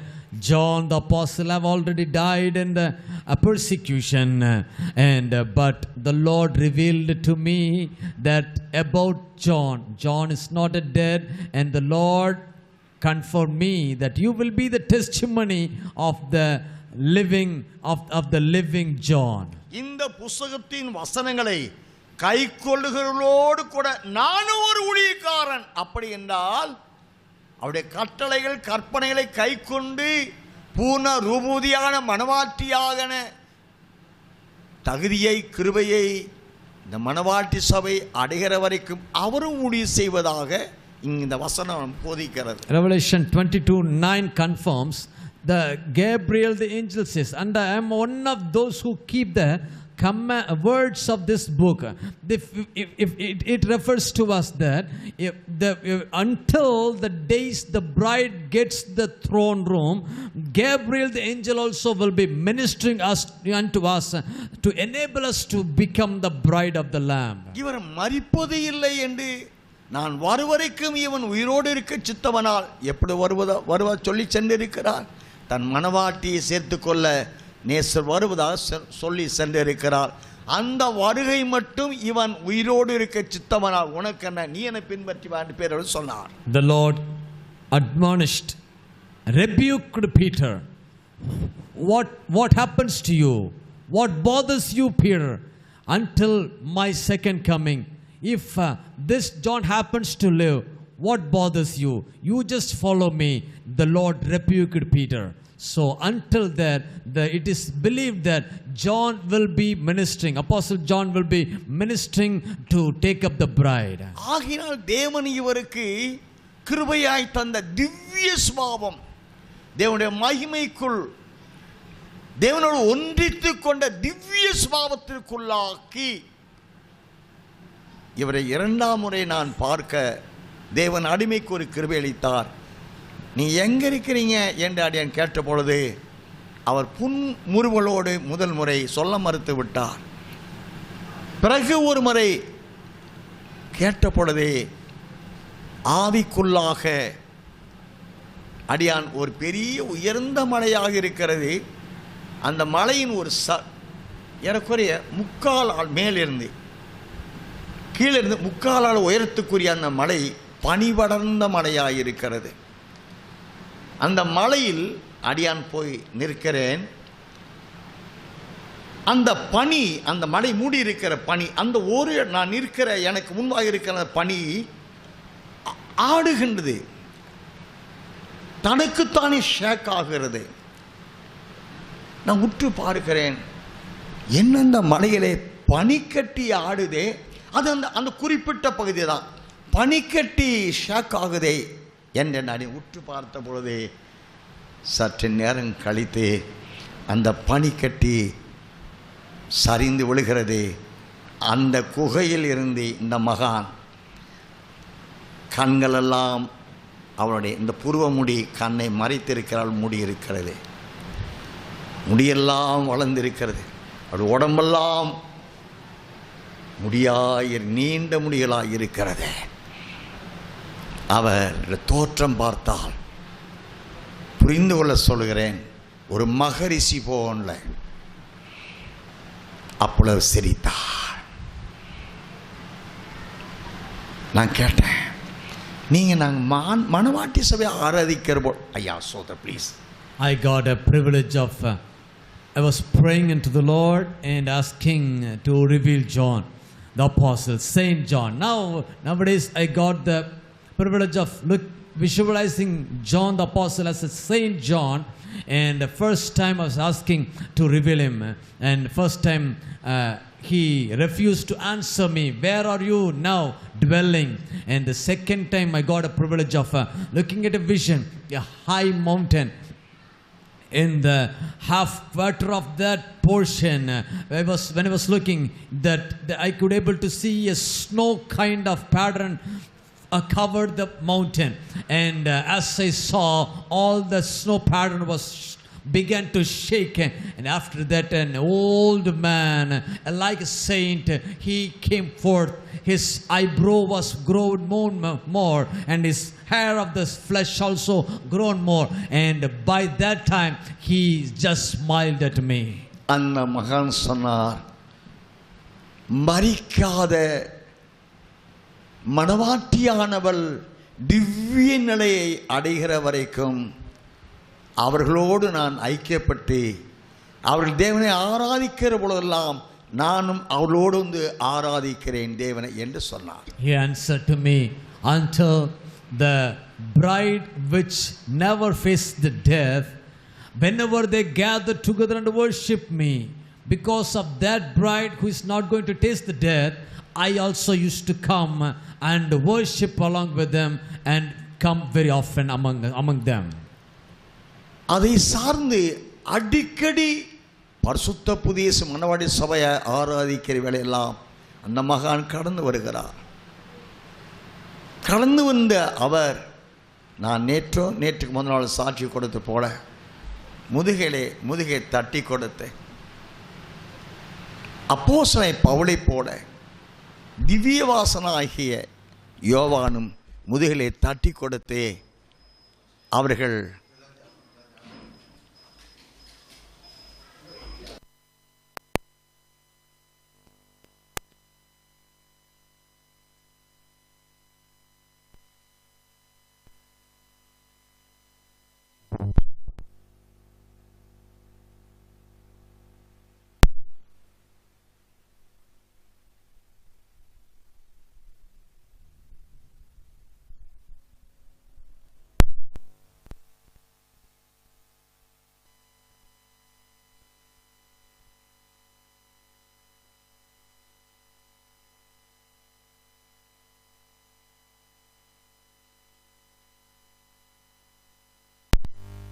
John the apostle have already died in the persecution, but the Lord revealed to me that about John is not dead, and the Lord confirmed me that you will be the testimony of the living John. இந்த புத்தகத்தின் வசனங்களை கைக்கொள்ளுகிறவர்களோடு கூட நானும் ஒரு ஊழியக்காரன். அப்படி என்றால் அவருடைய கட்டளைகள் கற்பனைகளை கைக்கொண்டு பூர்ண ரூபூதியான மனவாட்டியாக தகுதியை கிருபையை இந்த மனவாட்டி சபை அடைகிற வரைக்கும் அவரும் ஊழியம் செய்வதாக இந்த வசனம் போதிக்கிறது. Revelation 22:9 confirms the Gabriel the angel says, and I am one of those who keep the words of this book. If it refers to us that until the days the bride gets the throne room, Gabriel the angel also will be ministering unto us to enable us to become the bride of the Lamb. இவர் மரிப்பது இல்லை என்று நான் வருவரைக்கும் இவன் உயிரோடு இருக்க சித்தவனால் எப்படி வருவா சொல்லி சென்றிருக்கிறார். தன் மனவாட்டியை சேர்த்துக்கொள்ள நேசர் வருவதாக சொல்லி சென்றிருக்கிறார். அந்த வருகை மட்டும் இவன் உயிரோடு இருக்க சித்தவனால் உனக்கு என்ன, நீ என்னை பின்பற்றி வான்னு பேரோடு சொன்னார். The Lord admonished, rebuked Peter. What happens to you? What bothers you, Peter? Until my second coming. If this John happens to live, what bothers you? You just follow me. The Lord rebuked Peter. So until that, it is believed that John will be ministering, Apostle John will be ministering to take up the bride. ஆகினால் தேவன் இவருக்கு கிருபையாய் தந்த திவ்ய சுபாவம், தேவனுடைய மகிமைக்குள் தேவனோடு ஒன்றித்துக் கொண்ட திவ்ய சுபாவத்திற்குள்ளாக்கி இவரை இரண்டாம் முறை நான் பார்க்க தேவன் அடிமைக்கு ஒரு கிருபை அளித்தார். நீ எங்கே இருக்கிறீங்க என்று அடியான் கேட்ட பொழுது அவர் புன்முறுவலோடு முதல் முறை சொல்ல மறுத்து விட்டார். பிறகு ஒரு முறை கேட்ட பொழுதே ஆவிக்குள்ளாக அடியான் ஒரு பெரிய உயர்ந்த மலையாக இருக்கிறது, அந்த மலையின் ஒரு ஏறக்குறைய முக்கால் ஆள் மேலிருந்து கீழிருந்து முக்கால் ஆள் உயரத்துக்குரிய அந்த மலை பனிபடர்ந்த மலையாக இருக்கிறது. அந்த மலையில் அடியான் போய் நிற்கிறேன். அந்த பனி, அந்த மலை மூடி இருக்கிற பனி, அந்த ஒரு நான் நிற்கிற எனக்கு முன்பாக இருக்கிற பனி ஆடுகின்றது, தனக்குத்தானே ஷேக் ஆகிறது. நான் உற்று பார்க்கிறேன், என்னென்ன மலையிலே பனிக்கட்டி ஆடுதே, அது அந்த குறிப்பிட்ட பகுதி தான் பனிக்கட்டி ஷேக் ஆகுதே என்று நான் உற்று பார்த்த பொழுது சற்று நேரம் கழித்து அந்த பனிக்கட்டி சரிந்து விழுகிறது. அந்த குகையில் இருந்து இந்த மகான் கண்களெல்லாம் அவனுடைய இந்த புருவ முடி கண்ணை மறைத்திருக்கிறாள், முடி இருக்கிறது, முடியெல்லாம் வளர்ந்திருக்கிறது, அவருடைய உடம்பெல்லாம் நீண்ட முடிகளாக இருக்கிறது. அவர் தோற்றம் பார்த்தால் புரிந்து கொள்ள சொல்கிறேன், ஒரு மகரிஷி போல. அப்பொழுது சிரித்தார். நான் கேட்டேன், நீங்கள் நாங்கள் மனவாட்டி சபையை ஆராதிக்கிற போது, ஐயா சோதர் please. I got a privilege of I was praying into the Lord and asking to reveal John the apostle, Saint John. Nowadays I got the privilege of visualizing John the apostle as a Saint John, and the first time I was asking to reveal him, and first time he refused to answer me. Where are you now dwelling? And the second time I got a privilege of looking at a vision, a high mountain. In the half quarter of that portion, when I was looking, that I could able to see a snow kind of pattern covered the mountain, and as I saw, all the snow pattern began to shake, and after that an old man, like a saint, he came forth. His eyebrow was grown more, and his hair of the flesh also grown more, and by that time he just smiled at me. அந்த மகான் சொன்னார், மரிக்காத மணவாட்டியானவள் திவ்ய நிலையை அடைகிற வரைக்கும் அவர்களோடு நான் ஐக்கியப்பட்டு அவர்கள் தேவனை ஆராதிக்கிற பொழுதெல்லாம் நானும் அவளோடு வந்து ஆராதிக்கிறேன் தேவனை என்று சொன்னார். He answered to me, until the bride which never faced the death, whenever they gather together and worship me, because of that bride who is not going to taste the death, I also used to come and worship along with them and come very often among them. அதை சார்ந்து அடிக்கடி பரிசுத்த புதிய மணவாட்டி சபையை ஆராதிக்கிற வேளையெல்லாம் அந்த மகான் கடந்து வருகிறார். கடந்து வந்த அவர், நான் நேற்றுக்கு முதல் நாள் சாட்சி கொடுத்து போல முதுகை தட்டி கொடுத்தேன். அப்போஸ்தலன் பவுலை போல திவ்யவாசனாகிய யோவானும் முதுகலை தட்டி கொடுத்தே அவர்கள்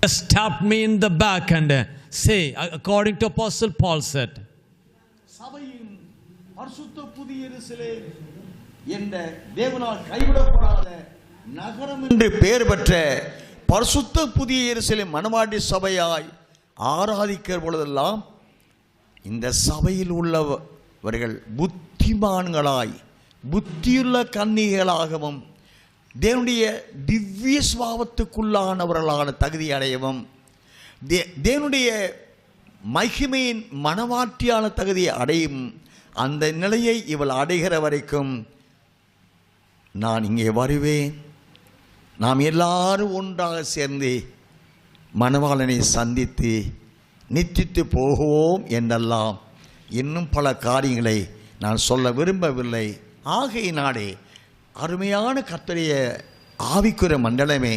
just tapped me in the back and say, according to Apostle Paul said, சபையின் பரிசுத்த புதிய எருசலேம் என்ற தேவனால் கைவிடப்படாத நகரம் என்று பெயர் பெற்ற பரிசுத்த புதிய எருசலேம் மணவாட்டி சபையாய் ஆராதிக்கிற பொழுதெல்லாம் இந்த சபையில் உள்ளவர்கள் புத்திமான்களாய் புத்தியுள்ள கன்னிகைகளாகவும் தேவனுடைய திவ்ய சுபாவத்துக்குள்ளானவர்களான தகுதி அடையவும் தேவனுடைய மகிமையின் மணவாட்டியான தகுதியை அடையும் அந்த நிலையை இவள் அடைகிற வரைக்கும் நான் இங்கே வருவேன். நாம் எல்லாரும் ஒன்றாக சேர்ந்து மணவாளனை சந்தித்து நித்தித்து போகுவோம் என்றெல்லாம் இன்னும் பல காரியங்களை நான் சொல்ல விரும்பவில்லை. ஆகையினாலே அருமையான கர்த்தருடைய ஆவிக்குரிய மண்டலமே,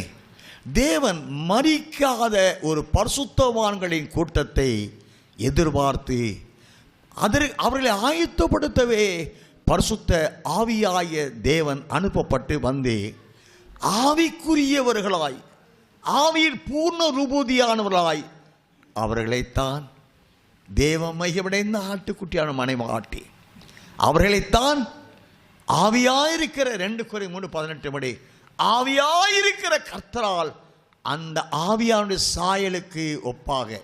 தேவன் மரிக்காத ஒரு பரிசுத்தவான்களின் கூட்டத்தை எதிர்பார்த்து அவர்களை ஆயத்தப்படுத்தவே பரிசுத்த ஆவியாய தேவன் அனுப்பப்பட்டு வந்து ஆவிக்குரியவர்களாய் ஆவியில் பூர்ண ரூபதியானவர்களாய் அவர்களைத்தான் தேவ மையமடைந்த ஆட்டுக்குட்டியான மனைவாட்டி அவர்களைத்தான் ஆவியாயிருக்கிற 2 Corinthians 3:18 படி ஆவியாயிருக்கிற கர்த்தரால் அந்த ஆவியானுடைய சாயலுக்கு ஒப்பாக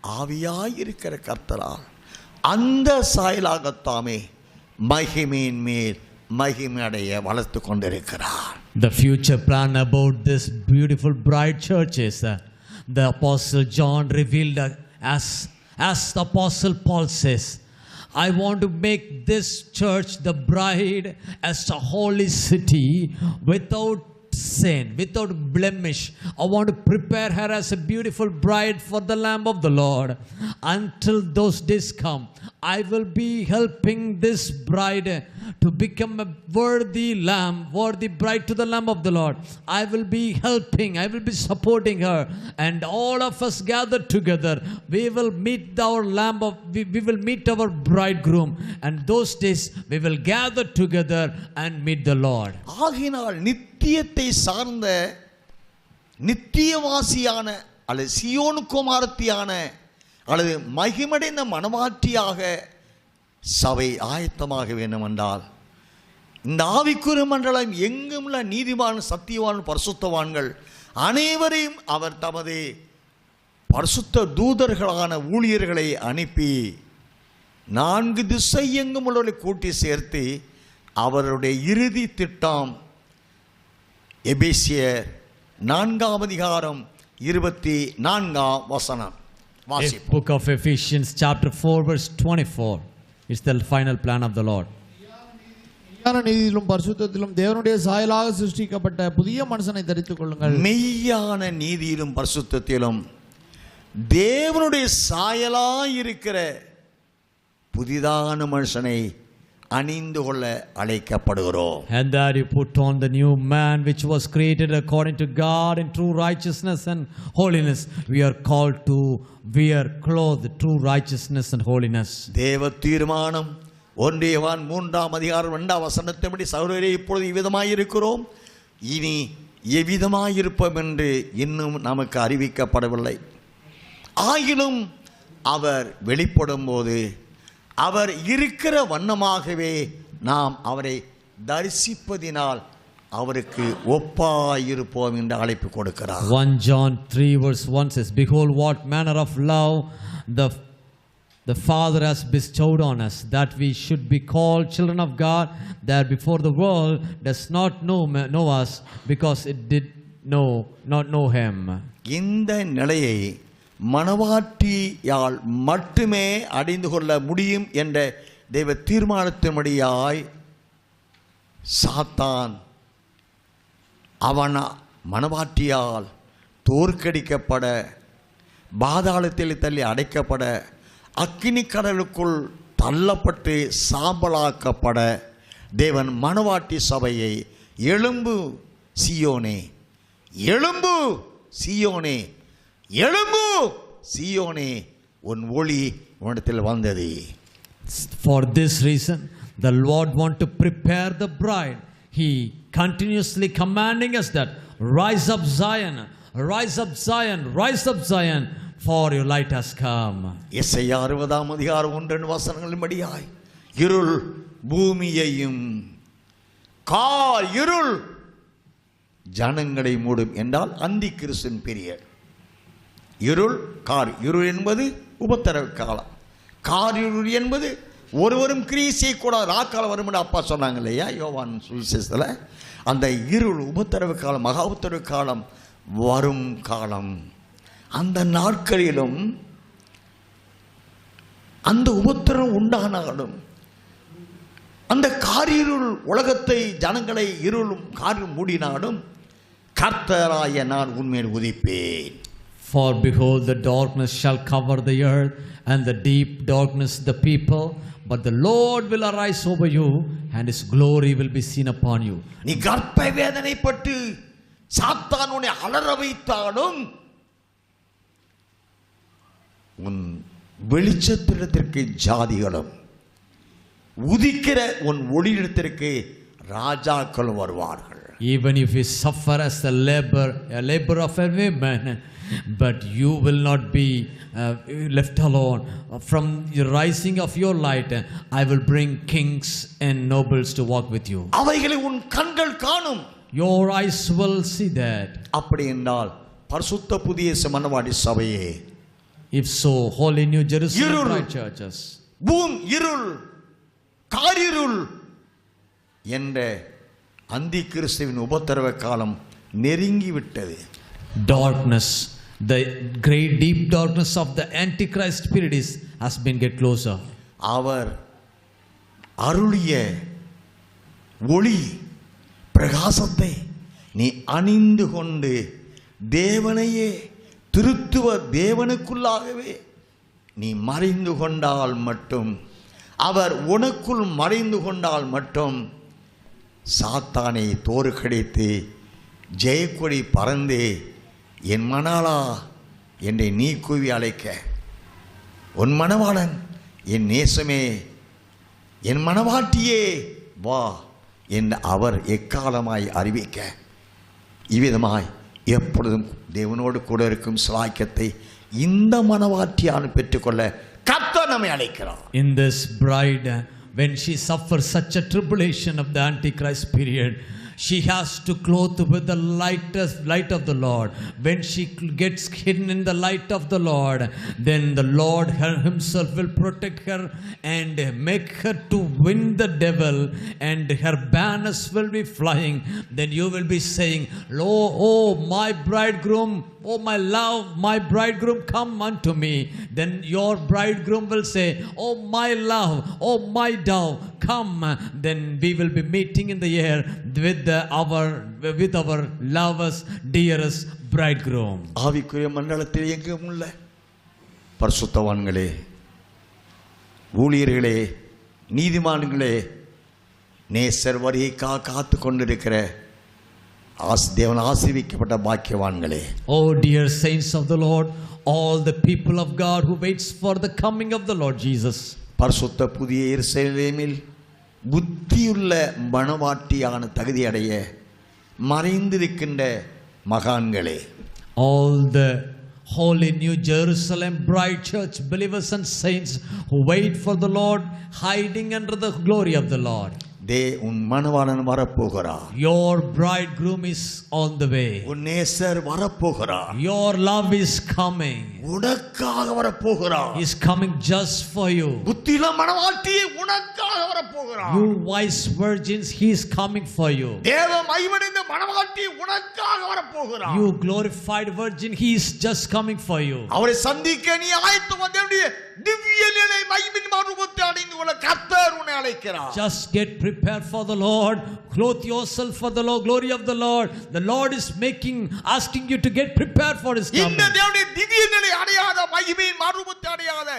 ஆவியாயிருக்கிற கர்த்தரால் அந்த சாயலாகத்தாமே மகிமையின் மேல் மகிமை அடைய வளர்த்து கொண்டிருக்கிறார். The future plan about this beautiful bride church is the Apostle John revealed as the Apostle Paul says, I want to make this church the bride as a holy city without sin, without blemish. I want to prepare her as a beautiful bride for the Lamb of the Lord. Until those days come, I will be helping this bride to become a worthy lamb, worthy bride to the Lamb of the Lord. I will be helping, I will be supporting her, and all of us gathered together, we will meet our lamb of, we will meet our bridegroom, and those days we will gather together and meet the Lord. ஆகினால் நித்தியத்தை சார்ந்த நித்தியவாசியான அல்லது Zion குமாரத்தியான அல்லது மகிமடைந்த மனமாற்றியாக சபை ஆயத்தமாக வேண்டும் என்றால் இந்த ஆவிக்குரிய மண்டலம் எங்கும் உள்ள நீதிமான், சத்தியவான், பரிசுத்தவான்கள் அனைவரையும் அவர் தமது பரிசுத்த தூதர்களான ஊழியர்களை அனுப்பி 4 திசை எங்கும் உள்ளவர்களை கூட்டி சேர்த்து அவருடைய இறுதி திட்டம் எபேசியர் 4ஆம் அதிகாரம் 24ஆம் வசனம் வாசிப்போம். Book of Ephesians chapter 4 verse 24. It's the final plan of the Lord. மெய்யான நீதியிலும் பரிசுத்தத்திலும் தேவனுடைய சாயலாக சிருஷ்டிக்கப்பட்ட புதிய மனுஷனை தரித்துக் கொள்ளுங்கள். மெய்யான நீதியிலும் பரிசுத்தத்திலும் தேவனுடைய சாயலாய் இருக்கிற புதிதான மனுஷனை அணிந்து கொள்ள அழைக்கப்படுகிறோம். And that you put on the new man which was created according to God in true righteousness and holiness. We are called to wear clothes, true righteousness and holiness. தேவ தீர்மானம் 1 யோவான் 3ஆம் அதிகாரம் 2ஆம் வசனத்தின்படி சகோதரரே இப்பொழுது இவ்விதமாயிருக்கிறோம், இனி எவ்விதமாயிருப்போம் என்று இன்னும் நமக்கு அறிவிக்கப்படவில்லை. ஆகிலும் அவர் வெளிப்படும் போது அவர் இருக்கிற வண்ணமாகவே நாம் அவரை தரிசிப்பதினால் அவருக்கு ஒப்பாயிருப்போம் என்று அழைப்பு கொடுக்கிறார். 1 John 3 verse 1 says, Behold what manner of love the Father has bestowed on us, that we should be called children of God, that before the world does not know us, because it did not know him. இந்த நிலையை மனவாட்டியால் மட்டுமே அடைந்து கொள்ள முடியும் என்ற தெய்வ தீர்மானத்தின்படியாய் சாத்தான் அவன் மனவாட்டியால் தோற்கடிக்கப்பட, பாதாளத்தில் தள்ளி அடைக்கப்பட, அக்கினி கடலுக்குள் தள்ளப்பட்டு சாம்பலாக்கப்பட தேவன் மனவாட்டி சபையை எழும்பு சீயோனே, எழும்பு சீயோனே, எழும்பு சீயோனே, உன் ஒளி உன்னிடத்தில் வந்தது. For this reason the Lord want to prepare the bride. He continuously commanding us that rise up Zion, rise up Zion, rise up Zion, for your light has come. Isaiah 60ஆம் அதிகாரம் 1 வசனங்களின்படியாய் இருள் பூமியையும் கார் இருள் ஜனங்களை மூடும் என்றால் அந்தி கிறிஸ்துவின் பீரியட். இருள் கார் இருள் என்பது உபத்திரவ காலம், கார் இருள் என்பது ஒருவரும் கிரியை செய்யக்கூடாது ராக்காலம் வரும் என்று அப்பா சொன்னாங்க இல்லையா யோவான் சுவிசேஷத்தில். அந்த இருள் உபத்திரவ காலம், மகா உபத்திரவ காலம் வரும் காலம். அந்த நாட்களிலும் அந்த உபத்திரம் உண்டானாலும் அந்த காரிருள் உலகத்தை ஜனங்களை இருளும் காரில் மூடினாலும் கர்த்தராய நான் உன்மேல் உதிப்பேன். For behold the darkness shall cover the earth, and the deep darkness the people, but the Lord will arise over you, and his glory will be seen upon you. நீ கர்ப்ப வேதனைப்பட்டு சாத்தான் உன்னை அலற வைத்தாலும் உன் வெளிச்சத்திடத்திற்கு ஜாதிகளும் உதிக்கிற உன் ஒளியிடத்திற்கு ராஜாக்களும் வருவார்கள். Even if you suffer as a labor of a woman, but you will not be left alone. From the rising of your light, I will bring kings and nobles to walk with you. அவைகளை உன் கண்கள் காணும். Your eyes will see that. அப்படி என்றால் பரிசுத்த புதிய மனவாட்டி சபையே, If so, holy New Jerusalem இருள், bride churches, இருள் காரிருள் என்ற அந்தி கிறிஸ்துவின் உபத்திரவ காலம் நெருங்கி விட்டது. darkness, the great deep darkness of the Antichrist spirit has been get closer. அவர் அருளிய ஒளி பிரகாசத்தை நீ அணிந்து கொண்டு தேவனையே திருத்துவ தேவனுக்குள்ளாகவே நீ மறைந்து கொண்டால் மட்டும் அவர் உனக்குள் மறைந்து கொண்டால் மட்டும் சாத்தானை தோற்கடித்து ஜெயக்கொடி பறந்து என் மணாளா என்னை நீ கூவி அழைக்க, உன் மணவாளன் என் நேசமே என் மணவாட்டியே வா என்று அவர் எக்காலமாய் அறிவிக்க, இவ்விதமாய் எப்பொழுதும் தேவனோடு கூட இருக்கும் சிலாக்கியத்தை இந்த மணவாட்டியானு பெற்றுக்கொள்ள கர்த்தர் நம்மை அழைக்கிறார். In this bride, when she suffers such a tribulation of the Antichrist period, she has to clothe with the light of the Lord. When she gets hidden in the light of the Lord, then the Lord himself will protect her and make her to win the devil, and her banners will be flying. Then you will be saying, oh my bridegroom, oh my love, my bridegroom, come unto me. Then your bridegroom will say, oh my love, oh my dove, come. Then we will be meeting in the air with our lovers, dearest bridegroom. ஆவிக்குரிய மண்டலத்தில் எங்கும் உள்ள பரிசுத்தவான்களே, ஊழியர்களே, நீதிமான்களே, நேசர் வரிக்காக காத்து கொண்டிருக்கிற தேவன் ஆசீர்வதிக்கப்பட்ட பாக்கியவான்களே, oh dear saints of the Lord, all the people of God who waits for the coming of the Lord Jesus. பரிசுத்த புதிய எருசலேமில் புத்தியுள்ள மணவாட்டியான தகுதி அடைய மறைந்திருக்கின்ற மகான்களே, all the holy New Jerusalem bride church believers and saints who wait for the Lord, hiding under the glory of the Lord. உன் மணவாளன் வரப்போகிறார். Your bridegroom is on the way. உன் நேசர் வரப்போகிறார். Your love is coming. உனக்காக வரப்போகிறார். He is coming just for you. புத்தியுள்ள மணவாட்டியே உனக்காக வரப்போகிறார். You wise virgins, he is coming for you. தேவ மகிமையடைந்த மணவாட்டி உனக்காக வரப்போகிறார். You glorified virgin, he is just coming for you. அவரை சந்திக்க நீ ஆயத்தமாக தேவனுடைய திவ்ய நிலை மகிமையின் மறுரூபத்தை அடைந்து கொள்ள கர்த்தர் உன்னை அழைக்கிறார். Just get prepared for the Lord. Clothe yourself for the glory of the Lord. The Lord is asking you to get prepared for his coming. இந்த தேவனுடைய திவ்ய நிலை அடையாத மகிமையின் மறுரூபத்தை அடையாத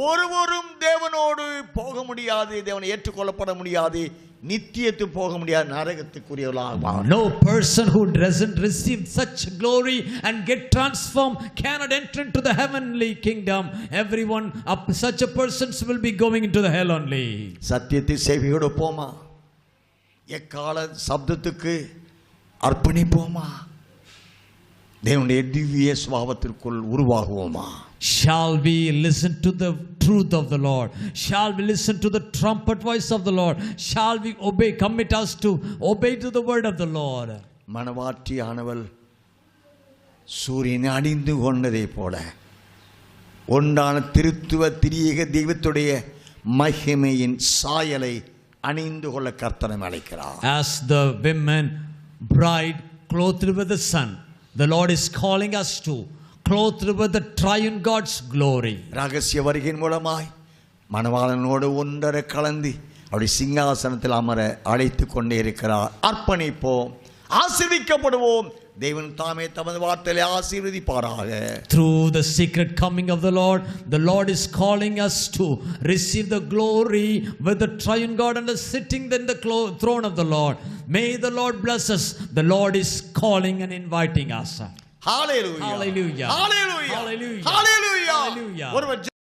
ஒருவரும் தேவனோடு போக முடியாது, தேவனை ஏற்றுக்கொள்ளப்பட முடியாது, நித்தியத்து போக முடியாது, நரகத்துக்குரியவர்களாக. No person who doesn't receive such glory and get transformed cannot enter into the heavenly kingdom. Everyone, such a person will be going into the hell only. சத்தியத்தை செவியோடு போமா, எக்கால சப்தத்துக்கு அர்ப்பணிப்போமா, தேவனுடைய திவ்ய சுபாவத்திற்குள் உருவாகுவோமா? Shall we listen to the truth of the Lord? Shall we listen to the trumpet voice of the Lord? Shall we commit us to obey to the word of the Lord? மணவாட்டியானவள் சூரியனை அணிந்து கொண்டதை போல ஒன்றான திருத்துவ திரியேக தெய்வத்துடைய மகிமையின் சாயலை அணிந்து கொள்ள கர்த்தர் அழைக்கிறார். As the women bride clothed with the sun, the Lord is calling us to clothed with the triune God's glory. ரகசிய வருகையின் மூலமாய் மணவாளனோடு ஒன்றரை கலந்து அவருடைய சிங்காசனத்தில் அமர அழைத்து கொண்டே இருக்கிறார். அர்ப்பணிப்போம், ஆசீர்வதிக்கப்படுவோம். தேவன் தாமே தமது வார்த்தையை ஆசீர்வதிப்பாராக. Through the secret coming of the Lord is calling us to receive the glory with the triune God and sitting in the throne of the Lord. May the Lord bless us. The Lord is calling and inviting us. Hallelujah. Hallelujah. Hallelujah. Hallelujah. Hallelujah. Hallelujah. ஒருவர்